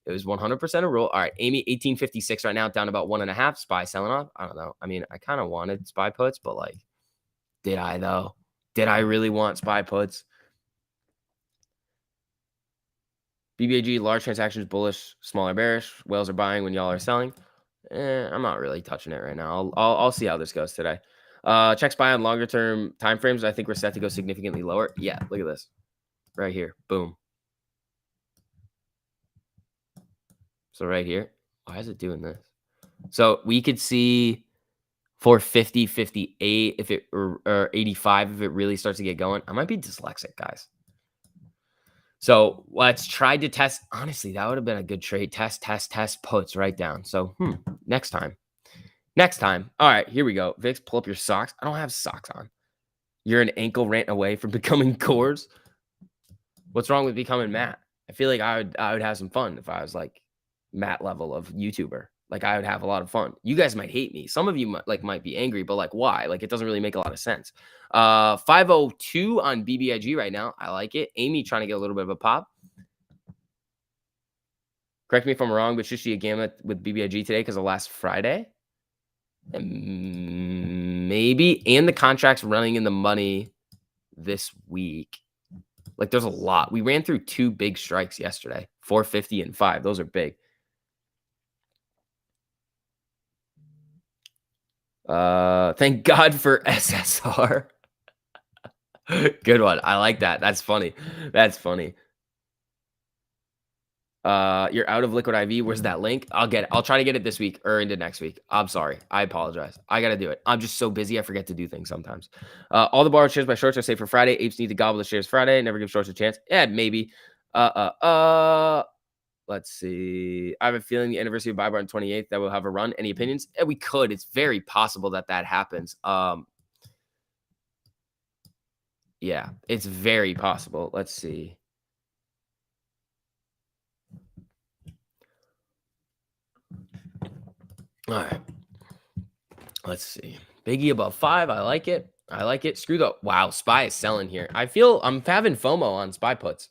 It was 100% a rule. All right, Amy, 1856 right now, down about 1.5. SPY selling off. I don't know. I mean, I kind of wanted SPY puts, but like, did I though? Did I really want SPY puts? BBAG, large transactions, bullish, smaller bearish. Whales are buying when y'all are selling. I'm not really touching it right now. I'll see how this goes today. Check SPY on longer term time frames. I think we're set to go significantly lower. Yeah, look at this right here. Boom. So right here, why is it doing this? So we could see 450, 58 if it or 85 if it really starts to get going. I might be dyslexic, guys. So let's try to test. Honestly, that would have been a good trade. Test puts right down. So next time. All right, here we go. Vix, pull up your socks. I don't have socks on. You're an ankle rant away from becoming cores. What's wrong with becoming Matt? I feel like I would have some fun if I was like Matt level of YouTuber. Like, I would have a lot of fun. You guys might hate me. Some of you might be angry, but like, why? Like, it doesn't really make a lot of sense. 502 on BBIG right now. I like it. Amy trying to get a little bit of a pop. Correct me if I'm wrong, but should she a gamma with BBIG today because of last Friday? Maybe. And the contract's running in the money this week. Like there's a lot. We ran through 2 big strikes yesterday, 450 and 5. Those are big. Thank God for SSR. Good one. I like that. That's funny. That's funny. You're out of liquid IV. Where's that link? I'll get it. I'll try to get it this week or into next week. I'm sorry. I apologize. I gotta do it. I'm just so busy. I forget to do things sometimes. All the borrowed shares by shorts are safe for Friday. Apes need to gobble the shares Friday. Never give shorts a chance. Yeah, maybe. Let's see. I have a feeling the anniversary of buy bar on 28th that will have a run. Any opinions? Yeah, we could. It's very possible that that happens. Yeah, it's very possible. Let's see. All right. Let's see. Biggie above 5. I like it. I like it. Screw the wow. Spy is selling here. I feel I'm having FOMO on spy puts.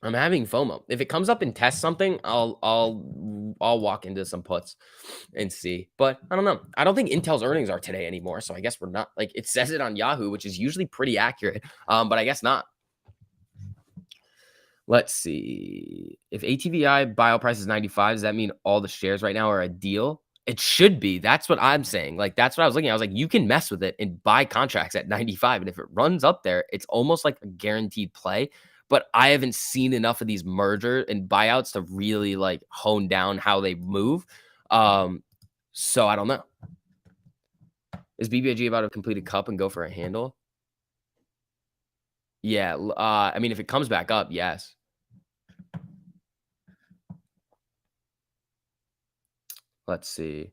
I'm having FOMO. If it comes up and tests something, I'll walk into some puts and see. But I don't know. I don't think Intel's earnings are today anymore. So I guess we're not like it says it on Yahoo, which is usually pretty accurate. But I guess not. Let's see. If ATVI bio price is 95, does that mean all the shares right now are a deal? It should be. That's what I'm saying. Like, that's what I was looking at. I was like, you can mess with it and buy contracts at 95. And if it runs up there, it's almost like a guaranteed play. But I haven't seen enough of these merger and buyouts to really like hone down how they move. So I don't know. Is BBIG about to complete a cup and go for a handle? Yeah. I mean, if it comes back up, yes. Let's see.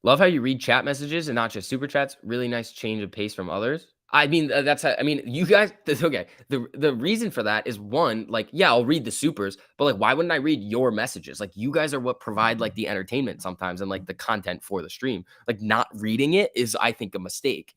Love how you read chat messages and not just super chats. Really nice change of pace from others. I mean, I mean, you guys. Okay. The reason for that is one, like, yeah, I'll read the supers, but like, why wouldn't I read your messages? Like, you guys are what provide like the entertainment sometimes and like the content for the stream. Like, not reading it is, I think, a mistake.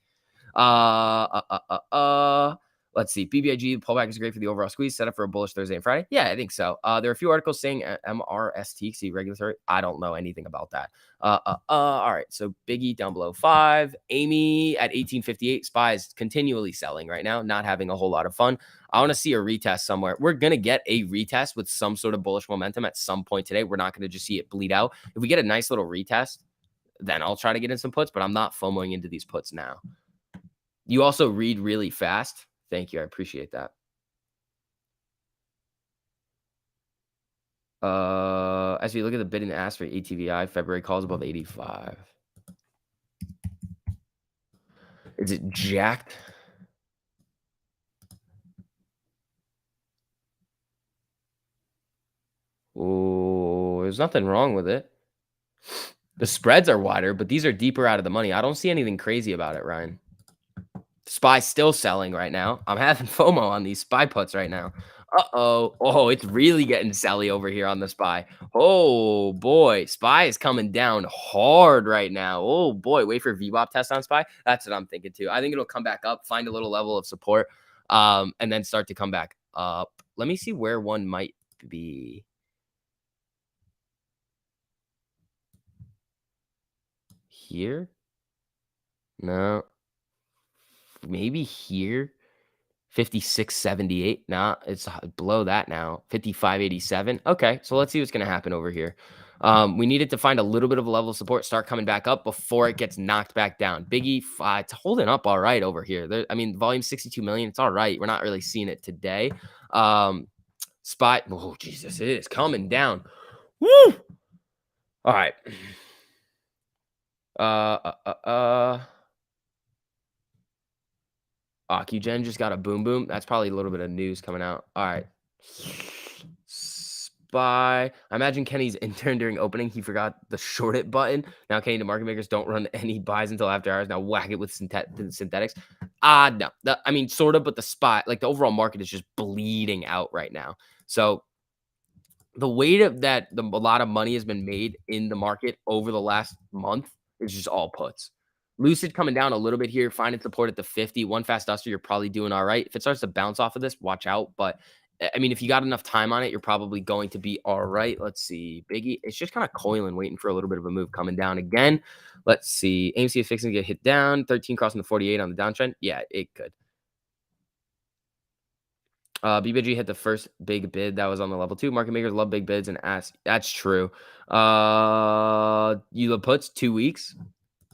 Uh, uh, uh, uh, uh. Let's see. BBIG pullback is great for the overall squeeze. Set up for a bullish Thursday and Friday. Yeah, I think so. There are a few articles saying MRST regulatory. I don't know anything about that. All right. So Biggie down below 5. Amy at 1858. Spy is continually selling right now, not having a whole lot of fun. I want to see a retest somewhere. We're going to get a retest with some sort of bullish momentum at some point today. We're not going to just see it bleed out. If we get a nice little retest, then I'll try to get in some puts, but I'm not FOMOing into these puts now. You also read really fast. Thank you. I appreciate that. As we look at the bid and ask for ATVI, February calls above 85. Is it jacked? Oh, there's nothing wrong with it. The spreads are wider, but these are deeper out of the money. I don't see anything crazy about it, Ryan. Spy still selling right now. I'm having FOMO on these spy puts right now. Uh-oh. Oh, it's really getting selly over here on the spy. Oh, boy. Spy is coming down hard right now. Oh, boy. Wait for VWAP test on spy. That's what I'm thinking, too. I think it'll come back up, find a little level of support, and then start to come back up. Let me see where one might be. Here? No. Maybe here? 56.78. Nah, it's below that now. 55.87. Okay, so let's see what's going to happen over here. We needed to find a little bit of a level of support, start coming back up before it gets knocked back down. Biggie, it's holding up all right over here. I mean, volume 62 million. It's all right. We're not really seeing it today. Spot. Oh, Jesus, it is coming down. Woo! All right. Ocugen just got a boom boom. That's probably a little bit of news coming out. All right. Spy. I imagine Kenny's intern during opening. He forgot the short it button. Now Kenny, the market makers don't run any buys until after hours. Now whack it with synthetics. No. I mean, sort of, but the spot, like the overall market is just bleeding out right now. So the way that a lot of money has been made in the market over the last month is just all puts. Lucid coming down a little bit here, finding support at the 50. One fast duster, you're probably doing all right. If it starts to bounce off of this, watch out. But I mean, if you got enough time on it, you're probably going to be all right. Let's see. Biggie, it's just kind of coiling, waiting for a little bit of a move coming down again. Let's see. AMC is fixing to get hit down. 13 crossing the 48 on the downtrend. Yeah, it could. BBG hit the first big bid that was on the level 2. Market makers love big bids and ask. That's true. You the puts 2 weeks.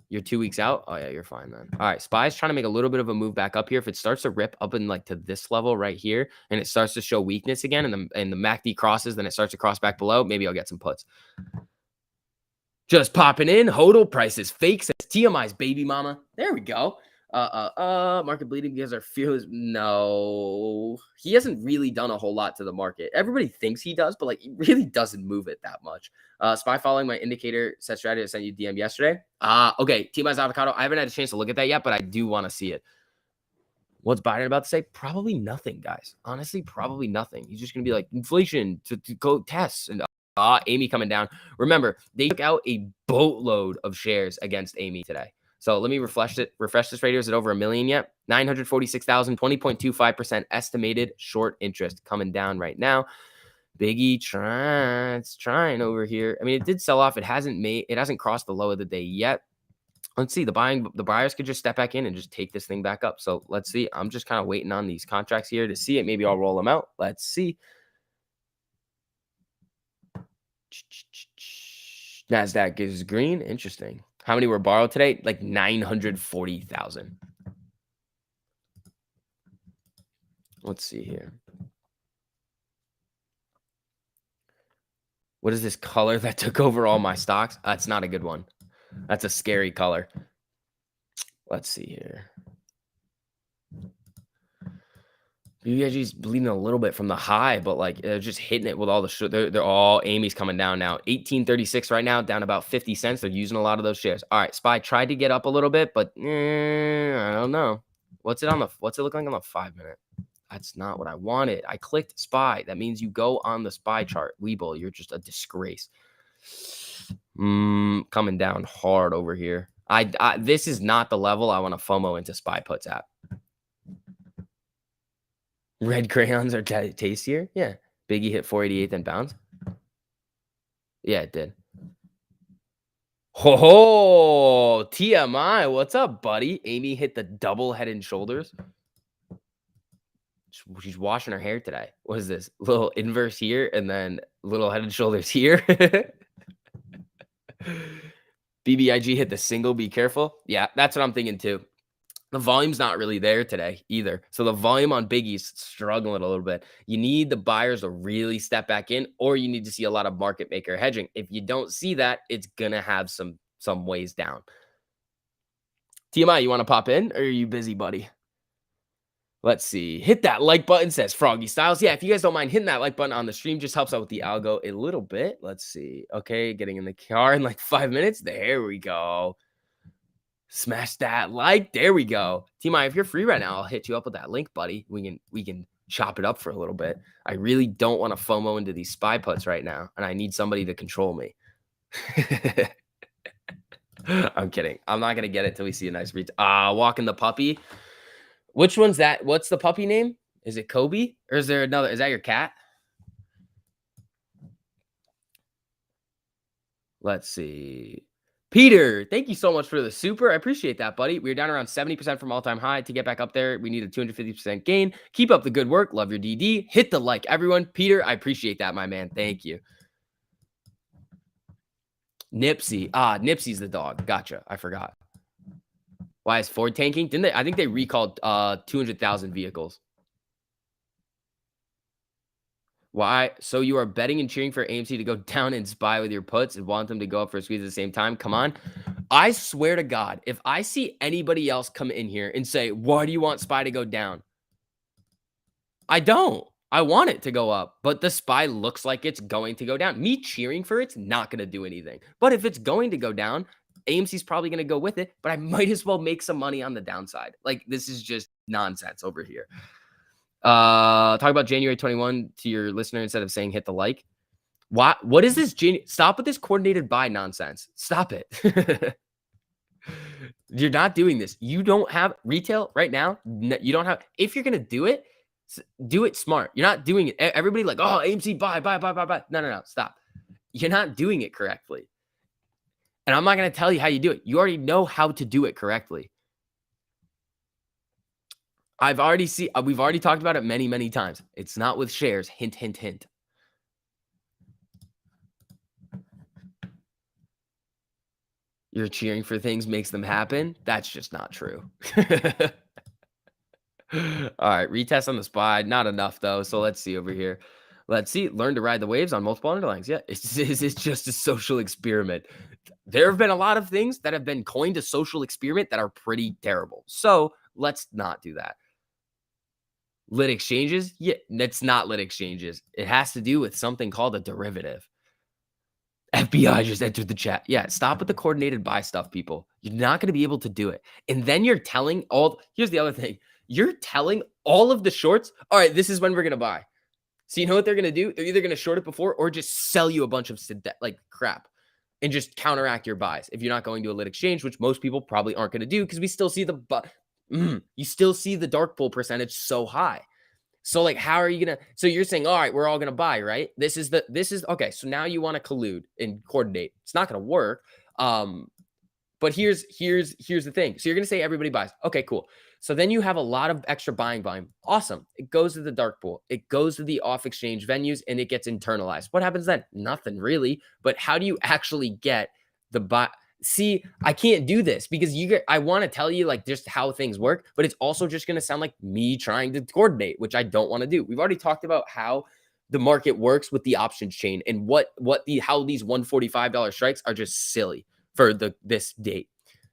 You're 2 weeks out. Oh yeah, you're fine then. All right, SPY's trying to make a little bit of a move back up here. If it starts to rip up in like to this level right here, and it starts to show weakness again, and the MACD crosses, then it starts to cross back below. Maybe I'll get some puts. Just popping in. HODL prices fake says TMI's baby mama. There we go. Market bleeding because our fears. No, he hasn't really done a whole lot to the market. Everybody thinks he does, but like he really doesn't move it that much. SPY following my indicator set strategy I sent you DM yesterday. Okay. TMI's avocado. I haven't had a chance to look at that yet, but I do want to see it. What's Biden about to say? Probably nothing, guys. Honestly, probably nothing. He's just gonna be like inflation to go tests and Amy coming down. Remember, they took out a boatload of shares against Amy today. So let me refresh it. Refresh this right here. Is it over 1 million yet? 946,000, 20.25% estimated short interest coming down right now. Biggie trying over here. I mean, it did sell off. It hasn't crossed the low of the day yet. Let's see. The buyers could just step back in and just take this thing back up. So let's see. I'm just kind of waiting on these contracts here to see it. Maybe I'll roll them out. Let's see. NASDAQ is green. Interesting. How many were borrowed today? Like 940,000. Let's see here. What is this color that took over all my stocks? That's not a good one. That's a scary color. Let's see here. BBIG's bleeding a little bit from the high, but like they're just hitting it with all the they're all Amy's coming down now. 1836 right now, down about 50 cents. They're using a lot of those shares. All right, SPY tried to get up a little bit, but I don't know. What's it look like on the 5 minute? That's not what I wanted. I clicked SPY. That means you go on the SPY chart. Weeble, you're just a disgrace. Coming down hard over here. This is not the level I want to FOMO into SPY puts at. Red crayons are tastier. Yeah. Biggie hit 488 then bounce. Yeah, it did. Ho, TMI. What's up, buddy? Amy hit the double head and shoulders. She's washing her hair today. What is this? Little inverse here and then little head and shoulders here. BBIG hit the single. Be careful. Yeah, that's what I'm thinking too. The volume's not really there today either. So the volume on Biggie's struggling a little bit. You need the buyers to really step back in, or you need to see a lot of market maker hedging. If you don't see that, it's going to have some ways down. TMI, you want to pop in or are you busy, buddy? Let's see. Hit that like button, says Froggy Styles. Yeah, if you guys don't mind hitting that like button on the stream, just helps out with the algo a little bit. Let's see. Okay, getting in the car in like 5 minutes. There we go. Smash that like. There we go. TMI, if you're free right now, I'll hit you up with that link, buddy. We can chop it up for a little bit. I really don't want to FOMO into these SPY puts right now, and I need somebody to control me. I'm kidding. I'm not gonna get it till we see a nice read. Walking the puppy. Which one's that? What's the puppy name? Is it Kobe? Or is there another? Is that your cat? Let's see. Peter, thank you so much for the super. I appreciate that, buddy. We're down around 70% from all-time high. To get back up there, we need a 250% gain. Keep up the good work. Love your DD. Hit the like, everyone. Peter, I appreciate that, my man. Thank you. Nipsey. Nipsey's the dog. Gotcha. I forgot. Why is Ford tanking? Didn't they? I think they recalled 200,000 vehicles. Why? So you are betting and cheering for AMC to go down and SPY with your puts and want them to go up for a squeeze at the same time? Come on. I swear to God, if I see anybody else come in here and say, why do you want SPY to go down? I don't. I want it to go up, but the SPY looks like it's going to go down. Me cheering for it's not going to do anything. But if it's going to go down, AMC's probably going to go with it, but I might as well make some money on the downside. Like, this is just nonsense over here. Talk about January 21 to your listener instead of saying hit the like. What is this? Stop with this coordinated buy nonsense. Stop it. You're not doing this. You don't have retail right now. You don't have, if you're going to do it, Do it smart. You're not doing it. Everybody like, oh, AMC, buy. No. Stop. You're not doing it correctly. And I'm not going to tell you how you do it. You already know how to do it correctly. We've already talked about it many, many times. It's not with shares. Hint, hint, hint. You're cheering for things makes them happen. That's just not true. All right, retest on the SPY. Not enough though. So let's see over here. Let's see. Learn to ride the waves on multiple underlines. Yeah, it's just a social experiment. There have been a lot of things that have been coined a social experiment that are pretty terrible. So let's not do that. Lit exchanges? Yeah, it's not lit exchanges. It has to do with something called a derivative. FBI just entered the chat. Yeah, stop with the coordinated buy stuff, people. You're not going to be able to do it. And then you're telling here's the other thing. You're telling all of the shorts, all right, this is when we're going to buy. So you know what they're going to do? They're either going to short it before or just sell you a bunch of like crap and just counteract your buys. If you're not going to a lit exchange, which most people probably aren't going to do because we still see you still see the dark pool percentage so high. So like, how are you going to, so you're saying, all right, we're all going to buy, right? This is okay. So now you want to collude and coordinate. It's not going to work. But here's the thing. So you're going to say everybody buys. Okay, cool. So then you have a lot of extra buying volume. Awesome. It goes to the dark pool. It goes to the off exchange venues and it gets internalized. What happens then? Nothing really. But how do you actually get the buy? See, I can't do this because I want to tell you like just how things work, but it's also just going to sound like me trying to coordinate, which I don't want to do. We've already talked about how the market works with the options chain and how these $145 strikes are just silly for this date.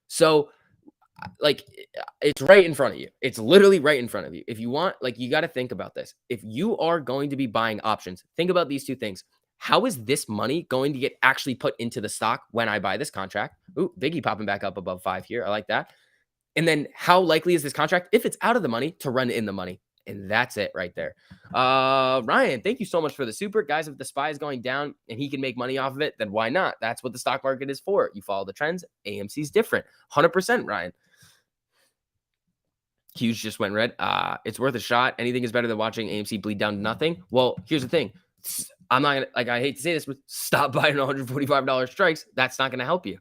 So like it's right in front of you. It's literally right in front of you. If you want, like, you got to think about this. If you are going to be buying options, think about these two things. How is this money going to get actually put into the stock when I buy this contract? Ooh, Biggie popping back up above 5 here. I like that. And then how likely is this contract, if it's out of the money, to run in the money? And that's it right there. Ryan, thank you so much for the super. Guys, if the SPY is going down and he can make money off of it, then why not? That's what the stock market is for. You follow the trends. AMC's different. 100%, Ryan. Q's just went red. It's worth a shot. Anything is better than watching AMC bleed down to nothing. Well, here's the thing. I'm not gonna, I hate to say this, but stop buying $145 strikes. That's not gonna help you.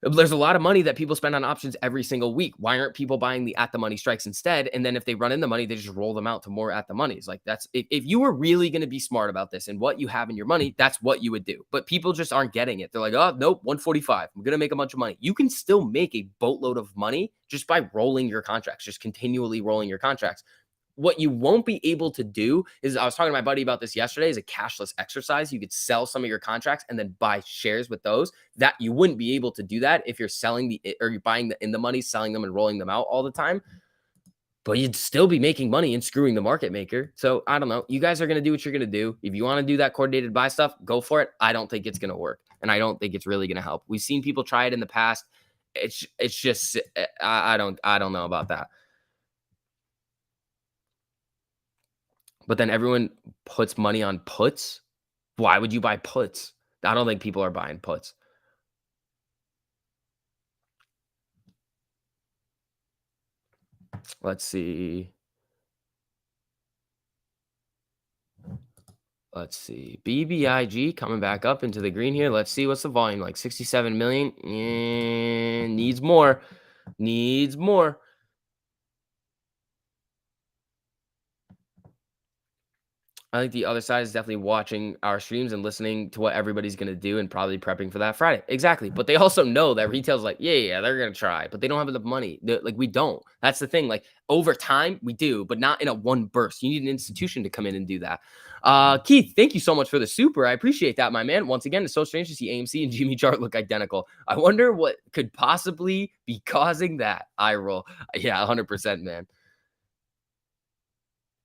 There's a lot of money that people spend on options every single week. Why aren't people buying the at the money strikes instead? And then if they run in the money, they just roll them out to more at the monies. Like that's, if you were really going to be smart about this and what you have in your money, that's what you would do. But people just aren't getting it. They're like, oh, nope, 145. I'm going to make a bunch of money. You can still make a boatload of money just by rolling your contracts, just continually rolling your contracts. What you won't be able to do is, I was talking to my buddy about this yesterday, is a cashless exercise. You could sell some of your contracts and then buy shares with those. That you wouldn't be able to do that if you're you're buying in the money, selling them and rolling them out all the time. But you'd still be making money and screwing the market maker. So I don't know. You guys are going to do what you're going to do. If you want to do that coordinated buy stuff, go for it. I don't think it's going to work. And I don't think it's really going to help. We've seen people try it in the past. It's just, I don't know about that. But then everyone puts money on puts. Why would you buy puts? I don't think people are buying puts. Let's see. BBIG coming back up into the green here. Let's see what's the volume like. 67 million. Needs more. I think the other side is definitely watching our streams and listening to what everybody's going to do and probably prepping for that Friday. Exactly. But they also know that retail's like, yeah, they're going to try, but they don't have enough money. Like, we don't. That's the thing. Like, over time, we do, but not in a one burst. You need an institution to come in and do that. Keith, thank you so much for the super. I appreciate that, my man. Once again, it's so strange to see AMC and Jimmy chart look identical. I wonder what could possibly be causing that eye roll. Yeah, 100%, man.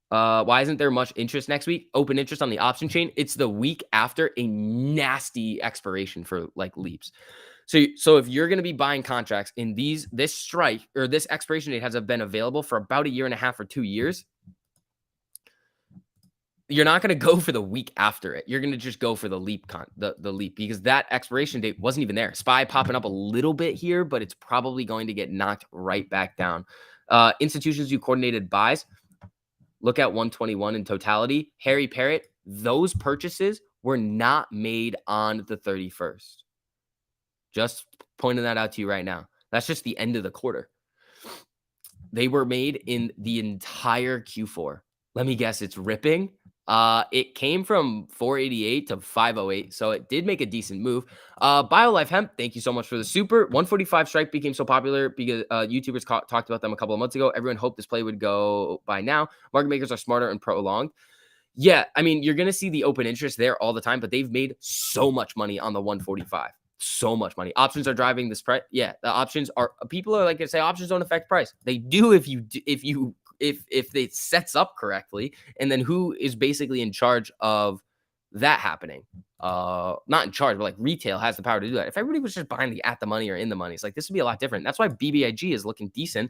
Why isn't there much interest next week? Open interest on the option chain. It's the week after a nasty expiration for like leaps. So if you're going to be buying contracts in this strike or this expiration date has been available for about a year and a half or 2 years, you're not going to go for the week after it. You're going to just go for the leap the leap, because that expiration date wasn't even there. SPY popping up a little bit here, but it's probably going to get knocked right back down. Institutions do coordinated buys. Look at 121 in totality. Harry Parrott, those purchases were not made on the 31st. Just pointing that out to you right now. That's just the end of the quarter. They were made in the entire Q4. Let me guess, it's ripping. It came from 488 to 508, so it did make a decent move. BioLife Hemp, thank you so much for the super. 145 strike became so popular because YouTubers talked about them a couple of months ago. Everyone hoped this play would go by now. Market makers are smarter and prolonged. Yeah, I mean, you're going to see the open interest there all the time, but they've made so much money on the 145. So much money. Options are driving this price. Yeah, the options are. People are like to say options don't affect price. They do if it sets up correctly, and then who is basically in charge of that happening? Not in charge, but like retail has the power to do that. If everybody was just buying the at the money or in the money, it's like this would be a lot different. That's why BBIG is looking decent.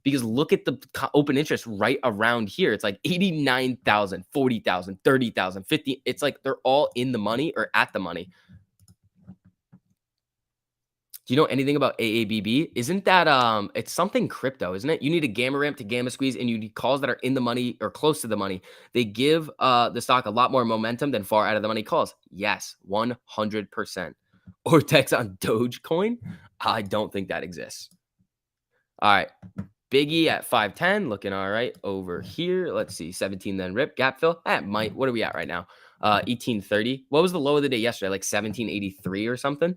Because look at the open interest right around here. It's like 89,000, 40,000, 30,000, 50. It's like they're all in the money or at the money. Do you know anything about AABB? Isn't that it's something crypto, isn't it? You need a gamma ramp to gamma squeeze, and you need calls that are in the money or close to the money. They give the stock a lot more momentum than far out of the money calls. Yes, 100%. Ortex on Dogecoin? I don't think that exists. All right. Biggie at 510, looking all right over here. Let's see, 17 then rip. Gap fill, that might. What are we at right now? 1830. What was the low of the day yesterday? Like 1783 or something.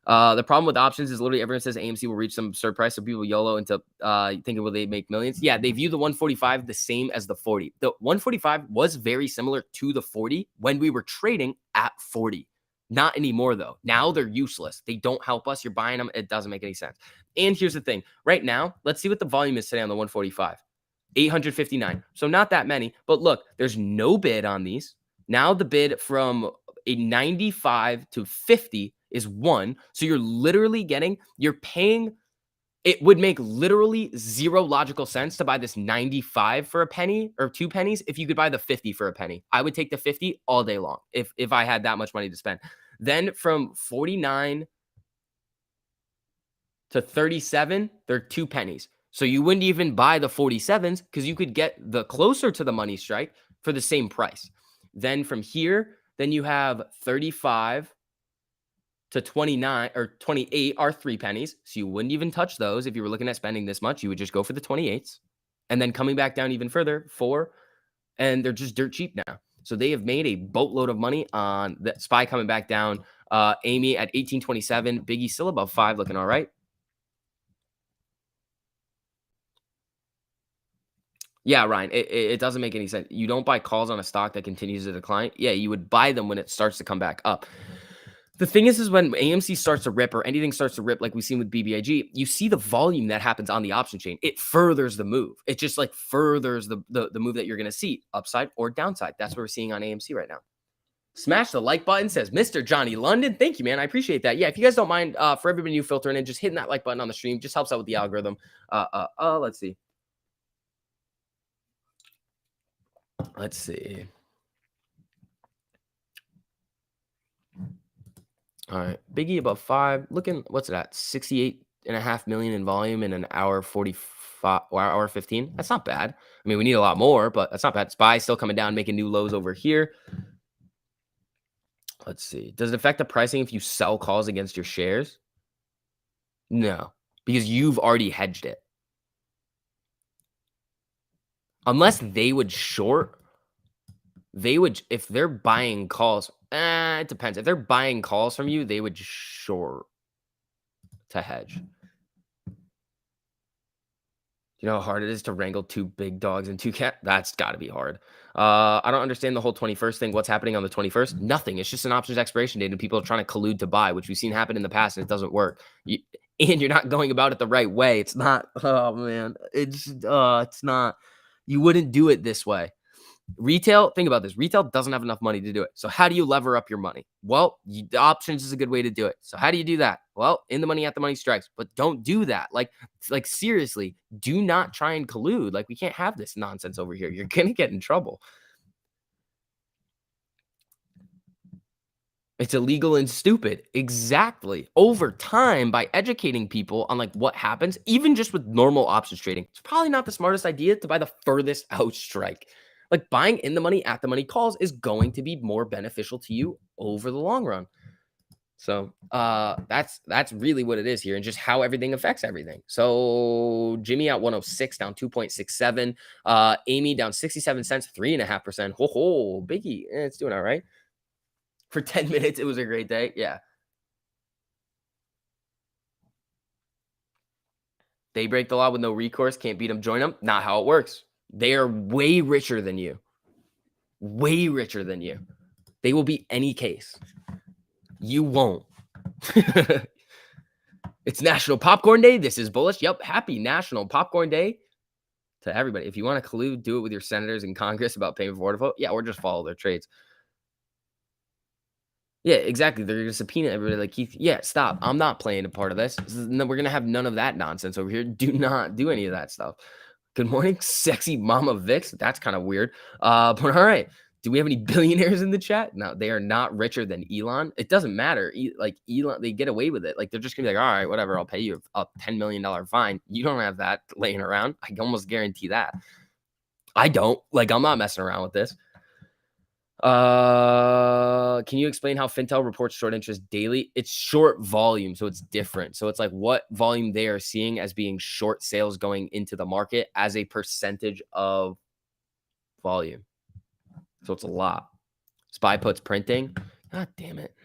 The problem with options is literally everyone says AMC will reach some absurd price, so people YOLO into thinking will they make millions. Yeah, they view the 145 the same as the 40. The 145 was very similar to the 40 when we were trading at 40. Not anymore, though. Now they're useless. They don't help us. You're buying them. It doesn't make any sense. And here's the thing. Right now, let's see what the volume is today on the 145. 859. So not that many. But look, there's no bid on these. Now the bid from a 95 to 50 is 1. So you're paying. It would make literally zero logical sense to buy this 95 for a penny or 2 pennies if you could buy the 50 for a penny. I would take the 50 all day long if I had that much money to spend. Then from 49 to 37, they're 2 pennies. So you wouldn't even buy the 47s because you could get the closer to the money strike for the same price. Then from here, then you have 35 to 29 or 28 are 3 pennies. So you wouldn't even touch those. If you were looking at spending this much, you would just go for the 28s. And then coming back down even further, 4, and they're just dirt cheap now. So they have made a boatload of money on the SPY coming back down. Amy at 1827, Biggie still above 5, looking all right. Yeah, Ryan, it doesn't make any sense. You don't buy calls on a stock that continues to decline. Yeah, you would buy them when it starts to come back up. The thing is when AMC starts to rip or anything starts to rip, like we've seen with BBIG, you see the volume that happens on the option chain. It furthers the move. It just like furthers the move that you're going to see, upside or downside. That's what we're seeing on AMC right now. Smash the like button, says Mr. Johnny London. Thank you, man. I appreciate that. Yeah, if you guys don't mind, for everybody new filtering in, just hitting that like button on the stream just helps out with the algorithm. Let's see. Let's see. All right. Biggie above 5. Looking, what's it at? 68.5 million in volume in an hour 45 or hour 15. That's not bad. I mean, we need a lot more, but that's not bad. SPY still coming down, making new lows over here. Let's see. Does it affect the pricing if you sell calls against your shares? No, because you've already hedged it. Unless they would short, they would, if they're buying calls, it depends. If they're buying calls from you, they would short to hedge. You know how hard it is to wrangle 2 big dogs and 2 cats? That's got to be hard. I don't understand the whole 21st thing. What's happening on the 21st? Nothing. It's just an options expiration date, and people are trying to collude to buy, which we've seen happen in the past, and it doesn't work. And you're not going about it the right way. It's not. Oh man, it's not. You wouldn't do it this way. Retail, think about this. Retail doesn't have enough money to do it. So how do you lever up your money? Well, the options is a good way to do it. So how do you do that? Well, in the money, at the money strikes. But don't do that. Like seriously, do not try and collude. Like we can't have this nonsense over here. You're going to get in trouble. It's illegal and stupid. Exactly. Over time, by educating people on like what happens, even just with normal options trading, it's probably not the smartest idea to buy the furthest out strike. Like buying in the money at the money calls is going to be more beneficial to you over the long run. So that's really what it is here, and just how everything affects everything. So Jimmy at 106 down 2.67. Amy down 67 cents, 3.5%. Ho, Biggie, it's doing all right. For 10 minutes, it was a great day. Yeah. They break the law with no recourse, can't beat them, join them. Not how it works. They are way richer than you. Way richer than you. They will beat any case. You won't. It's National Popcorn Day. This is bullish. Yep. Happy National Popcorn Day to everybody. If you want to collude, do it with your senators in Congress about paying for order vote. Yeah, or just follow their trades. Yeah, exactly. They're gonna subpoena everybody like Keith. Yeah, stop. I'm not playing a part of this. We're gonna have none of that nonsense over here. Do not do any of that stuff. Good morning, sexy mama Vix. That's kind of weird. But all right. Do we have any billionaires in the chat? No, they are not richer than Elon. It doesn't matter. Like Elon, they get away with it. Like they're just gonna be like, all right, whatever. I'll pay you a $10 million fine. You don't have that laying around. I can almost guarantee that. I don't. Like I'm not messing around with this. Can you explain how Fintel reports short interest daily? It's short volume, so it's different. So it's like what volume they are seeing as being short sales going into the market as a percentage of volume. So it's a lot. SPY puts printing. God damn it.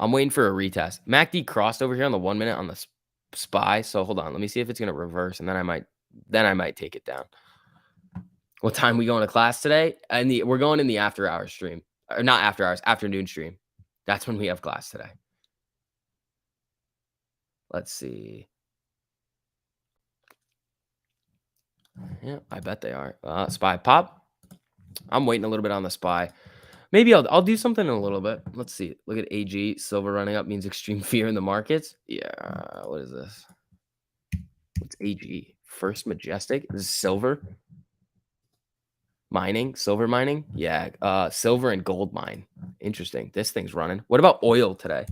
I'm waiting for a retest. MACD crossed over here on the 1 minute on the SPY. So hold on. Let me see if it's gonna reverse, and then I might take it down. What time we going to class today? And we're going in the after hours stream. Or not after hours, afternoon stream. That's when we have class today. Let's see. Yeah, I bet they are. SPY pop. I'm waiting a little bit on the SPY. Maybe I'll do something in a little bit. Let's see. Look at AG. Silver running up means extreme fear in the markets. Yeah. What is this? What's AG? First Majestic? This is silver. Mining, silver mining. Yeah. Silver and gold mine. Interesting. This thing's running. What about oil today?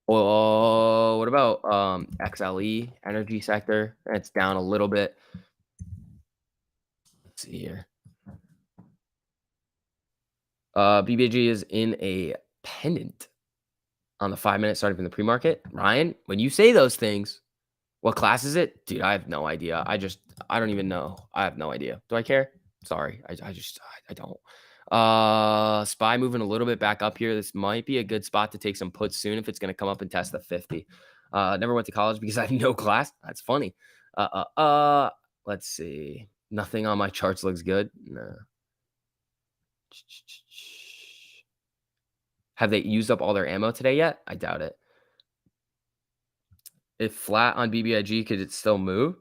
Well, what about XLE energy sector? It's down a little bit. Let's see here. BBG is in a pennant on the 5 minute starting from the pre-market. Ryan, when you say those things, what class is it? Dude, I have no idea. I don't even know. I have no idea. Do I care? Sorry. I don't. SPY moving a little bit back up here. This might be a good spot to take some puts soon if it's going to come up and test the 50. Never went to college because I have no class. That's funny. Let's see. Nothing on my charts looks good. No. Have they used up all their ammo today yet? I doubt it. If flat on BBIG, could it still move?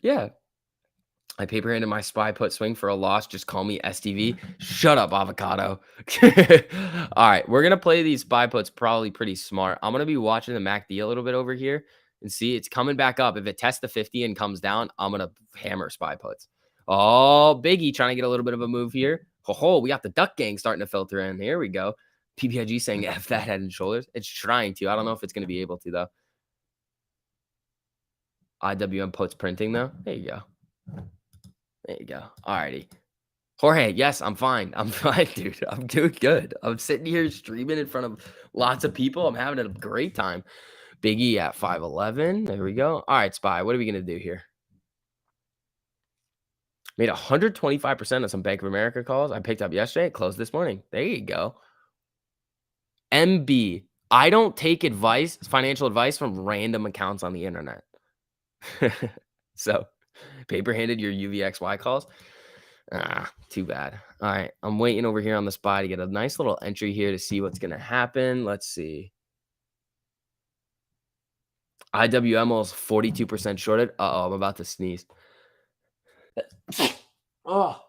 Yeah. I paper handed my SPY put swing for a loss. Just call me STV. Shut up, avocado. All right. We're going to play these SPY puts probably pretty smart. I'm going to be watching the MACD a little bit over here and see it's coming back up. If it tests the 50 and comes down, I'm going to hammer SPY puts. Oh, Biggie trying to get a little bit of a move here. Ho, we got the duck gang starting to filter in. Here we go. PPIG saying F that head and shoulders. It's trying to. I don't know if it's going to be able to, though. IWM puts printing, though. There you go. There you go. Alrighty. Jorge, yes, I'm fine. I'm fine, dude. I'm doing good. I'm sitting here streaming in front of lots of people. I'm having a great time. Biggie at 511. There we go. All right, SPY. What are we going to do here? Made 125% of some Bank of America calls I picked up yesterday. Closed this morning. There you go. MB. I don't take advice, financial advice from random accounts on the internet. So, paper handed your UVXY calls. Too bad. All right. I'm waiting over here on the SPY to get a nice little entry here to see what's going to happen. Let's see. IWM is 42% shorted. I'm about to sneeze. Oh.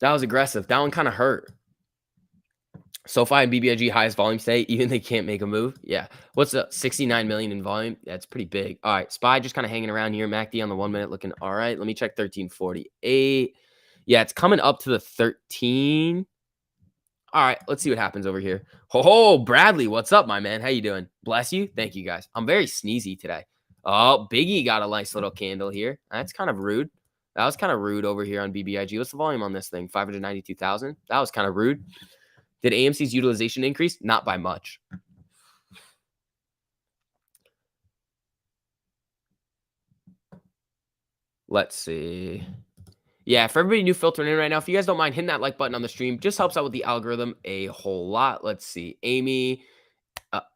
That was aggressive. That one kind of hurt. SoFi and BBIG highest volume today, even they can't make a move. Yeah. What's up? 69 million in volume. That's pretty big. All right. SPY just kind of hanging around here. MACD on the 1 minute looking all right. Let me check 1348. Yeah, it's coming up to the 13. All right, let's see what happens over here. Ho, Bradley, what's up, my man? How you doing? Bless you. Thank you, guys. I'm very sneezy today. Oh, Biggie got a nice little candle here. That's kind of rude. That was kind of rude over here on BBIG. What's the volume on this thing? 592,000. That was kind of rude. Did AMC's utilization increase? Not by much. Let's see. Yeah, for everybody new filtering in right now, if you guys don't mind hitting that like button on the stream, just helps out with the algorithm a whole lot. Let's see. Amy,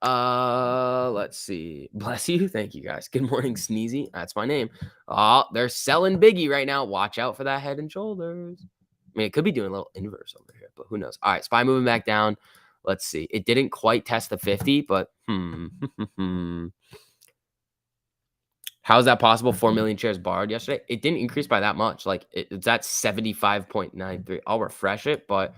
let's see. Bless you. Thank you guys. Good morning, Sneezy. That's my name. Oh, they're selling Biggie right now. Watch out for that head and shoulders. I mean, it could be doing a little inverse over here, but who knows? All right, SPY moving back down. Let's see. It didn't quite test the 50, but how is that possible? 4 million shares borrowed yesterday. It didn't increase by that much. Like it's at 75.93. I'll refresh it, but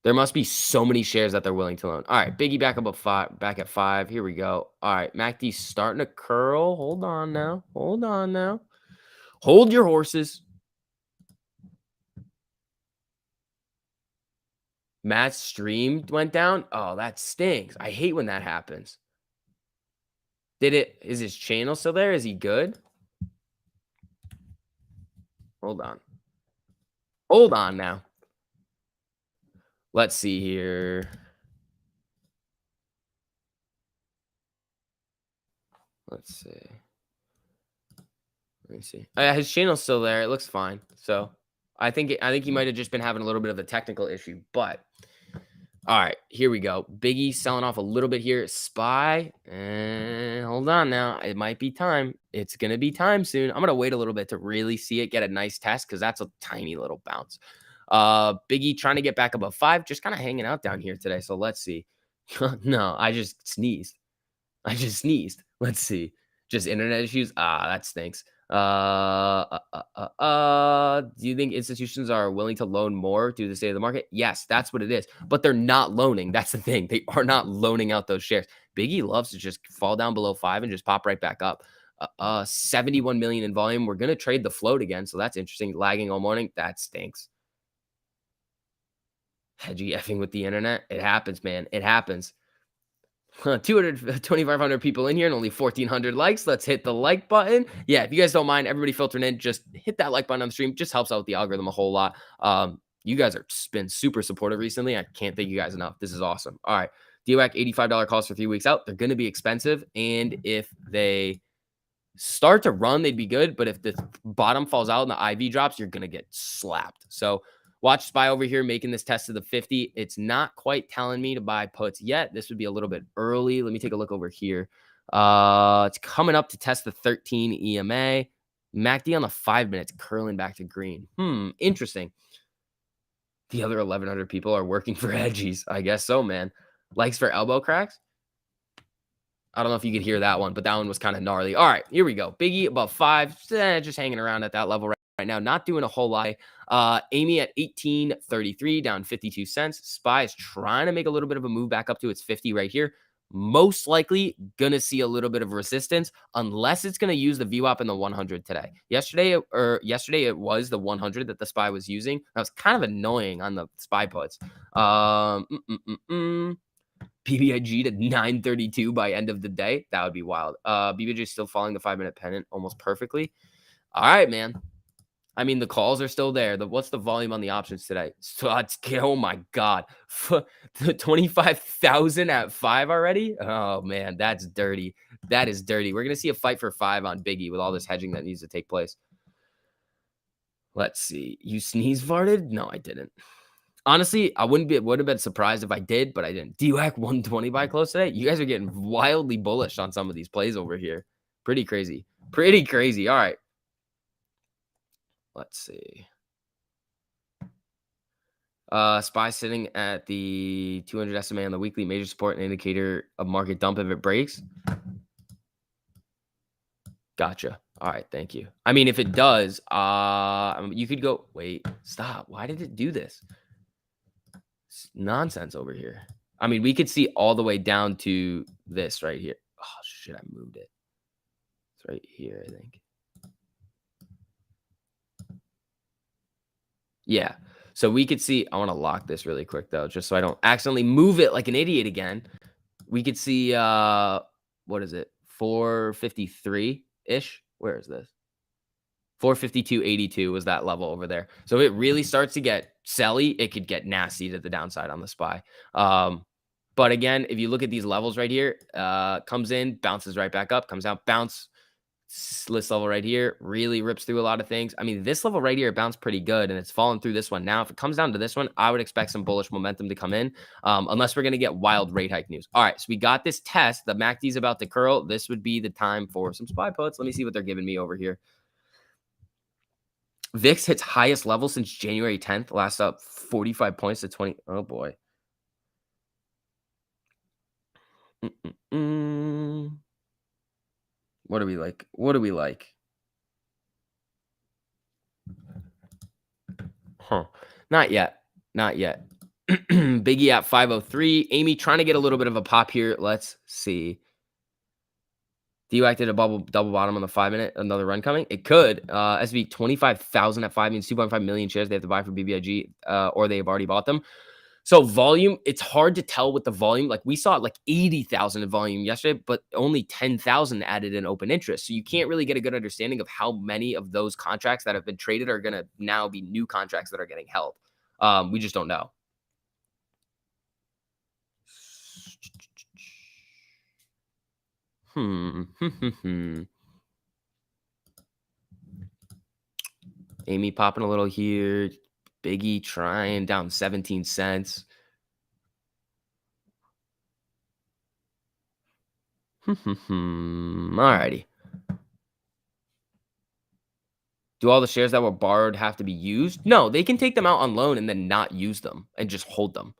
there must be so many shares that they're willing to loan. All right, Biggie back up at 5. Back at 5. Here we go. All right, MACD's starting to curl. Hold on now. Hold on now. Hold your horses. Matt's stream went down. Oh, that stinks. I hate when that happens. Is his channel still there? Is he good? Hold on. Hold on now. Let's see here. Let's see. Let me see. His channel's still there. It looks fine. So I think he might have just been having a little bit of a technical issue. But all right, here we go. Biggie selling off a little bit here. SPY. And hold on now. It might be time. It's gonna be time soon. I'm gonna wait a little bit to really see it get a nice test because that's a tiny little bounce. Biggie trying to get back above 5, just kind of hanging out down here today. So let's see. No, I just sneezed. Let's see. Just internet issues. That stinks. Do you think institutions are willing to loan more due to the state of the market? Yes, that's what it is. But they're not loaning. That's the thing. They are not loaning out those shares. Biggie loves to just fall down below 5 and just pop right back up. 71 million in volume. We're gonna trade the float again, so that's interesting. Lagging all morning. That stinks. Hedgy effing with the internet. It happens, man. It happens. 2,500 people in here and only 1,400 likes. Let's hit the like button. Yeah, if you guys don't mind, everybody filtering in, just hit that like button on the stream. Just helps out with the algorithm a whole lot. You guys are been super supportive recently. I can't thank you guys enough. This is awesome. All right, DWAC $85 calls for 3 weeks out. They're going to be expensive, and if they start to run, they'd be good. But if the bottom falls out and the IV drops, you're going to get slapped. So watch SPY over here making this test to the 50. It's not quite telling me to buy puts yet. This would be a little bit early. Let me take a look over here. It's coming up to test the 13 EMA. MACD on the 5 minutes curling back to green. Interesting. The other 1,100 people are working for edgies. I guess so, man. Likes for elbow cracks. I don't know if you could hear that one, but that one was kind of gnarly. All right, here we go. Biggie above 5, just hanging around at that level right now. Not doing a whole lot. Amy at 18.33, down 52 cents. SPY is trying to make a little bit of a move back up to its 50 right here. Most likely going to see a little bit of resistance unless it's going to use the VWAP in the 100 today. Yesterday it was the 100 that the SPY was using. That was kind of annoying on the SPY puts. BBIG to 932 by end of the day. That would be wild. BBIG is still following the 5-minute pennant almost perfectly. All right, man. I mean, the calls are still there. What's the volume on the options today? So oh my God. 25,000 at 5 already? Oh man, that's dirty. That is dirty. We're going to see a fight for 5 on Biggie with all this hedging that needs to take place. Let's see. You sneeze farted? No, I didn't. Honestly, would have been surprised if I did, but I didn't. DWAC 120 by close today. You guys are getting wildly bullish on some of these plays over here. Pretty crazy. Pretty crazy. All right. Let's see. SPY sitting at the 200 SMA on the weekly, major support and indicator of market dump if it breaks. Gotcha. All right. Thank you. I mean, if it does, you could go, wait, stop. Why did it do this? It's nonsense over here. I mean, we could see all the way down to this right here. Oh, shit. I moved it. It's right here, I think. Yeah. So we could see, I want to lock this really quick though, just so I don't accidentally move it like an idiot again. We could see, what is it? 453-ish. Where is this? 452.82 was that level over there. So if it really starts to get selly, it could get nasty to the downside on the SPY. But again, if you look at these levels right here, comes in, bounces right back up, comes out, bounce. This level right here really rips through a lot of things. I mean, this level right here bounced pretty good, and it's fallen through this one. Now, if it comes down to this one, I would expect some bullish momentum to come in, unless we're going to get wild rate hike news. All right, so we got this test. The MACD is about to curl. This would be the time for some SPY puts. Let me see what they're giving me over here. VIX hits highest level since January 10th, last up 45 points to 20. Oh, boy. What do we like? What do we like? Huh. Not yet. Not yet. Biggie at 503. Amy trying to get a little bit of a pop here. Let's see. DU acted a double bottom on the 5-minute. Another run coming. It could. SB 25,000 at 5 means 2.5 million shares they have to buy for BBIG, or they have already bought them. So volume, it's hard to tell with the volume. Like we saw like 80,000 in volume yesterday, but only 10,000 added in open interest. So you can't really get a good understanding of how many of those contracts that have been traded are going to now be new contracts that are getting held. We just don't know. Amy popping a little here. Biggie trying down 17 cents. Alrighty. Do all the shares that were borrowed have to be used? No, they can take them out on loan and then not use them and just hold them.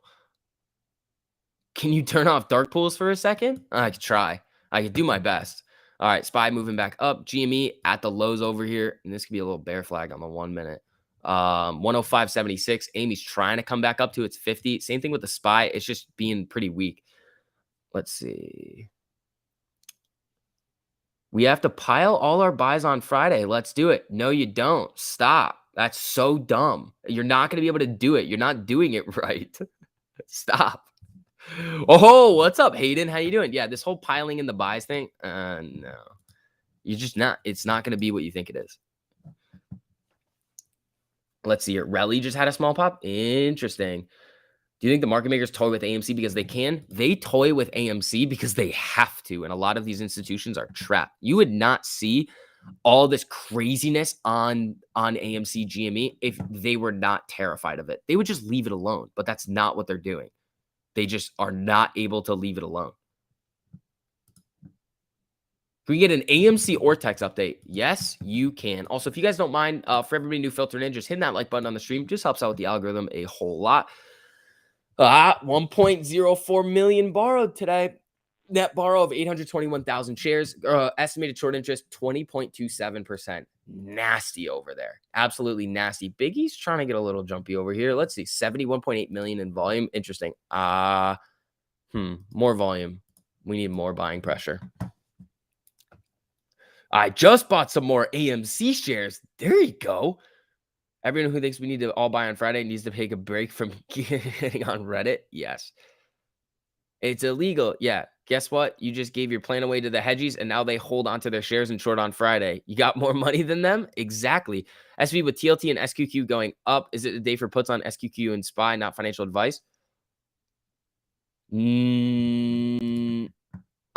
Can you turn off dark pools for a second? I could try. I could do my best. All right, SPY moving back up. GME at the lows over here. And this could be a little bear flag on the 1 minute. 105.76. Amy's trying to come back up to its 50. Same thing with the SPY. It's just being pretty weak. Let's see. We have to pile all our buys on Friday. Let's do it. No, you don't. Stop. That's so dumb. You're not going to be able to do it. You're not doing it right. Stop. Oh, what's up, Hayden? How you doing? Yeah, this whole piling in the buys thing. No. You're just not. It's not going to be what you think it is. Let's see here. Relly just had a small pop. Interesting. Do you think the market makers toy with AMC because they can? They toy with AMC because they have to. And a lot of these institutions are trapped. You would not see all this craziness on AMC GME if they were not terrified of it. They would just leave it alone. But that's not what they're doing. They just are not able to leave it alone. Can we get an AMC Ortex update? Yes, you can. Also, if you guys don't mind, for everybody new filtering in, just hitting that like button on the stream. Just helps out with the algorithm a whole lot. 1.04 million borrowed today. Net borrow of 821,000 shares. Estimated short interest, 20.27%. Nasty over there. Absolutely nasty. Biggie's trying to get a little jumpy over here. Let's see. 71.8 million in volume. Interesting. More volume. We need more buying pressure. I just bought some more AMC shares. There you go. Everyone who thinks we need to all buy on Friday needs to take a break from getting on Reddit. Yes. It's illegal. Yeah. Guess what? You just gave your plan away to the hedgies, and now they hold onto their shares and short on Friday. You got more money than them? Exactly. SV with TLT and SQQ going up. Is it a day for puts on SQQ and SPY, not financial advice? I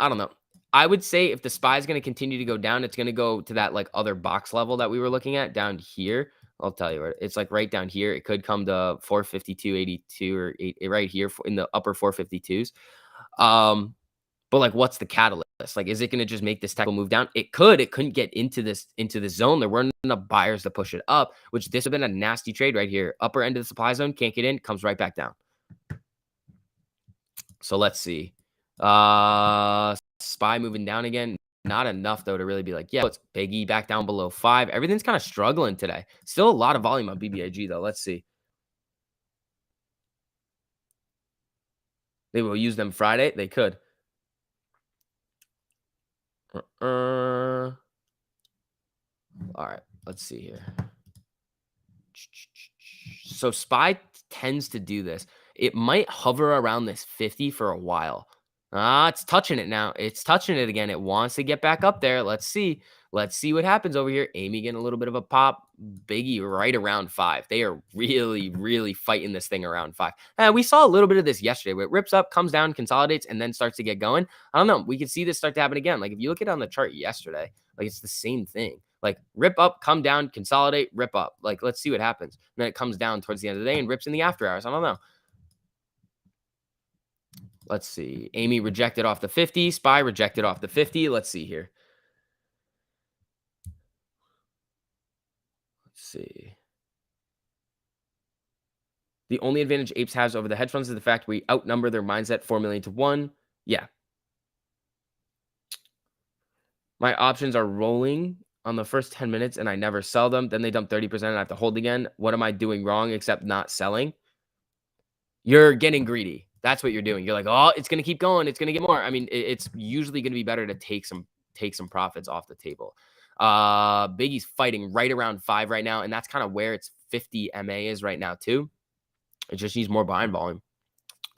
don't know. I would say if the SPY is going to continue to go down, it's going to go to that like other box level that we were looking at down here. I'll tell you where it's like right down here. It could come to 452.82 or right here in the upper 452s. But like, what's the catalyst? Like, is it going to just make this technical move down? It could. It couldn't get into this zone. There weren't enough buyers to push it up, which this would have been a nasty trade right here. Upper end of the supply zone, can't get in, comes right back down. So let's see. SPY moving down again. Not enough, though, to really be like, yeah, it's Biggie back down below 5. Everything's kind of struggling today. Still a lot of volume on BBIG, though. Let's see. They will use them Friday. They could. All right. Let's see here. So SPY tends to do this. It might hover around this 50 for a while. It's touching it now. It's touching it again. It wants to get back up there. Let's see. Let's see what happens over here. Amy getting a little bit of a pop. Biggie right around 5. They are really, really fighting this thing around 5. And we saw a little bit of this yesterday where it rips up, comes down, consolidates, and then starts to get going. I don't know. We can see this start to happen again. Like if you look at it on the chart yesterday, like it's the same thing. Like rip up, come down, consolidate, rip up. Like let's see what happens. And then it comes down towards the end of the day and rips in the after hours. I don't know. Let's see. Amy rejected off the 50. SPY rejected off the 50. Let's see here. Let's see. The only advantage Apes has over the hedge funds is the fact we outnumber their mindset 4 million to 1. Yeah. My options are rolling on the first 10 minutes and I never sell them. Then they dump 30% and I have to hold again. What am I doing wrong except not selling? You're getting greedy. That's what you're doing. You're like, oh, it's going to keep going. It's going to get more. I mean, it's usually going to be better to take some profits off the table. Biggie's fighting right around 5 right now. And that's kind of where its 50 MA is right now too. It just needs more buying volume.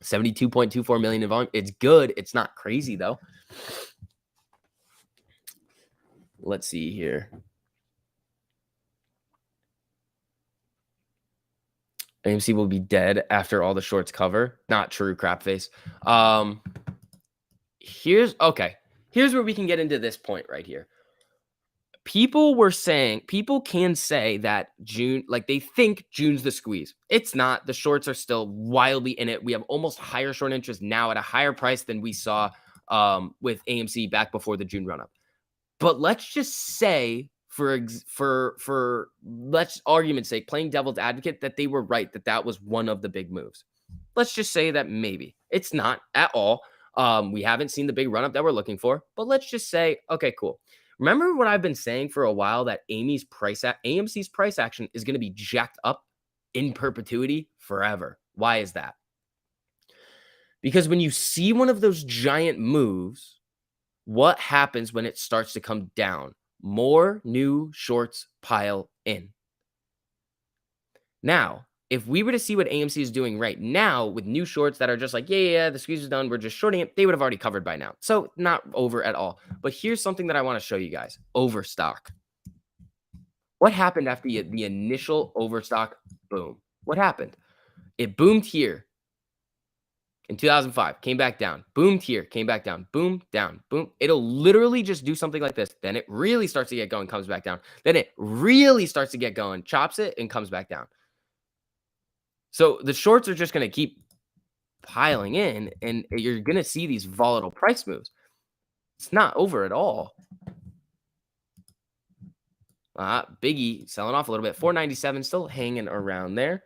72.24 million in volume. It's good. It's not crazy though. Let's see here. AMC will be dead after all the shorts cover. Not true, crap face. Here's where we can get into this point right here. People can say that June, like they think June's the squeeze. It's not. The shorts are still wildly in it. We have almost higher short interest now at a higher price than we saw with AMC back before the June run up. But let's just say for let's argument's sake, playing devil's advocate, that they were right, that was one of the big moves. Let's just say that maybe it's not at all. We haven't seen the big run up that we're looking for, but let's just say, okay, cool. Remember what I've been saying for a while, that AMC's price action is going to be jacked up in perpetuity forever. Why is that? Because when you see one of those giant moves, what happens when it starts to come down? More new shorts pile in. Now, if we were to see what AMC is doing right now with new shorts that are just like, yeah, the squeeze is done, we're just shorting it, they would have already covered by now. So not over at all. But here's something that I want to show you guys. Overstock. What happened after the initial overstock boom? What happened? It boomed here in 2005, came back down, boomed here, came back down, boom, down, boom. It'll literally just do something like this. Then it really starts to get going, comes back down. Then it really starts to get going, chops it, and comes back down. So the shorts are just going to keep piling in, and you're going to see these volatile price moves. It's not over at all. Biggie selling off a little bit. 497 still hanging around there.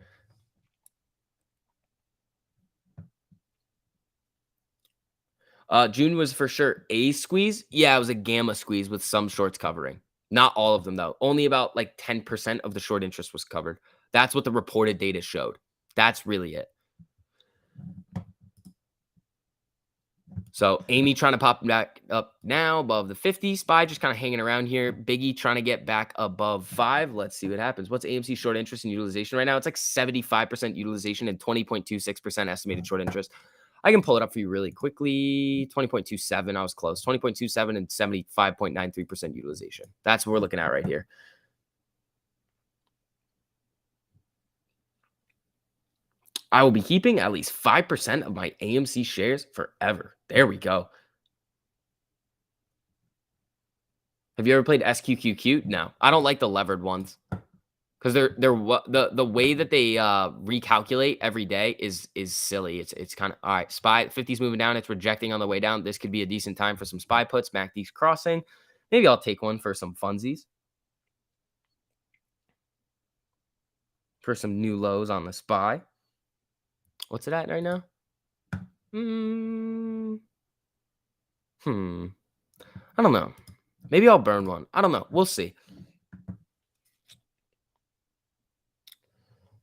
June was for sure a squeeze. Yeah, it was a gamma squeeze with some shorts covering. Not all of them, though. Only about like 10% of the short interest was covered. That's what the reported data showed. That's really it. So Amy trying to pop back up now above the 50. SPY just kind of hanging around here. Biggie trying to get back above 5. Let's see what happens. What's AMC short interest and utilization right now? It's like 75% utilization and 20.26% estimated short interest. I can pull it up for you really quickly. 20.27. I was close. 20.27 and 75.93% utilization. That's what we're looking at right here. I will be keeping at least 5% of my AMC shares forever. There we go. Have you ever played SQQQ? No, I don't like the levered ones because they're the way that they recalculate every day is silly. It's kind of all right. SPY 50's moving down. It's rejecting on the way down. This could be a decent time for some SPY puts. MACD's crossing. Maybe I'll take one for some funsies. For some new lows on the SPY. What's it at right now? I don't know. Maybe I'll burn one. I don't know. We'll see.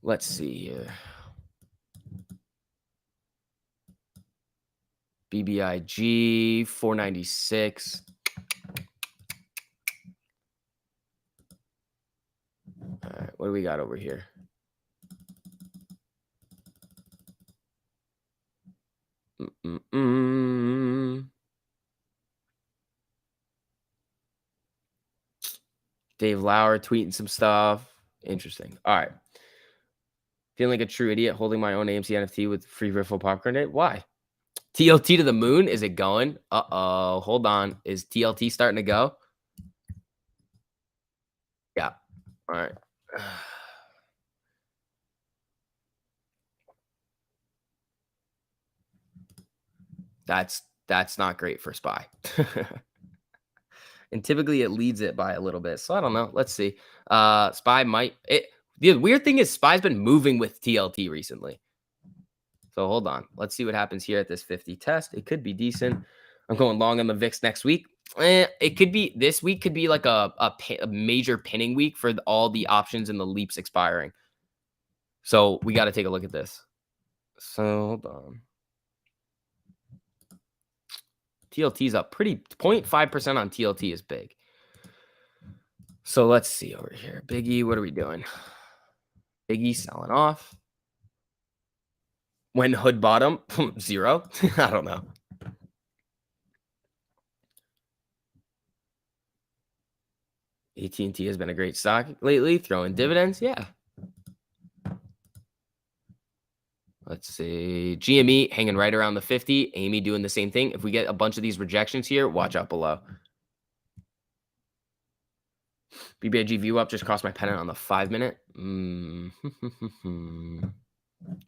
Let's see here. BBIG 496. All right, what do we got over here? Mm-mm-mm. Dave Lauer tweeting some stuff. Interesting. All right. Feeling like a true idiot holding my own AMC NFT with free riffle popcorn day. Why? TLT to the moon? Is it going? Uh-oh. Hold on. Is TLT starting to go? Yeah. All right. That's not great for SPY. And typically it leads it by a little bit. So I don't know. Let's see. SPY might it the weird thing is SPY's been moving with TLT recently. So hold on. Let's see what happens here at this 50 test. It could be decent. I'm going long on the VIX next week. It could be this week could be like a major pinning week for all the options and the leaps expiring. So we got to take a look at this. So hold on. TLT's up pretty 0.5% on TLT is big. So let's see over here. Biggie, what are we doing? Biggie selling off. When hood bottom, 0. I don't know. AT&T has been a great stock lately, throwing dividends. Yeah. Let's see. GME hanging right around the 50. Amy doing the same thing. If we get a bunch of these rejections here, watch out below. BBIG view up just cost my pennant on the 5-minute.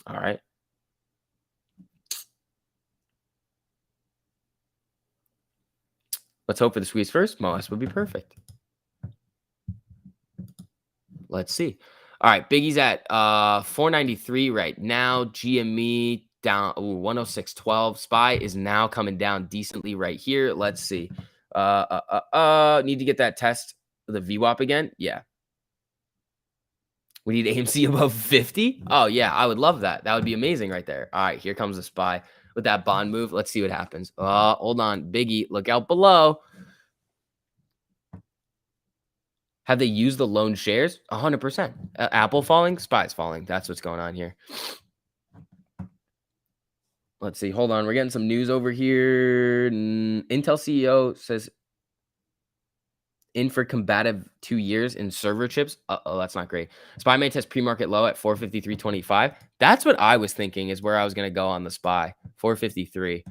All right. Let's hope for the squeeze first. MOS would be perfect. Let's see. All right. Biggie's at 493 right now. GME down 106.12. SPY is now coming down decently right here. Let's see. Need to get that test of the VWAP again. Yeah. We need AMC above 50. Oh, yeah. I would love that. That would be amazing right there. All right. Here comes the SPY with that bond move. Let's see what happens. Hold on. Biggie, look out below. Have they used the loan shares? 100%. Apple falling, SPY's falling. That's what's going on here. Let's see. Hold on. We're getting some news over here. Intel CEO says in for combative 2 years in server chips. Uh-oh, that's not great. SPY may test pre-market low at 453.25. That's what I was thinking is where I was going to go on the SPY. 453.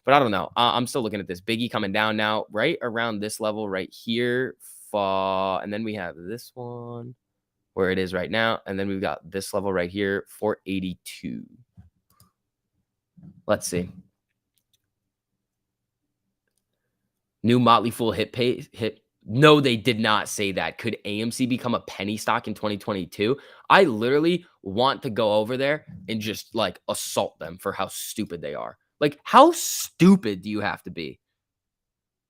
But I don't know. I'm still looking at this. Biggie coming down now right around this level right here. And then we have this one where it is right now. And then we've got this level right here, 482. Let's see. New Motley Fool hit. No, they did not say that. Could AMC become a penny stock in 2022? I literally want to go over there and just like assault them for how stupid they are. Like, how stupid do you have to be?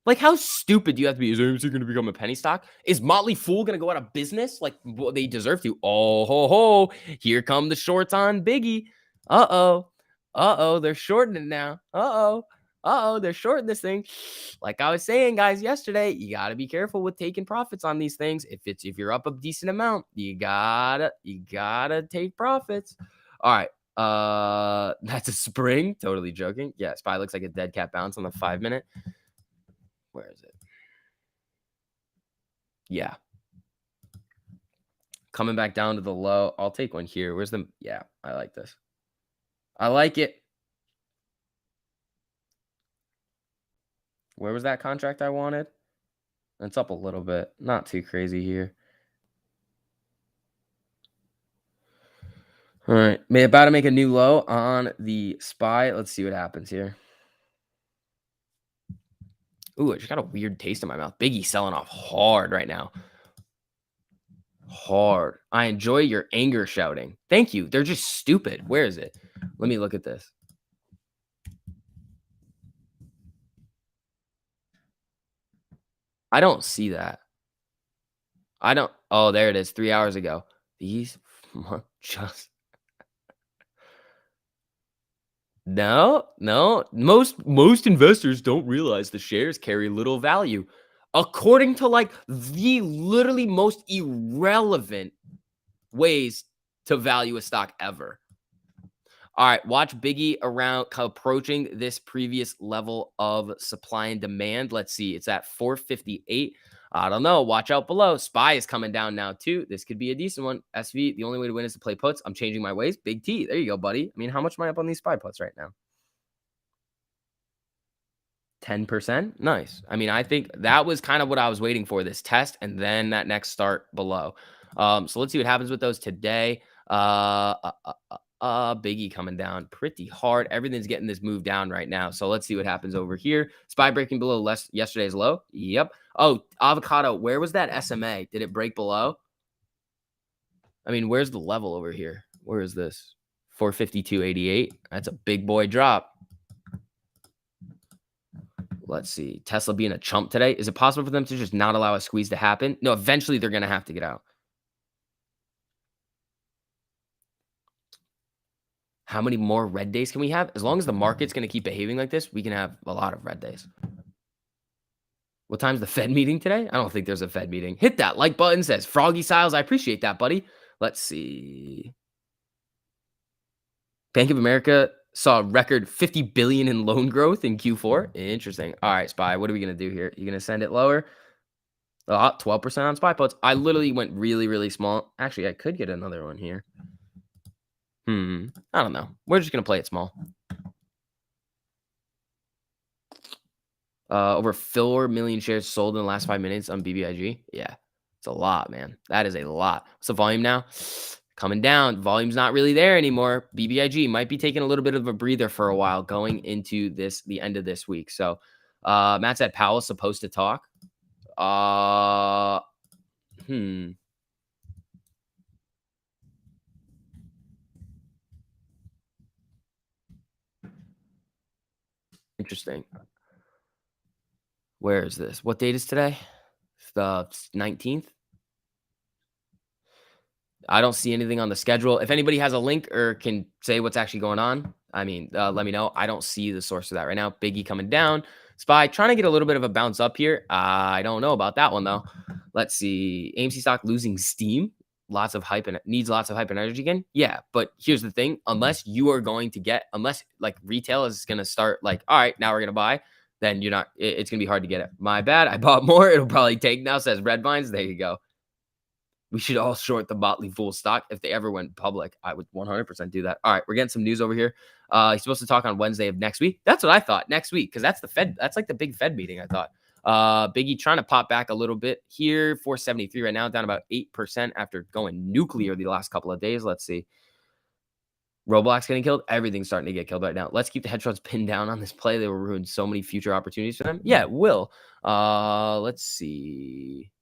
Like, how stupid do you have to be? Is AMC going to become a penny stock? Is Motley Fool going to go out of business? Like, well, they deserve to. Oh, ho, ho. Here come the shorts on Biggie. Uh-oh. Uh-oh. They're shorting it now. Uh-oh. Uh-oh. They're shorting this thing. Like I was saying, guys, yesterday, you got to be careful with taking profits on these things. If you're up a decent amount, you gotta take profits. All right. That's a spring. Totally joking. Yeah, SPY looks like a dead cat bounce on the 5-minute. Where is it? Yeah. Coming back down to the low. I'll take one here. Where's the... Yeah, I like this. I like it. Where was that contract I wanted? It's up a little bit. Not too crazy here. All right. About to make a new low on the SPY. Let's see what happens here. Ooh, I just got a weird taste in my mouth. Biggie selling off hard right now. Hard. I enjoy your anger shouting. Thank you. They're just stupid. Where is it? Let me look at this. I don't see that. I don't. Oh, there it is. 3 hours ago. These just. No. Most investors don't realize the shares carry little value. According to like the literally most irrelevant ways to value a stock ever. All right, watch Biggie around approaching this previous level of supply and demand. Let's see, it's at 458. I don't know. Watch out below. SPY is coming down now too. This could be a decent one. SV, the only way to win is to play puts. I'm changing my ways. Big T. There you go, buddy. I mean, how much am I up on these SPY puts right now? 10%. Nice. I mean, I think that was kind of what I was waiting for, this test and then that next start below. So let's see what happens with those today. Biggie coming down pretty hard. Everything's getting this move down right now. So let's see what happens over here. SPY breaking below yesterday's low. Yep. Oh, avocado. Where was that SMA? Did it break below? I mean, where's the level over here? Where is this? 452.88. That's a big boy drop. Let's see. Tesla being a chump today. Is it possible for them to just not allow a squeeze to happen? No, eventually they're going to have to get out. How many more red days can we have? As long as the market's going to keep behaving like this, we can have a lot of red days. What time's the Fed meeting today? I don't think there's a Fed meeting. Hit that like button, says Froggy Styles. I appreciate that, buddy. Let's see. Bank of America saw a record 50 billion in loan growth in Q4. Interesting. All right, SPY. What are we going to do here? You going to send it lower? 12% on SPY puts. I literally went really, really small. Actually, I could get another one here. I don't know. We're just going to play it small. Over 4 million shares sold in the last 5 minutes on BBIG. Yeah, it's a lot, man. That is a lot. What's the volume now? Coming down. Volume's not really there anymore. BBIG might be taking a little bit of a breather for a while going into the end of this week. So Matt said Powell's supposed to talk. Interesting. Where is this? What date is today? The 19th. I don't see anything on the schedule. If anybody has a link or can say what's actually going on, I mean, let me know. I don't see the source of that right now. Biggie coming down. SPY trying to get a little bit of a bounce up here. I don't know about that one, though. Let's see. AMC stock losing steam. Lots of hype and needs lots of hype and energy again. Yeah, but here's the thing. Unless you are going to get, unless like retail is going to start like, all right, now we're going to buy, then you're not, it's going to be hard to get it. My bad. I bought more. It'll probably take now, says Red Vines. There you go. We should all short the Motley Fool stock. If they ever went public, I would 100% do that. All right, we're getting some news over here. He's supposed to talk on Wednesday of next week. That's what I thought, next week, because that's the Fed. That's like the big Fed meeting, I thought. Biggie trying to pop back a little bit here. 473 right now, down about 8% after going nuclear the last couple of days. Let's see. Roblox getting killed. Everything's starting to get killed right now. Let's keep the hedge funds pinned down on this play. They will ruin so many future opportunities for them. Yeah, it will. Let's see.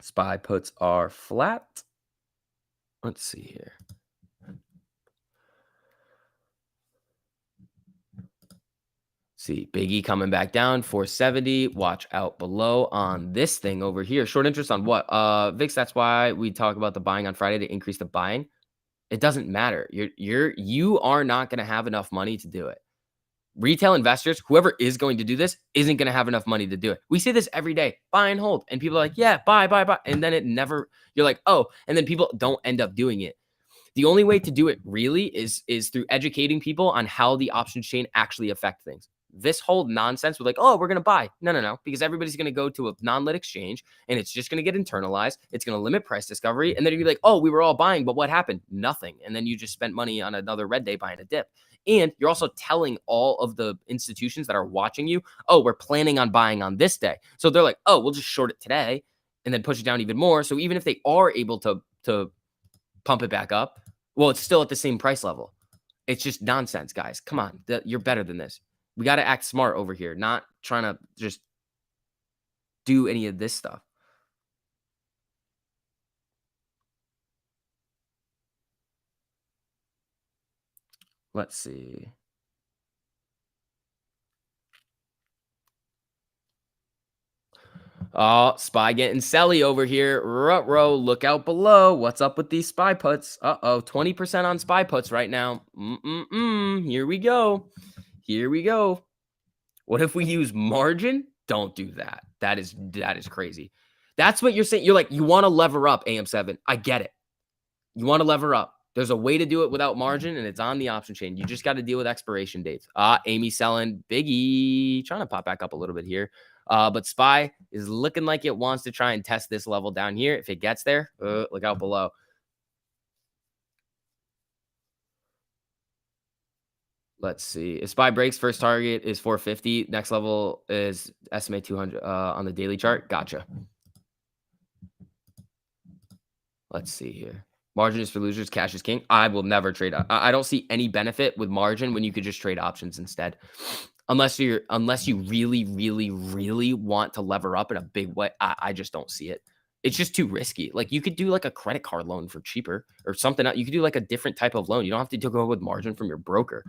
SPY puts are flat. Let's see here. See, Biggie coming back down, 470. Watch out below on this thing over here. Short interest on what? VIX, that's why we talk about the buying on Friday to increase the buying. It doesn't matter. You are not going to have enough money to do it. Retail investors, whoever is going to do this, isn't going to have enough money to do it. We say this every day, buy and hold. And people are like, yeah, buy. And then it never, you're like, oh, and then people don't end up doing it. The only way to do it really is through educating people on how the options chain actually affect things. This whole nonsense with like, oh, we're going to buy. No, because everybody's going to go to a non-lit exchange and it's just going to get internalized. It's going to limit price discovery. And then you're like, oh, we were all buying, but what happened? Nothing. And then you just spent money on another red day buying a dip. And you're also telling all of the institutions that are watching you, oh, we're planning on buying on this day. So they're like, oh, we'll just short it today and then push it down even more. So even if they are able to pump it back up, well, it's still at the same price level. It's just nonsense, guys. Come on. You're better than this. We got to act smart over here, not trying to just do any of this stuff. Let's see. Oh, SPY getting selly over here. Ruh-roh, look out below. What's up with these SPY puts? Uh-oh, 20% on SPY puts right now. Here we go. What if we use margin? Don't do that. That is crazy. That's what you're saying. You're like, you want to lever up AM7. I get it. You want to lever up. There's a way to do it without margin, and it's on the option chain. You just got to deal with expiration dates. Amy selling Biggie, trying to pop back up a little bit here. But SPY is looking like it wants to try and test this level down here. If it gets there, look out below. Let's see. If SPY breaks, first target is 450. Next level is estimate 200 on the daily chart. Gotcha. Let's see here. Margin is for losers. Cash is king. I will never trade. I don't see any benefit with margin when you could just trade options instead. Unless you really, really, really want to lever up in a big way. I just don't see it. It's just too risky. Like you could do like a credit card loan for cheaper or something. You could do like a different type of loan. You don't have to go with margin from your broker.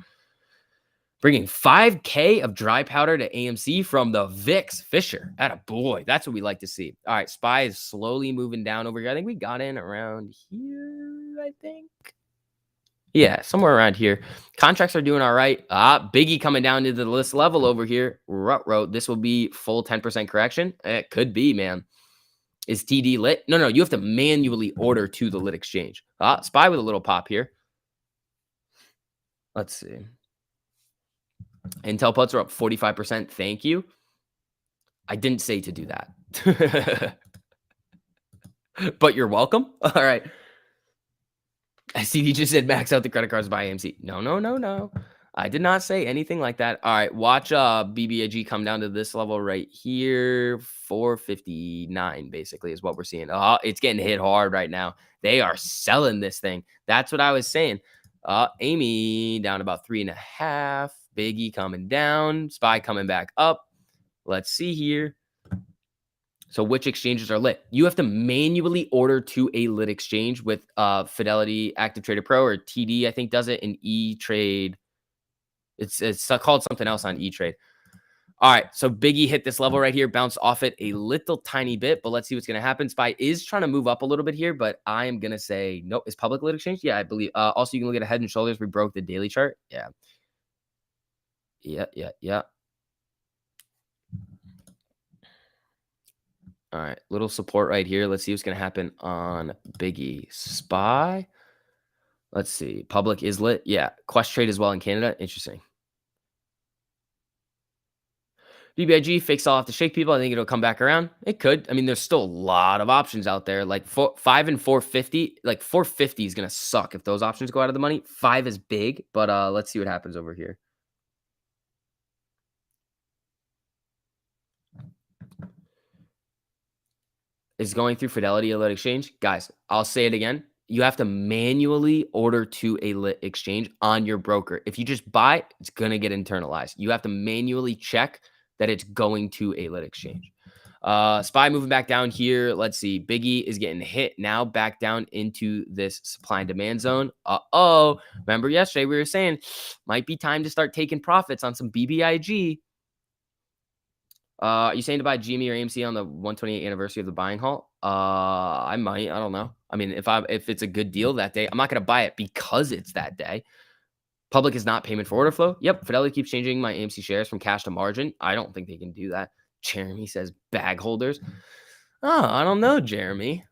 Bringing 5K of dry powder to AMC from the VIX Fisher. Atta boy. That's what we like to see. All right. SPY is slowly moving down over here. I think we got in around here, I think. Yeah, somewhere around here. Contracts are doing all right. Biggie coming down to the list level over here. Rut. This will be full 10% correction. It could be, man. Is TD lit? No. You have to manually order to the lit exchange. SPY with a little pop here. Let's see. Intel puts are up 45%. Thank you. I didn't say to do that. But you're welcome. All right. I see you just said max out the credit cards by AMC. No. I did not say anything like that. All right. Watch BBAG come down to this level right here. 459 basically is what we're seeing. It's getting hit hard right now. They are selling this thing. That's what I was saying. Amy down about 3.5. Biggie coming down. SPY coming back up. Let's see here. So which exchanges are lit? You have to manually order to a lit exchange with Fidelity Active Trader Pro or TD, I think does it in E-Trade. It's called something else on E-Trade. All right, so Biggie hit this level right here, bounced off it a little tiny bit, but let's see what's going to happen. SPY is trying to move up a little bit here, but I am going to say, nope. Is public lit exchange? Yeah, I believe. Also, you can look at a Head and Shoulders. We broke the daily chart. Yeah. All right, little support right here. Let's see what's going to happen on Biggie. SPY. Let's see. Public is lit. Yeah. Quest trade as well in Canada. Interesting. BBIG fake sell off to shake people. I think it'll come back around. It could. I mean, there's still a lot of options out there. Like 5 and 450. Like 450 is going to suck if those options go out of the money. 5 is big, but let's see what happens over here. Is going through Fidelity a lit exchange. Guys, I'll say it again. You have to manually order to a lit exchange on your broker. If you just buy, it's going to get internalized. You have to manually check that it's going to a lit exchange. SPY moving back down here. Let's see. Biggie is getting hit now back down into this supply and demand zone. Remember yesterday we were saying might be time to start taking profits on some BBIG. Are you saying to buy GME or AMC on the 128th anniversary of the buying halt? I might. I don't know. I mean, if it's a good deal that day, I'm not going to buy it because it's that day. Public is not payment for order flow. Yep. Fidelity keeps changing my AMC shares from cash to margin. I don't think they can do that. Jeremy says bag holders. I don't know, Jeremy.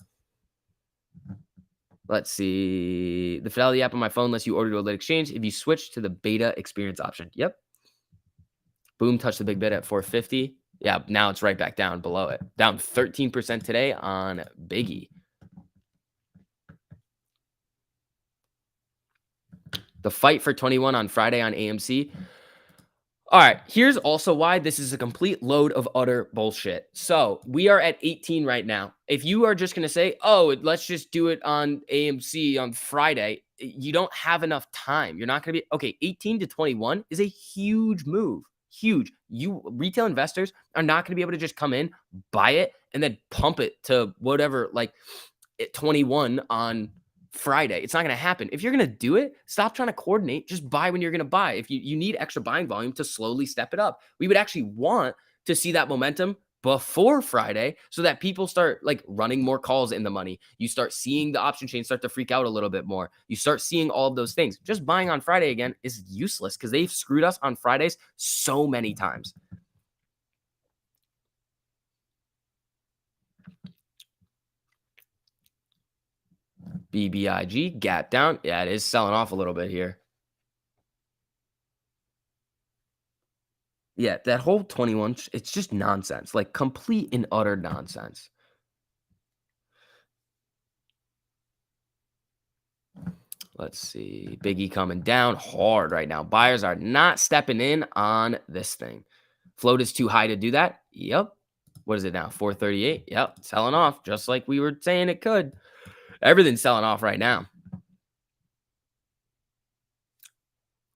Let's see. The Fidelity app on my phone lets you order to a lit exchange if you switch to the beta experience option. Yep. Boom, touch the big bid at 450. Yeah, now it's right back down below it. Down 13% today on Biggie. The fight for 21 on Friday on AMC. All right, here's also why this is a complete load of utter bullshit. So we are at 18 right now. If you are just going to say, let's just do it on AMC on Friday, you don't have enough time. You're not going to be, okay, 18 to 21 is a huge move. Huge. You retail investors are not going to be able to just come in, buy it, and then pump it to whatever, like 21 on Friday. It's not going to happen. If you're going to do it, stop trying to coordinate. Just buy when you're going to buy. If you need extra buying volume to slowly step it up, we would actually want to see that momentum before Friday so that people start like running more calls in the money. You start seeing the option chain start to freak out a little bit more. You start seeing all of those things. Just buying on Friday again is useless because they've screwed us on Fridays so many times. BBIG gap down. Yeah, it is selling off a little bit here. Yeah, that whole 21, it's just nonsense, like complete and utter nonsense. Let's see. Biggie coming down hard right now. Buyers are not stepping in on this thing. Float is too high to do that. Yep. What is it now? 438. Yep. Selling off just like we were saying it could. Everything's selling off right now.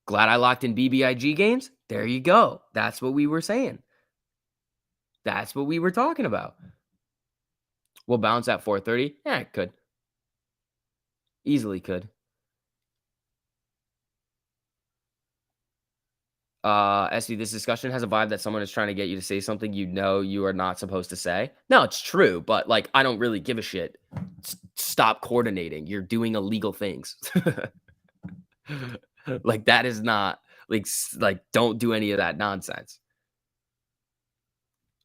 Glad I locked in BBIG gains. There you go. That's what we were saying. That's what we were talking about. We'll bounce at 430. Yeah, it could. Easily could. SV, this discussion has a vibe that someone is trying to get you to say something you know you are not supposed to say. No, it's true, but like I don't really give a shit. Stop coordinating. You're doing illegal things. Like that is not like don't do any of that nonsense.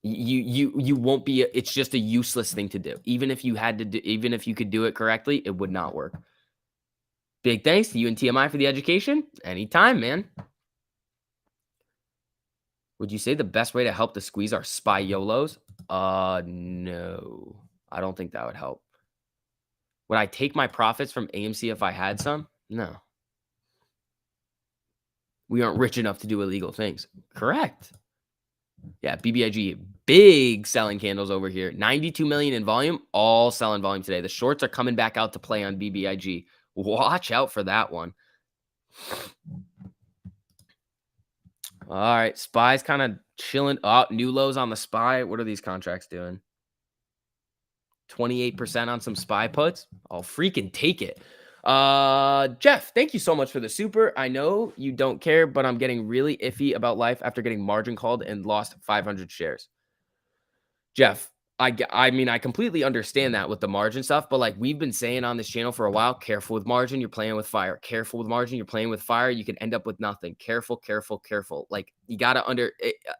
You won't be. It's just a useless thing to do. Even if you had to do, even if you could do it correctly, it would not work. Big thanks to you and TMI for the education. Anytime, man. Would you say the best way to help the squeeze are SPY YOLOs? No. I don't think that would help. Would I take my profits from AMC if I had some? No. We aren't rich enough to do illegal things. Correct. Yeah, BBIG, big selling candles over here. 92 million in volume, all selling volume today. The shorts are coming back out to play on BBIG. Watch out for that one. All right, SPY's kind of chilling. Oh, new lows on the SPY. What are these contracts doing? 28% on some SPY puts. I'll freaking take it. Jeff, thank you so much for the super. I know you don't care, but I'm getting really iffy about life after getting margin called and lost 500 shares. Jeff, I mean, I completely understand that with the margin stuff, but like we've been saying on this channel for a while, careful with margin, you're playing with fire. Careful with margin, you're playing with fire. You can end up with nothing. Careful, careful, careful. Like you got to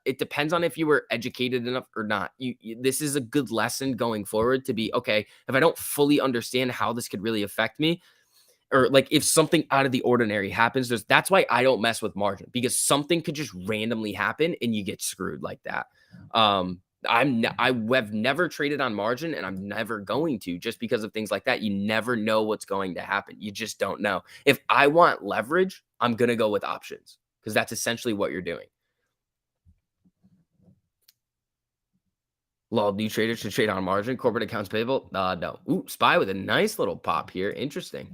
it depends on if you were educated enough or not. This is a good lesson going forward to be, okay, if I don't fully understand how this could really affect me, or like if something out of the ordinary happens, that's why I don't mess with margin, because something could just randomly happen and you get screwed like that. I have never traded on margin and I'm never going to, just because of things like that. You never know what's going to happen. You just don't know. If I want leverage, I'm going to go with options because that's essentially what you're doing. Lol, new traders should trade on margin. Corporate accounts payable. No. Ooh, SPY with a nice little pop here. Interesting.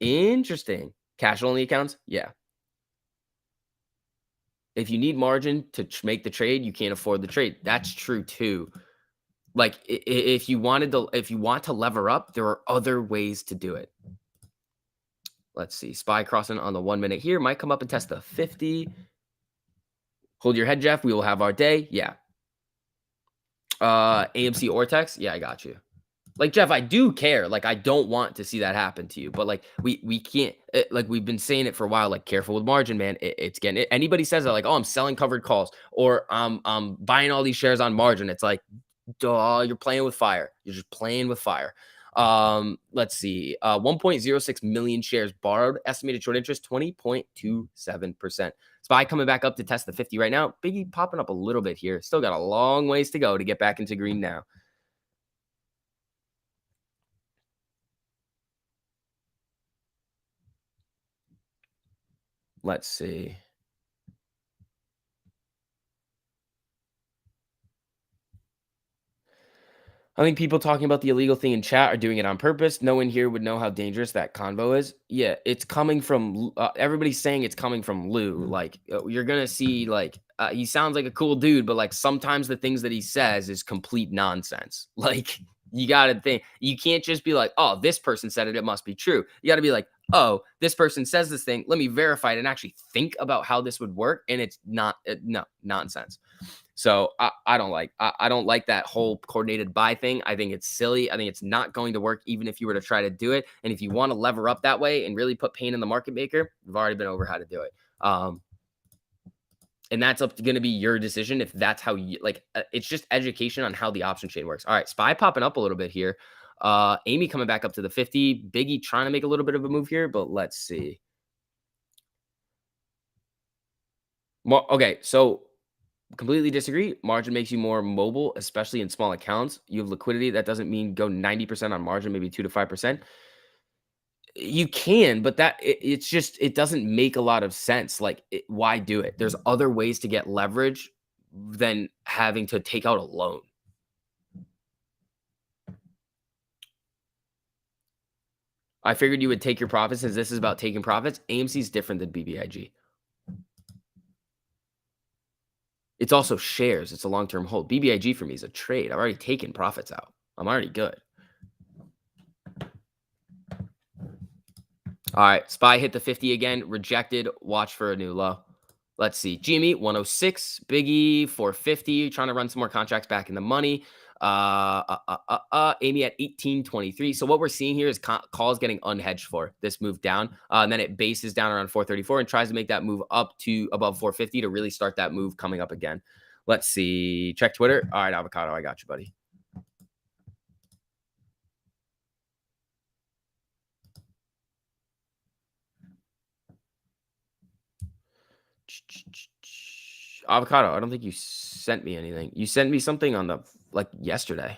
Interesting. Cash only accounts. Yeah. If you need margin to make the trade, you can't afford the trade. That's true too. Like if you want to lever up, there are other ways to do it. Let's see. SPY crossing on the 1 minute here might come up and test the 50. Hold your head, Jeff. We will have our day. Yeah. AMC Ortex. Yeah, I got you. Like Jeff, I do care. Like I don't want to see that happen to you, but like we can't. Like we've been saying it for a while. Like careful with margin, man. It's getting. Anybody says that, like, oh, I'm selling covered calls or I'm buying all these shares on margin. It's like, duh, you're playing with fire. You're just playing with fire. Let's see. 1.06 million shares borrowed. Estimated short interest 20.27%. SPY coming back up to test the 50 right now. Biggie popping up a little bit here. Still got a long ways to go to get back into green now. Let's see. I think people talking about the illegal thing in chat are doing it on purpose. No one here would know how dangerous that convo is. Yeah, it's coming from everybody's saying it's coming from Lou. Like you're gonna see, like he sounds like a cool dude, but like sometimes the things that he says is complete nonsense. Like you gotta think, you can't just be like, oh, this person said it, it must be true. You gotta be like, oh, this person says this thing. Let me verify it and actually think about how this would work. And it's not, no nonsense. So I don't like that whole coordinated buy thing. I think it's silly. I think it's not going to work even if you were to try to do it. And if you want to lever up that way and really put pain in the market maker, we've already been over how to do it. And that's going to be your decision if that's how you like. It's just education on how the option chain works. All right, SPY popping up a little bit here. Amy coming back up to the 50. Biggie trying to make a little bit of a move here, but let's see. Okay, so completely disagree. Margin makes you more mobile, especially in small accounts. You have liquidity. That doesn't mean go 90% on margin, maybe 2 to 5%. You can, but it's just it doesn't make a lot of sense. Like, why do it? There's other ways to get leverage than having to take out a loan. I figured you would take your profits since this is about taking profits. AMC is different than BBIG. It's also shares. It's a long-term hold. BBIG for me is a trade. I've already taken profits out. I'm already good. All right. SPY hit the 50 again. Rejected. Watch for a new low. Let's see. GME 106. Biggie 450. Trying to run some more contracts back in the money. Amy at 1823. So what we're seeing here is calls getting unhedged for this move down. And then it bases down around 434 and tries to make that move up to above 450 to really start that move coming up again. Let's see. Check Twitter. All right, Avocado. I got you, buddy. Avocado, I don't think you sent me anything. You sent me something on the yesterday.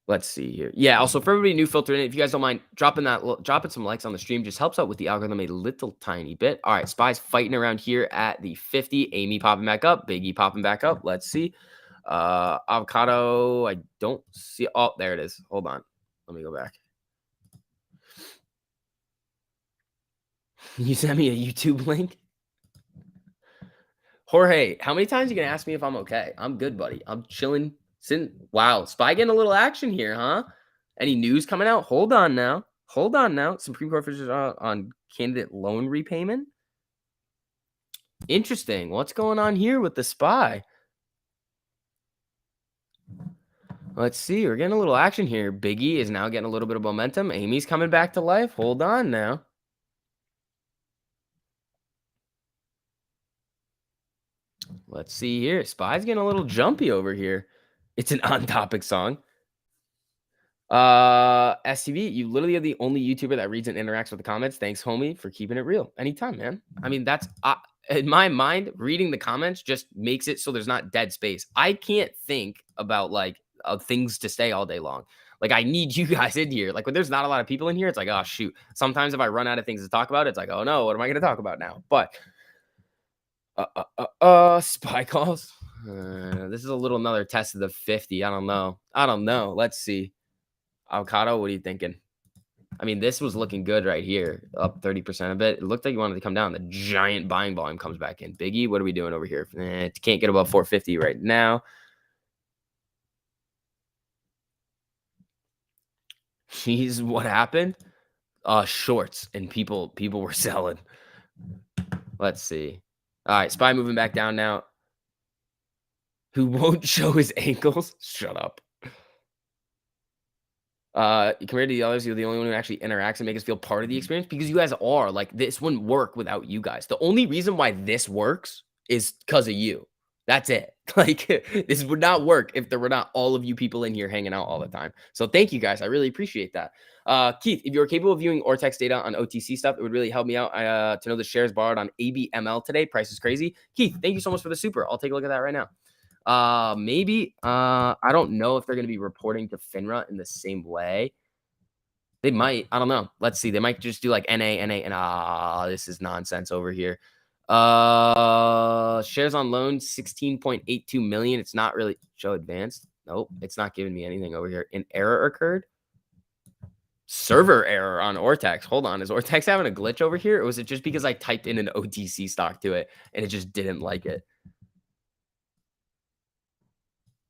Let's see here. Yeah, also for everybody new filtering in, if you guys don't mind dropping some likes on the stream, just helps out with the algorithm a little tiny bit. All right, SPY's fighting around here at the 50. Amy popping back up, Biggie popping back up. Let's see. Avocado, I don't see. Oh, there it is. Hold on. Let me go back. You sent me a YouTube link? Jorge, how many times are you going to ask me if I'm okay? I'm good, buddy. I'm chilling. Wow, SPY getting a little action here, huh? Any news coming out? Hold on now. Hold on now. Supreme Court officials on candidate loan repayment. Interesting. What's going on here with the SPY? Let's see. We're getting a little action here. Biggie is now getting a little bit of momentum. Amy's coming back to life. Hold on now. Let's see here. SPY's getting a little jumpy over here. It's an on-topic song. STV, you literally are the only YouTuber that reads and interacts with the comments. Thanks, homie, for keeping it real. Anytime, man. I mean, that's in my mind, reading the comments just makes it so there's not dead space. I can't think about things to say all day long. Like, I need you guys in here. Like, when there's not a lot of people in here, it's like, oh shoot. Sometimes if I run out of things to talk about, it's like, oh no, what am I going to talk about now? But SPY calls. This is a little another test of the 50. I don't know. Let's see. Avocado, what are you thinking? I mean, this was looking good right here, up 30% of it. It looked like you wanted to come down. The giant buying volume comes back in. Biggie, what are we doing over here? Can't get above 450 right now. Jeez, what happened? Shorts, and people were selling. Let's see. All right, SPY moving back down now. Who won't show his ankles? Shut up. Compared to the others, you're the only one who actually interacts and makes us feel part of the experience, because you guys are. Like, this wouldn't work without you guys. The only reason why this works is because of you. That's it. Like, this would not work if there were not all of you people in here hanging out all the time. So thank you guys. I really appreciate that. Keith, if you're capable of viewing Ortex data on OTC stuff, it would really help me out to know the shares borrowed on ABML today. Price is crazy. Keith, thank you so much for the super. I'll take a look at that right now. Maybe. I don't know if they're going to be reporting to FINRA in the same way. They might. I don't know. Let's see. They might just do like NA, and this is nonsense over here. Shares on loan 16.82 million. It's not really show advanced. Nope, it's not giving me anything over here. An error occurred. Server error on Ortex. Hold on. Is Ortex having a glitch over here, or was it just because I typed in an OTC stock to it and it just didn't like it?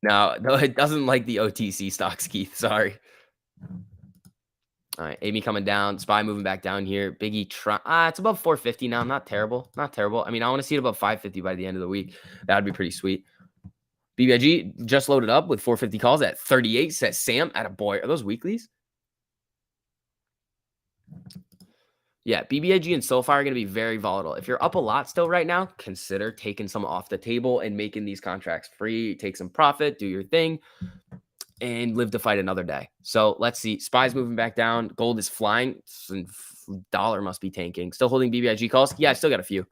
No, it doesn't like the OTC stocks, Keith. Sorry. All right, Amy coming down. SPY moving back down here. Biggie, it's above 450 now. Not terrible. Not terrible. I mean, I want to see it above 550 by the end of the week. That would be pretty sweet. BBIG just loaded up with 450 calls at 38, says Sam. Attaboy. Are those weeklies? Yeah, BBIG and SoFi are going to be very volatile. If you're up a lot still right now, consider taking some off the table and making these contracts free. Take some profit. Do your thing. and live to fight another day. So let's see. SPY's moving back down. Gold is flying. Dollar must be tanking. Still holding BBIG calls. Yeah, I still got a few.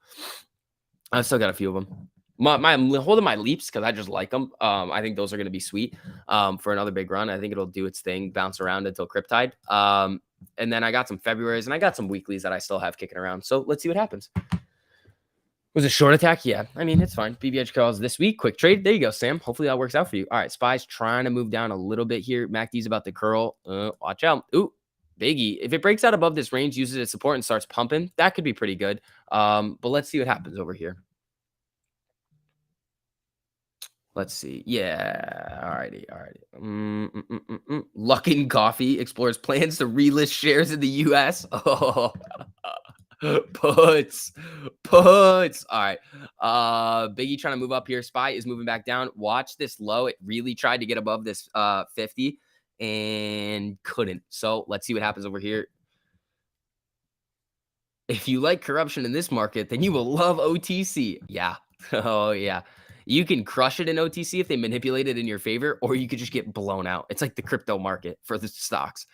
I still got a few of them. I'm holding my leaps because I just like them. I think those are going to be sweet for another big run. I think it'll do its thing, bounce around until Cryptide. And then I got some Februarys and I got some weeklies that I still have kicking around. So let's see what happens. Was it short attack? Yeah. I mean, it's fine. BBH calls this week. Quick trade. There you go, Sam. Hopefully that works out for you. All right. SPY's trying to move down a little bit here. MACD's about to curl. Watch out. Ooh, biggie. If it breaks out above this range, uses its support and starts pumping, that could be pretty good. But let's see what happens over here. Let's see. Yeah. Alrighty. Luckin Coffee explores plans to relist shares in the US. Oh, puts. All right. Biggie trying to move up here. SPY is moving back down. Watch this low. It really tried to get above this 50 and couldn't. So let's see what happens over here. If you like corruption in this market, then you will love OTC. Yeah. Oh, yeah. You can crush it in OTC if they manipulate it in your favor, or you could just get blown out. It's like the crypto market for the stocks.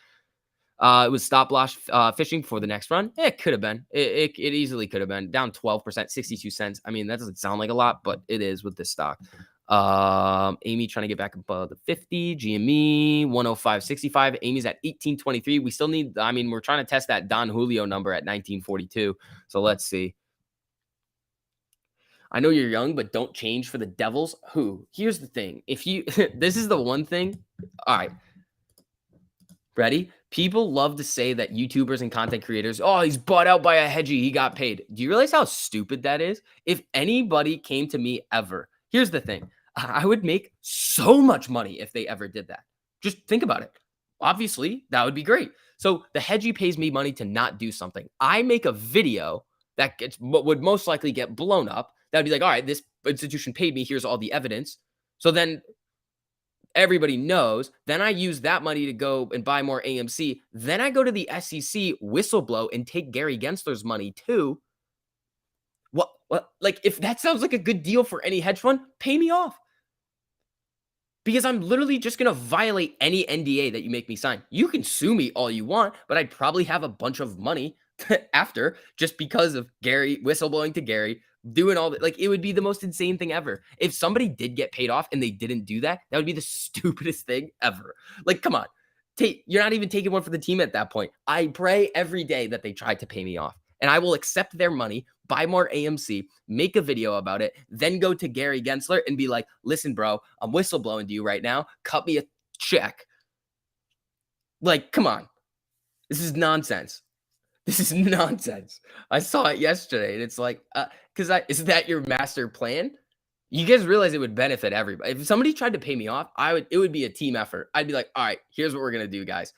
It was stop loss fishing for the next run. It could have been. It easily could have been. Down 12%, 62 cents. I mean, that doesn't sound like a lot, but it is with this stock. Amy trying to get back above the 50. GME 105.65. Amy's at 18.23. We still need, I mean, we're trying to test that Don Julio number at 19.42. So let's see. I know you're young, but don't change for the Devils. Who? Here's the thing. If you, this is the one thing. All right. Ready? People love to say that YouTubers and content creators, oh, he's bought out by a hedgie. He got paid. Do you realize how stupid that is? If anybody came to me ever, here's the thing. I would make so much money if they ever did that. Just think about it. Obviously, that would be great. So the hedgie pays me money to not do something. I make a video that would most likely get blown up. That would be like, all right, this institution paid me. Here's all the evidence. So then everybody knows. Then I use that money to go and buy more AMC. Then I go to the SEC, whistleblow, and take Gary Gensler's money too. What? Like, if that sounds like a good deal for any hedge fund, pay me off. Because I'm literally just going to violate any NDA that you make me sign. You can sue me all you want, but I'd probably have a bunch of money after just because of Gary, whistleblowing to Gary, doing all that. Like, it would be the most insane thing ever. If somebody did get paid off and they didn't do that, that would be the stupidest thing ever. Like, come on. You're not even taking one for the team at that point. I pray every day that they tried to pay me off. And I will accept their money, buy more AMC, make a video about it, then go to Gary Gensler and be like, listen, bro, I'm whistleblowing to you right now. Cut me a check. Like, come on. This is nonsense. This is nonsense. I saw it yesterday and it's like, is that your master plan? You guys realize it would benefit everybody. If somebody tried to pay me off, it would be a team effort. I'd be like, all right, here's what we're going to do, guys.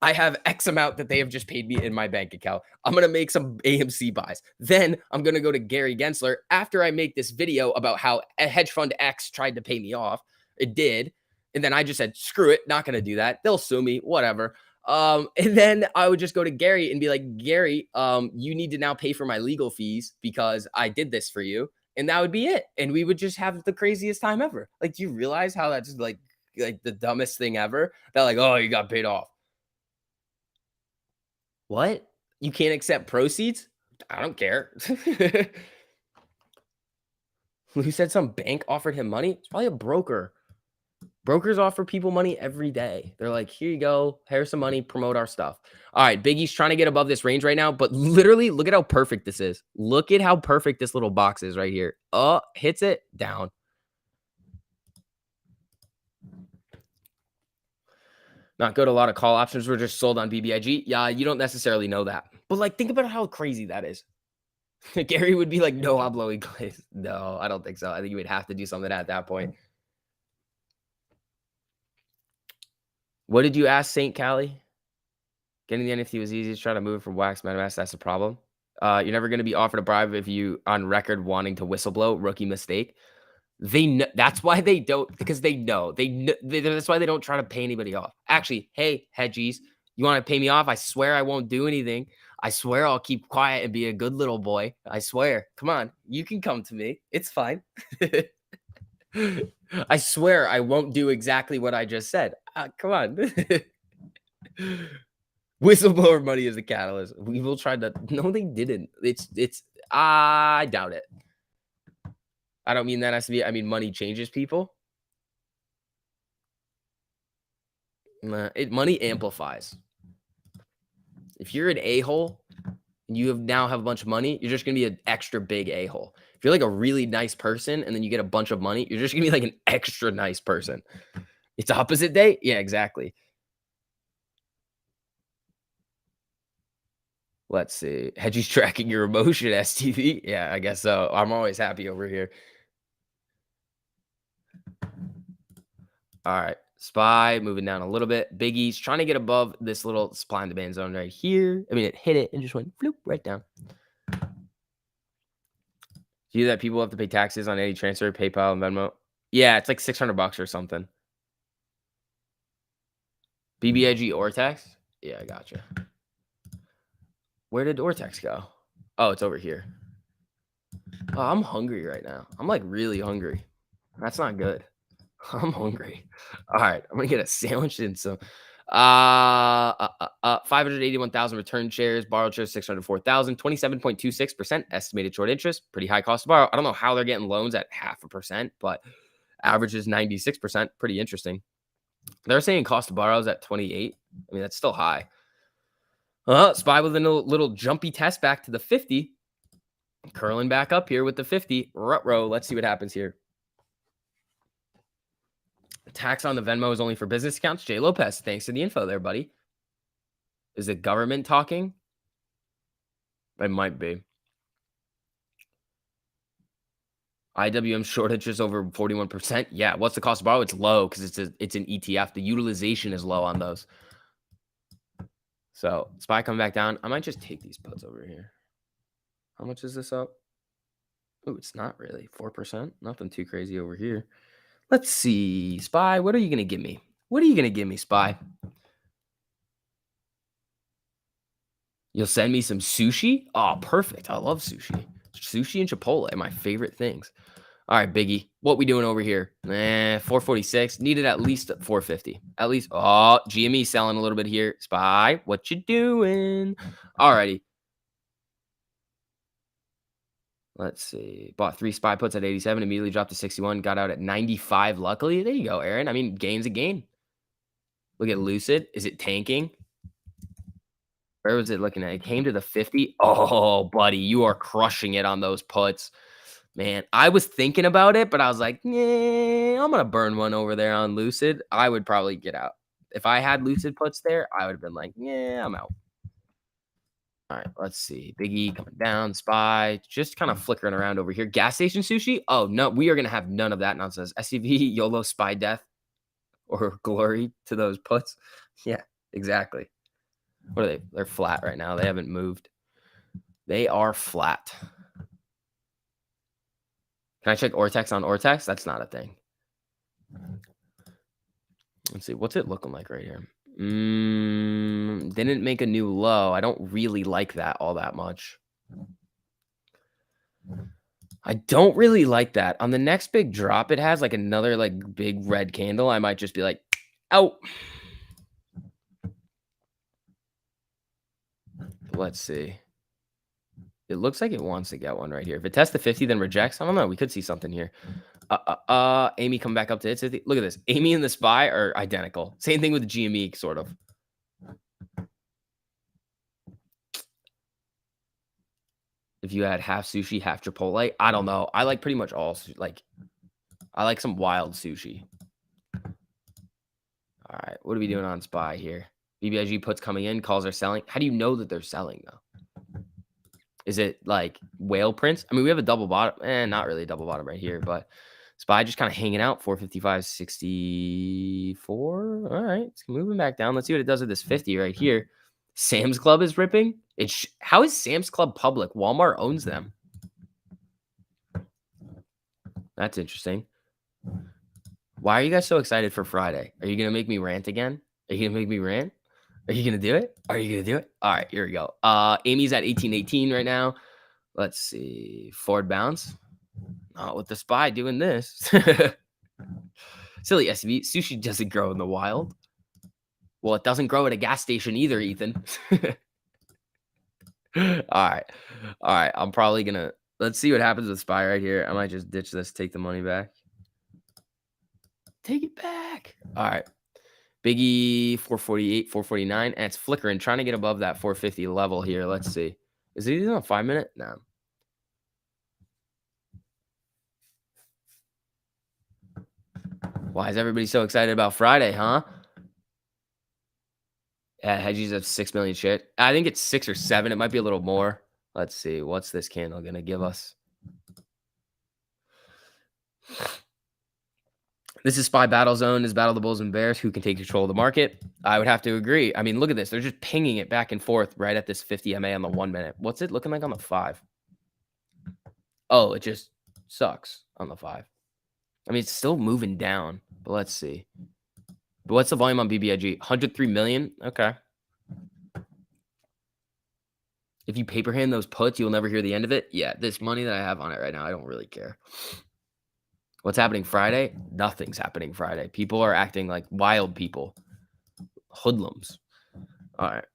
I have X amount that they have just paid me in my bank account. I'm going to make some AMC buys. Then I'm going to go to Gary Gensler after I make this video about how a hedge fund X tried to pay me off. It did. And then I just said, screw it. Not going to do that. They'll sue me, whatever. And then I would just go to Gary and be like, Gary, you need to now pay for my legal fees because I did this for you. And that would be it. And we would just have the craziest time ever. Like, do you realize how that's like the dumbest thing ever? That like, oh, you got paid off. What? You can't accept proceeds? I don't care. Who said some bank offered him money? It's probably a broker. Brokers offer people money every day. They're like, here you go. Here's some money. Promote our stuff. All right. Biggie's trying to get above this range right now. But literally, look at how perfect this is. Look at how perfect this little box is right here. Oh, hits it down. Not good. A lot of call options were just sold on BBIG. Yeah, you don't necessarily know that. But like, think about how crazy that is. Gary would be like, no, I'm blowing glaze. No, I don't think so. I think you would have to do something at that point. What did you ask St. Cali? Getting the NFT was easy. Try to move it from Wax MetaMask. That's the problem. You're never going to be offered a bribe if you on record wanting to whistleblow. Rookie mistake. They know, that's why they don't, because they know. That's why they don't try to pay anybody off. Actually, hey, hedgies, you want to pay me off? I swear I won't do anything. I swear I'll keep quiet and be a good little boy. I swear. Come on. You can come to me. It's fine. I swear I won't do exactly what I just said. Come on. Whistleblower money is the catalyst. We will try to. No, they didn't. It's. I doubt it. I don't mean that has to be. I mean, money changes people. Nah, money amplifies. If you're an a-hole and you now have a bunch of money, you're just gonna be an extra big a-hole. If you're like a really nice person and then you get a bunch of money, you're just gonna be like an extra nice person. It's opposite day? Yeah, exactly. Let's see. Hedgie's tracking your emotion, STV. Yeah, I guess so. I'm always happy over here. All right. SPY moving down a little bit. Biggie's trying to get above this little supply and demand zone right here. I mean, it hit it and just went floop right down. Do you know that people have to pay taxes on any transfer, PayPal, and Venmo? Yeah, it's like $600 or something. BBIG Ortex? Yeah, I gotcha. Where did Ortex go? Oh, it's over here. Oh, I'm hungry right now. I'm like really hungry. That's not good. I'm hungry. All right, I'm gonna get a sandwich and some 581,000 return shares, borrowed shares 604,000, 27.26% estimated short interest, pretty high cost to borrow. I don't know how they're getting loans at 0.5%, but average is 96%, pretty interesting. They're saying cost to borrow is at 28. I mean, that's still high. SPY with a little jumpy test back to the 50. Curling back up here with the 50. Ruh-roh. Let's see what happens here. Tax on the Venmo is only for business accounts. Jay Lopez, thanks for the info there, buddy. Is the government talking? It might be. IWM short interest over 41%. Yeah, what's the cost of borrow? It's low because it's an ETF. The utilization is low on those. So SPY coming back down. I might just take these puts over here. How much is this up? Oh, it's not really 4%. Nothing too crazy over here. Let's see. SPY, what are you going to give me? What are you going to give me, SPY? You'll send me some sushi? Oh, perfect. I love sushi. Sushi and Chipotle, my favorite things. All right, Biggie. What we doing over here? 446. Needed at least 450. At least. Oh, GME selling a little bit here. SPY, what you doing? All righty. Let's see. Bought 3 SPY puts at 87. Immediately dropped to 61. Got out at 95. Luckily, there you go, Aaron. I mean, gain's a gain. Look at Lucid. Is it tanking? Where was it looking at? It came to the 50. Oh, buddy, you are crushing it on those puts. Man, I was thinking about it, but I was like, yeah, I'm going to burn one over there on Lucid. I would probably get out. If I had Lucid puts there, I would have been like, yeah, I'm out. All right, let's see. Big E coming down, SPY, just kind of flickering around over here. Gas station sushi? Oh, no, we are going to have none of that nonsense. SCV, YOLO, SPY death, or glory to those puts. Yeah, exactly. What are they? They're flat right now. They haven't moved. They are flat. Can I check Ortex on Ortex? That's not a thing. Let's see. What's it looking like right here? Didn't make a new low. I don't really like that all that much. I don't really like that. On the next big drop, it has like another like big red candle. I might just be like, out. Let's see. It looks like it wants to get one right here. If it tests the 50, then rejects. I don't know. We could see something here. Amy come back up to its 50. Look at this. Amy and the SPY are identical. Same thing with the GME, sort of. If you had half sushi, half Chipotle, I don't know. I like pretty much all. Like, I like some wild sushi. All right. What are we doing on SPY here? BBIG puts coming in, calls are selling. How do you know that they're selling, though? Is it like whale prints? I mean, we have a double bottom. Not really a double bottom right here, but SPY just kind of hanging out. 455.64. All right. It's moving back down. Let's see what it does with this 50 right here. Sam's Club is ripping. How is Sam's Club public? Walmart owns them. That's interesting. Why are you guys so excited for Friday? Are you going to make me rant again? Are you going to make me rant? Are you going to do it? Are you going to do it? All right, here we go. Amy's at 1818 right now. Let's see. Forward bounce. Not with the SPY doing this. Silly SUV. Sushi doesn't grow in the wild. Well, it doesn't grow at a gas station either, Ethan. All right. All right. I'm probably going to let's see what happens with SPY right here. I might just ditch this, take the money back. Take it back. All right. Biggie 448, 449, and it's flickering, trying to get above that 450 level here. Let's see. Is it even a 5-minute? No. Why is everybody so excited about Friday, huh? Yeah, hedges of 6 million shit. I think it's 6 or 7. It might be a little more. Let's see. What's this candle going to give us? This is SPY Battle Zone. This is Battle of the Bulls and Bears. Who can take control of the market? I would have to agree. I mean, look at this. They're just pinging it back and forth right at this 50 MA on the 1 minute. What's it looking like on the 5? Oh, it just sucks on the 5. I mean, it's still moving down, but let's see. But what's the volume on BBIG? 103 million? Okay. If you paper hand those puts, you'll never hear the end of it. Yeah, this money that I have on it right now, I don't really care. What's happening Friday? Nothing's happening Friday. People are acting like wild people. Hoodlums. All right.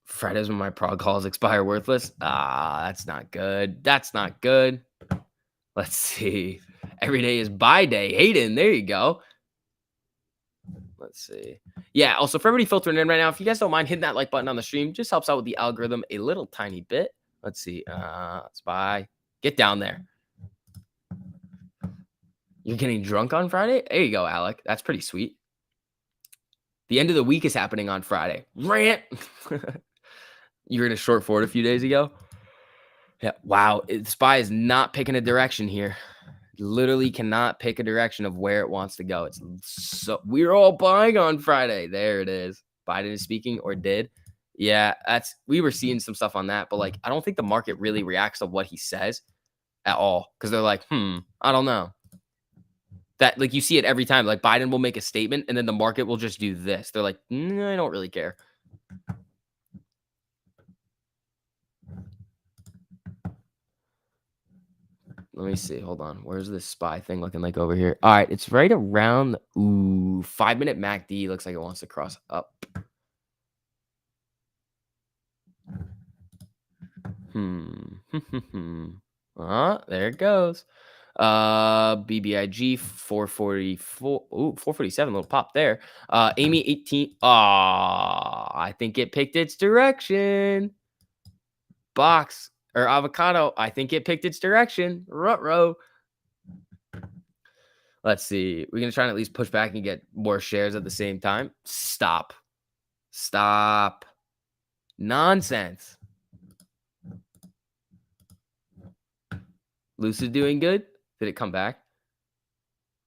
Fridays when my prog calls expire worthless. That's not good. That's not good. Let's see. Every day is buy day. Hayden, there you go. Let's see. Yeah, also for everybody filtering in right now, if you guys don't mind hitting that like button on the stream, just helps out with the algorithm a little tiny bit. Let's see. Let's buy. Get down there. You're getting drunk on Friday? There you go, Alec. That's pretty sweet. The end of the week is happening on Friday. Rant. You were in a short forward a few days ago. Yeah. Wow. SPY is not picking a direction here. Literally cannot pick a direction of where it wants to go. It's so we're all buying on Friday. There it is. Biden is speaking or did. Yeah, we were seeing some stuff on that, but like I don't think the market really reacts to what he says at all because they're like, I don't know. That like you see it every time. Like Biden will make a statement and then the market will just do this. They're like, I don't really care. Let me see. Hold on. Where's this SPY thing looking like over here? All right. It's right around 5-minute MACD. Looks like it wants to cross up. There it goes. BBIG 444. 447. Little pop there. Amy 18. I think it picked its direction. Box or avocado. I think it picked its direction. Ruh-roh. Let's see. We're going to try and at least push back and get more shares at the same time. Stop. Nonsense. Lucid doing good? Did it come back?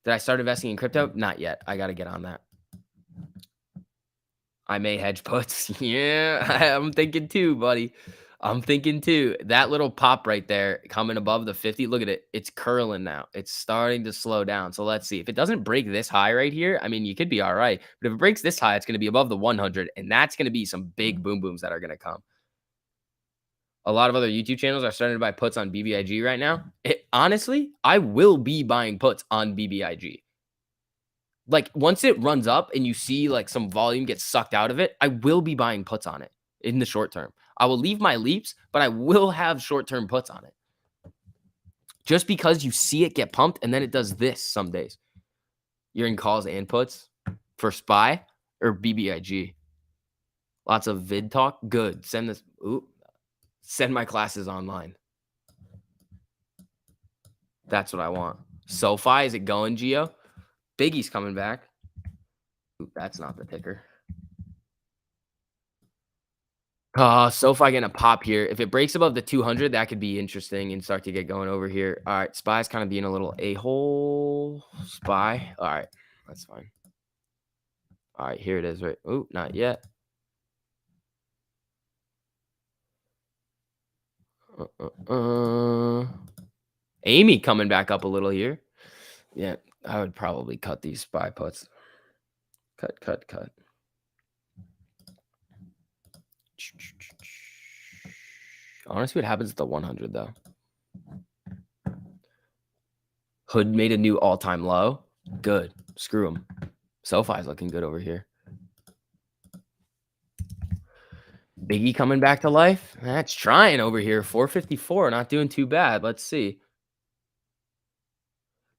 Did I start investing in crypto? Not yet. I got to get on that. I may hedge puts. Yeah, I'm thinking too, buddy. I'm thinking too. That little pop right there coming above the 50. Look at it. It's curling now. It's starting to slow down. So let's see. If it doesn't break this high right here, I mean, you could be all right. But if it breaks this high, it's going to be above the 100. And that's going to be some big boom booms that are going to come. A lot of other YouTube channels are starting to buy puts on BBIG right now. Honestly, I will be buying puts on BBIG. Like once it runs up and you see like some volume get sucked out of it, I will be buying puts on it in the short term. I will leave my leaps, but I will have short-term puts on it. Just because you see it get pumped and then it does this some days. You're in calls and puts for SPY or BBIG. Lots of vid talk. Good. Send this. Send my classes online. That's what I want. SoFi, is it going, Gio? Biggie's coming back. That's not the ticker. SoFi getting a pop here. If it breaks above the 200, that could be interesting and start to get going over here. All right, SPY's kind of being a little a-hole. SPY. All right, that's fine. All right, here it is. Right. Oh, not yet. Amy coming back up a little here. Yeah, I would probably cut these SPY puts. Cut. I want to see what happens at the 100 though. Hood made a new all-time low. Good. Screw him. SoFi's looking good over here. Biggie coming back to life. That's trying over here. 454. Not doing too bad. Let's see.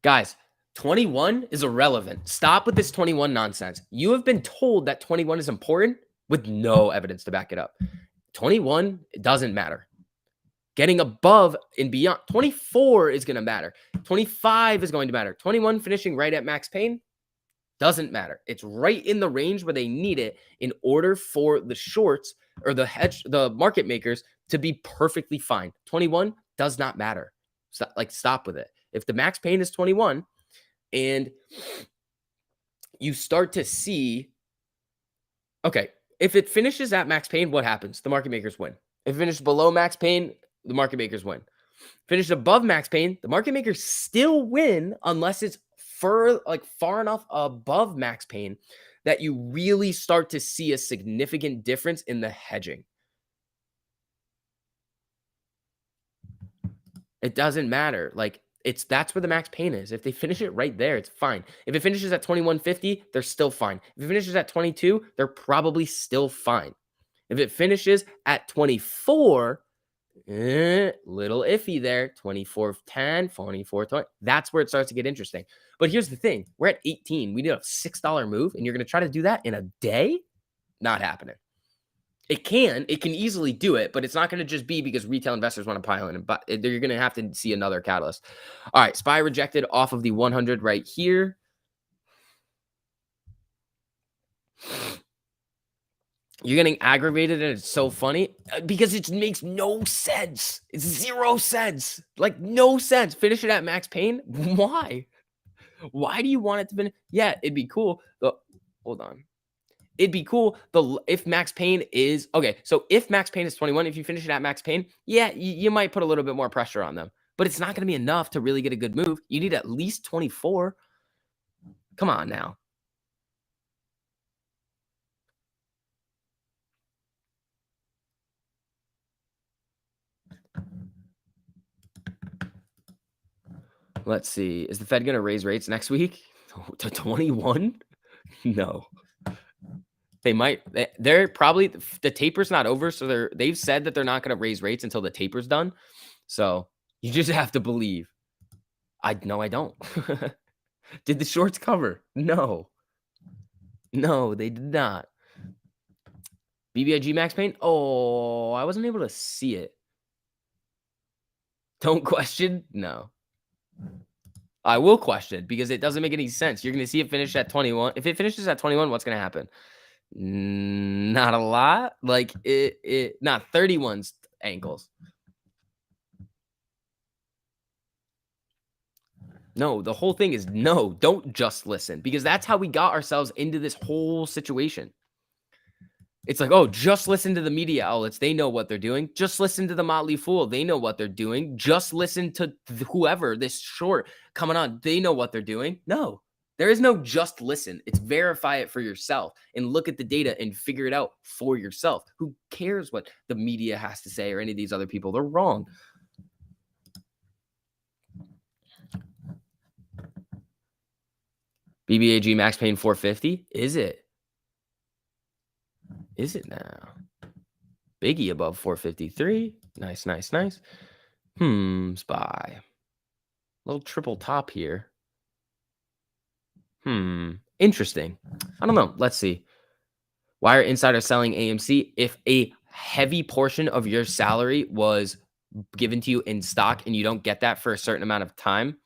Guys, 21 is irrelevant. Stop with this 21 nonsense. You have been told that 21 is important with no evidence to back it up. 21, it doesn't matter. Getting above and beyond. 24 is going to matter. 25 is going to matter. 21 finishing right at max pain doesn't matter. It's right in the range where they need it in order for the shorts or the market makers to be perfectly fine. 21 does not matter. Stop with it. If the max pain is 21 and you start to see, okay, if it finishes at max pain, what happens? The market makers win. If it finishes below max pain, the market makers win. Finish above max pain, the market makers still win unless it's far enough above max pain that you really start to see a significant difference in the hedging. It doesn't matter. That's where the max pain is. If they finish it right there, it's fine. If it finishes at 2150, they're still fine. If it finishes at 22, they're probably still fine. If it finishes at 24, little iffy there. 24.10, 24.20. That's where it starts to get interesting. But here's the thing. We're at 18. We did a $6 move, and you're going to try to do that in a day? Not happening. It can easily do it, but it's not going to just be because retail investors want to pile in. But you're going to have to see another catalyst. All right, SPY rejected off of the 100 right here. You're getting aggravated, and it's so funny because it makes no sense. It's 0 sense. No sense. Finish it at max pain. Why? Why do you want it to finish? Yeah, it'd be cool. Hold on. It'd be cool if max pain is okay. So if max pain is 21, if you finish it at max pain, yeah, you might put a little bit more pressure on them, but it's not going to be enough to really get a good move. You need at least 24. Come on now. Let's see. Is the Fed going to raise rates next week to 21? No. They might. They're probably the taper's not over, so they've said that they're not going to raise rates until the taper's done. So you just have to believe. I don't. Did the shorts cover? No, they did not. BBIG max pain. Oh, I wasn't able to see it. Don't question. No, I will question because it doesn't make any sense. You're going to see it finish at 21. If it finishes at 21, what's going to happen? Not a lot. Not 31's ankles. No, the whole thing is no, don't just listen because that's how we got ourselves into this whole situation. It's like, oh, just listen to the media outlets. They know what they're doing. Just listen to the Motley Fool. They know what they're doing. Just listen to whoever, this short coming on. They know what they're doing. No, there is no just listen. It's verify it for yourself and look at the data and figure it out for yourself. Who cares what the media has to say or any of these other people? They're wrong. BBAG max pain 450? Is it? Is it now? Biggie above 453. Nice. SPY. Little triple top here. Interesting. I don't know. Let's see. Why are insiders selling AMC? If a heavy portion of your salary was given to you in stock and you don't get that for a certain amount of time.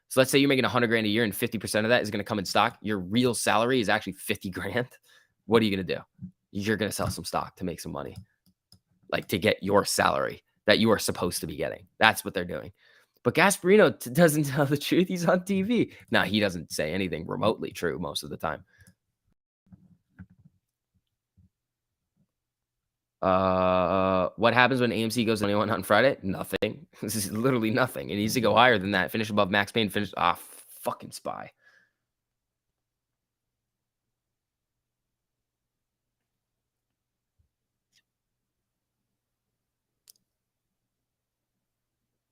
So let's say you're making 100 grand a year and 50% of that is going to come in stock. Your real salary is actually 50 grand. What are you going to do? You're going to sell some stock to make some money, to get your salary that you are supposed to be getting. That's what they're doing. But Gasparino doesn't tell the truth. He's on TV. No, he doesn't say anything remotely true most of the time. What happens when AMC goes to 21 on Friday? Nothing. This is literally nothing. It needs to go higher than that. Finish above max pain. Finish. Fucking SPY.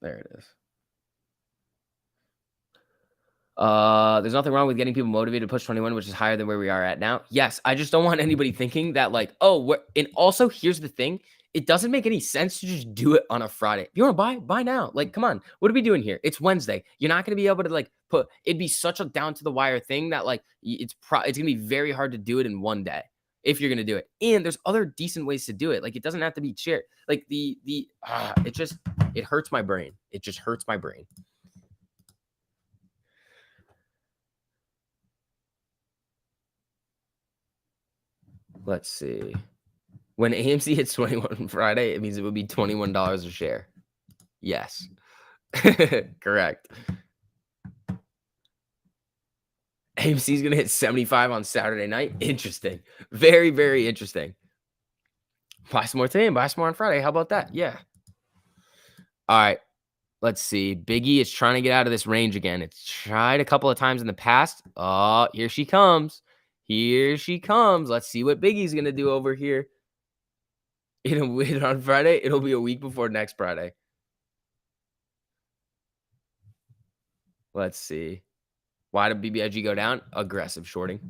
There it is. There's nothing wrong with getting people motivated to push 21, which is higher than where we are at now. Yes, I just don't want anybody thinking that like, oh, and also here's the thing. It doesn't make any sense to just do it on a Friday. If you want to buy now. Like, come on. What are we doing here? It's Wednesday. You're not going to be able to like it'd be such a down to the wire thing that like it's going to be very hard to do it in one day if you're going to do it. And there's other decent ways to do it. Like it doesn't have to be shared. Like it hurts my brain. It just hurts my brain. Let's see. When AMC hits 21 on Friday, it means it would be $21 a share. Yes. Correct. AMC is going to hit 75 on Saturday night. Interesting. Very, very interesting. Buy some more today and buy some more on Friday. How about that? Yeah. All right. Let's see. Biggie is trying to get out of this range again. It's tried a couple of times in the past. Oh, here she comes. Here she comes. Let's see what Biggie's going to do over here. It'll hit on Friday. It'll be a week before next Friday. Let's see. Why did BBIG go down? Aggressive shorting.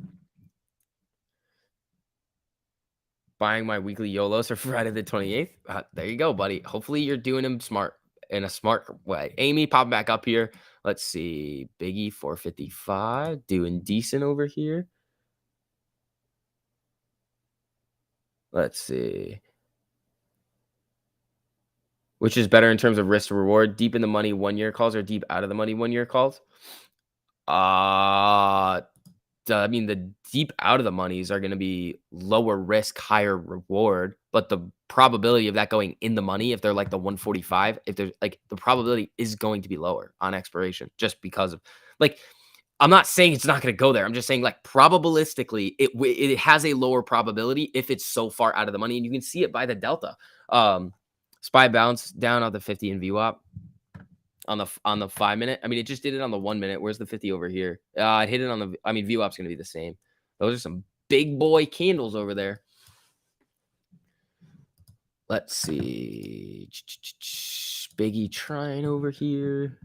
Buying my weekly YOLOs for Friday the 28th. There you go, buddy. Hopefully you're doing them smart in a smart way. Amy, pop back up here. Let's see. Biggie 455. Doing decent over here. Let's see. Which is better in terms of risk to reward? Deep in the money 1 year calls or deep out of the money 1 year calls? I mean, the deep out of the monies are going to be lower risk, higher reward, but the probability of that going in the money, if they're like the 145, if there's like the probability is going to be lower on expiration just because of like, I'm not saying it's not going to go there. I'm just saying like probabilistically, it has a lower probability if it's so far out of the money, and you can see it by the delta. SPY bounce down on the 50 in VWAP. On the 5 minute. I mean, it just did it on the 1 minute. Where's the 50 over here? It hit it on the. I mean, VWAP's going to be the same. Those are some big boy candles over there. Let's see. Biggie trying over here.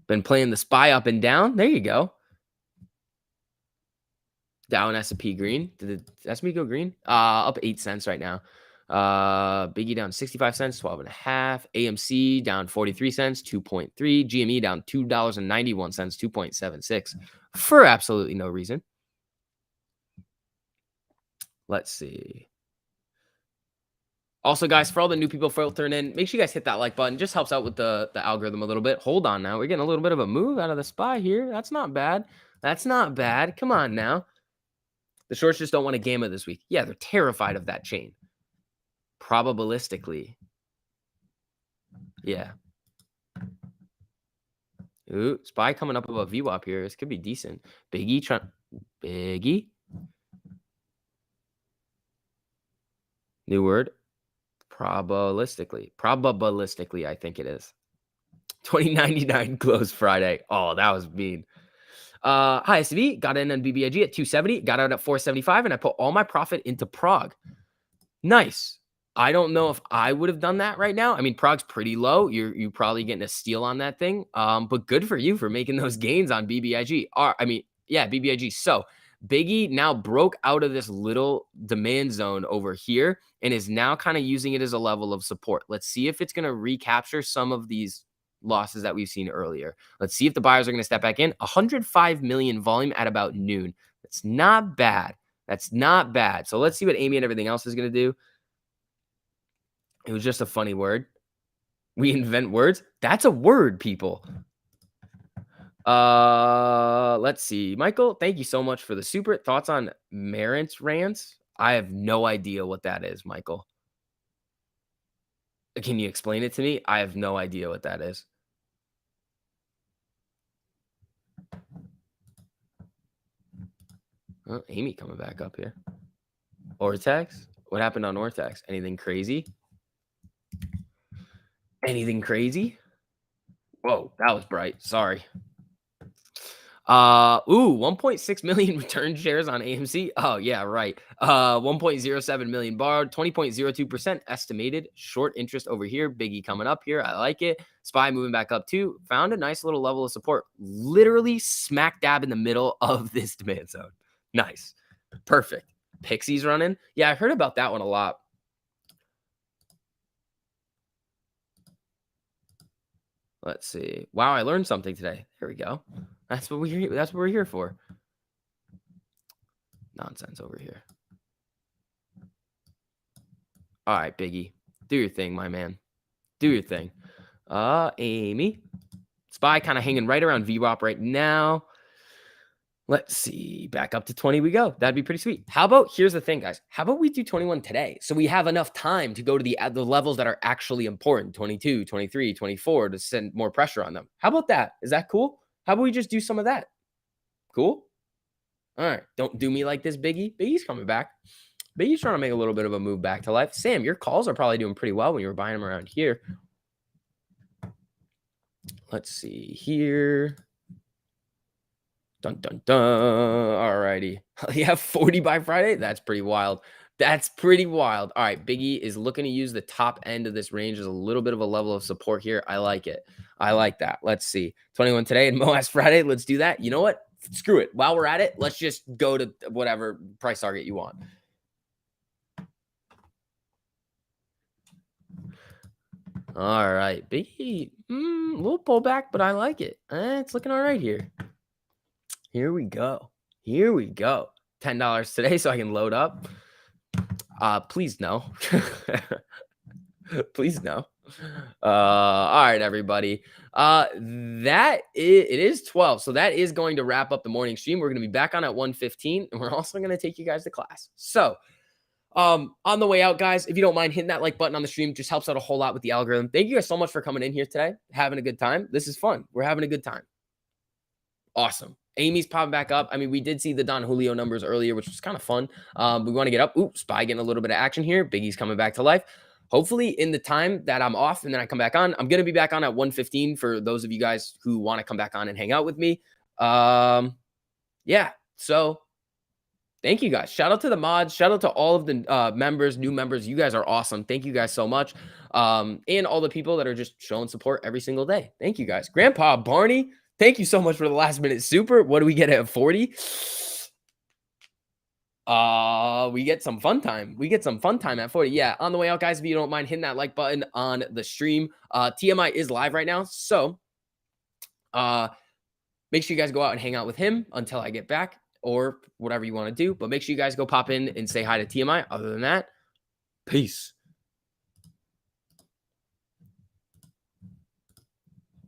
Been playing the SPY up and down. There you go. Dow and S&P green. Did the S&P go green? Up 8 cents right now. Biggie down 65 cents, 12 and a half. AMC down 43 cents, 2.3. GME down $2.91, 2.76 for absolutely no reason. Let's see. Also, guys, for all the new people filtering in, make sure you guys hit that like button. Just helps out with the algorithm a little bit. Hold on now. We're getting a little bit of a move out of the SPY here. That's not bad. That's not bad. Come on now. The shorts just don't want a gamma this week. Yeah, they're terrified of that chain. Probabilistically. Yeah. Ooh, SPY coming up above VWAP here. This could be decent. Biggie. New word. Probabilistically, I think it is. 2099 close Friday. Oh, that was mean. Hi, SV. Got in on BBIG at 270. Got out at 475, and I put all my profit into Prague. Nice. I don't know if I would have done that right now. I mean, Prague's pretty low. You're probably getting a steal on that thing. But good for you for making those gains on BBIG. BBIG. So Biggie now broke out of this little demand zone over here and is now kind of using it as a level of support. Let's see if it's going to recapture some of these losses that we've seen earlier. Let's see if the buyers are going to step back in. 105 million volume at about noon. That's not bad. That's not bad. So let's see what Amy and everything else is going to do. It was just a funny word. We invent words. That's a word, people. Let's see. Michael, thank you so much for the super. Thoughts on Marantz rants? I have no idea what that is, Michael. Can you explain it to me? I have no idea what that is. Oh, Amy coming back up here. Ortex? What happened on Ortex? Anything crazy? Anything crazy? Whoa, that was bright. Sorry. Ooh, 1.6 million return shares on AMC. Oh, yeah, right. 1.07 million borrowed, 20.02% estimated. Short interest over here. Biggie coming up here. I like it. SPY moving back up too. Found a nice little level of support. Literally smack dab in the middle of this demand zone. Nice. Perfect. Pixie's running. Yeah, I heard about that one a lot. Let's see. Wow, I learned something today. There we go. That's what we're here for. Nonsense over here. All right, Biggie. Do your thing, my man. Do your thing. Amy. SPY kind of hanging right around VWAP right now. Let's see. Back up to 20 we go. That'd be pretty sweet. How about, here's the thing, guys. How about we do 21 today? So we have enough time to go to the levels that are actually important. 22, 23, 24 to send more pressure on them. How about that? Is that cool? How about we just do some of that? Cool? All right. Don't do me like this, Biggie. Biggie's coming back. Biggie's trying to make a little bit of a move back to life. Sam, your calls are probably doing pretty well when you were buying them around here. Let's see here. Dun, dun, dun. All righty. You have 40 by Friday? That's pretty wild. That's pretty wild. All right. Biggie is looking to use the top end of this range as a little bit of a level of support here. I like it. I like that. Let's see. 21 today and Moas Friday. Let's do that. You know what? Screw it. While we're at it, let's just go to whatever price target you want. All right. Biggie, a little pullback, but I like it. It's looking all right here. Here we go. Here we go. $10 today so I can load up. Please no. Please no. All right, everybody. It is 12. So that is going to wrap up the morning stream. We're going to be back on at 1:15, and we're also going to take you guys to class. So on the way out, guys, if you don't mind hitting that like button on the stream, just helps out a whole lot with the algorithm. Thank you guys so much for coming in here today, having a good time. This is fun. We're having a good time. Awesome. Amy's popping back up. I mean, we did see the Don Julio numbers earlier, which was kind of fun. We want to get up. Ooh, SPY getting a little bit of action here. Biggie's coming back to life. Hopefully in the time that I'm off and then I come back on, I'm going to be back on at 1:15 for those of you guys who want to come back on and hang out with me. Yeah. So thank you guys. Shout out to the mods. Shout out to all of the members, new members. You guys are awesome. Thank you guys so much. And all the people that are just showing support every single day. Thank you guys. Grandpa Barney, thank you so much for the last minute super. What do we get at 40? We get some fun time. We get some fun time at 40. Yeah, on the way out, guys, if you don't mind hitting that like button on the stream. TMI is live right now. So make sure you guys go out and hang out with him until I get back or whatever you want to do. But make sure you guys go pop in and say hi to TMI. Other than that, peace.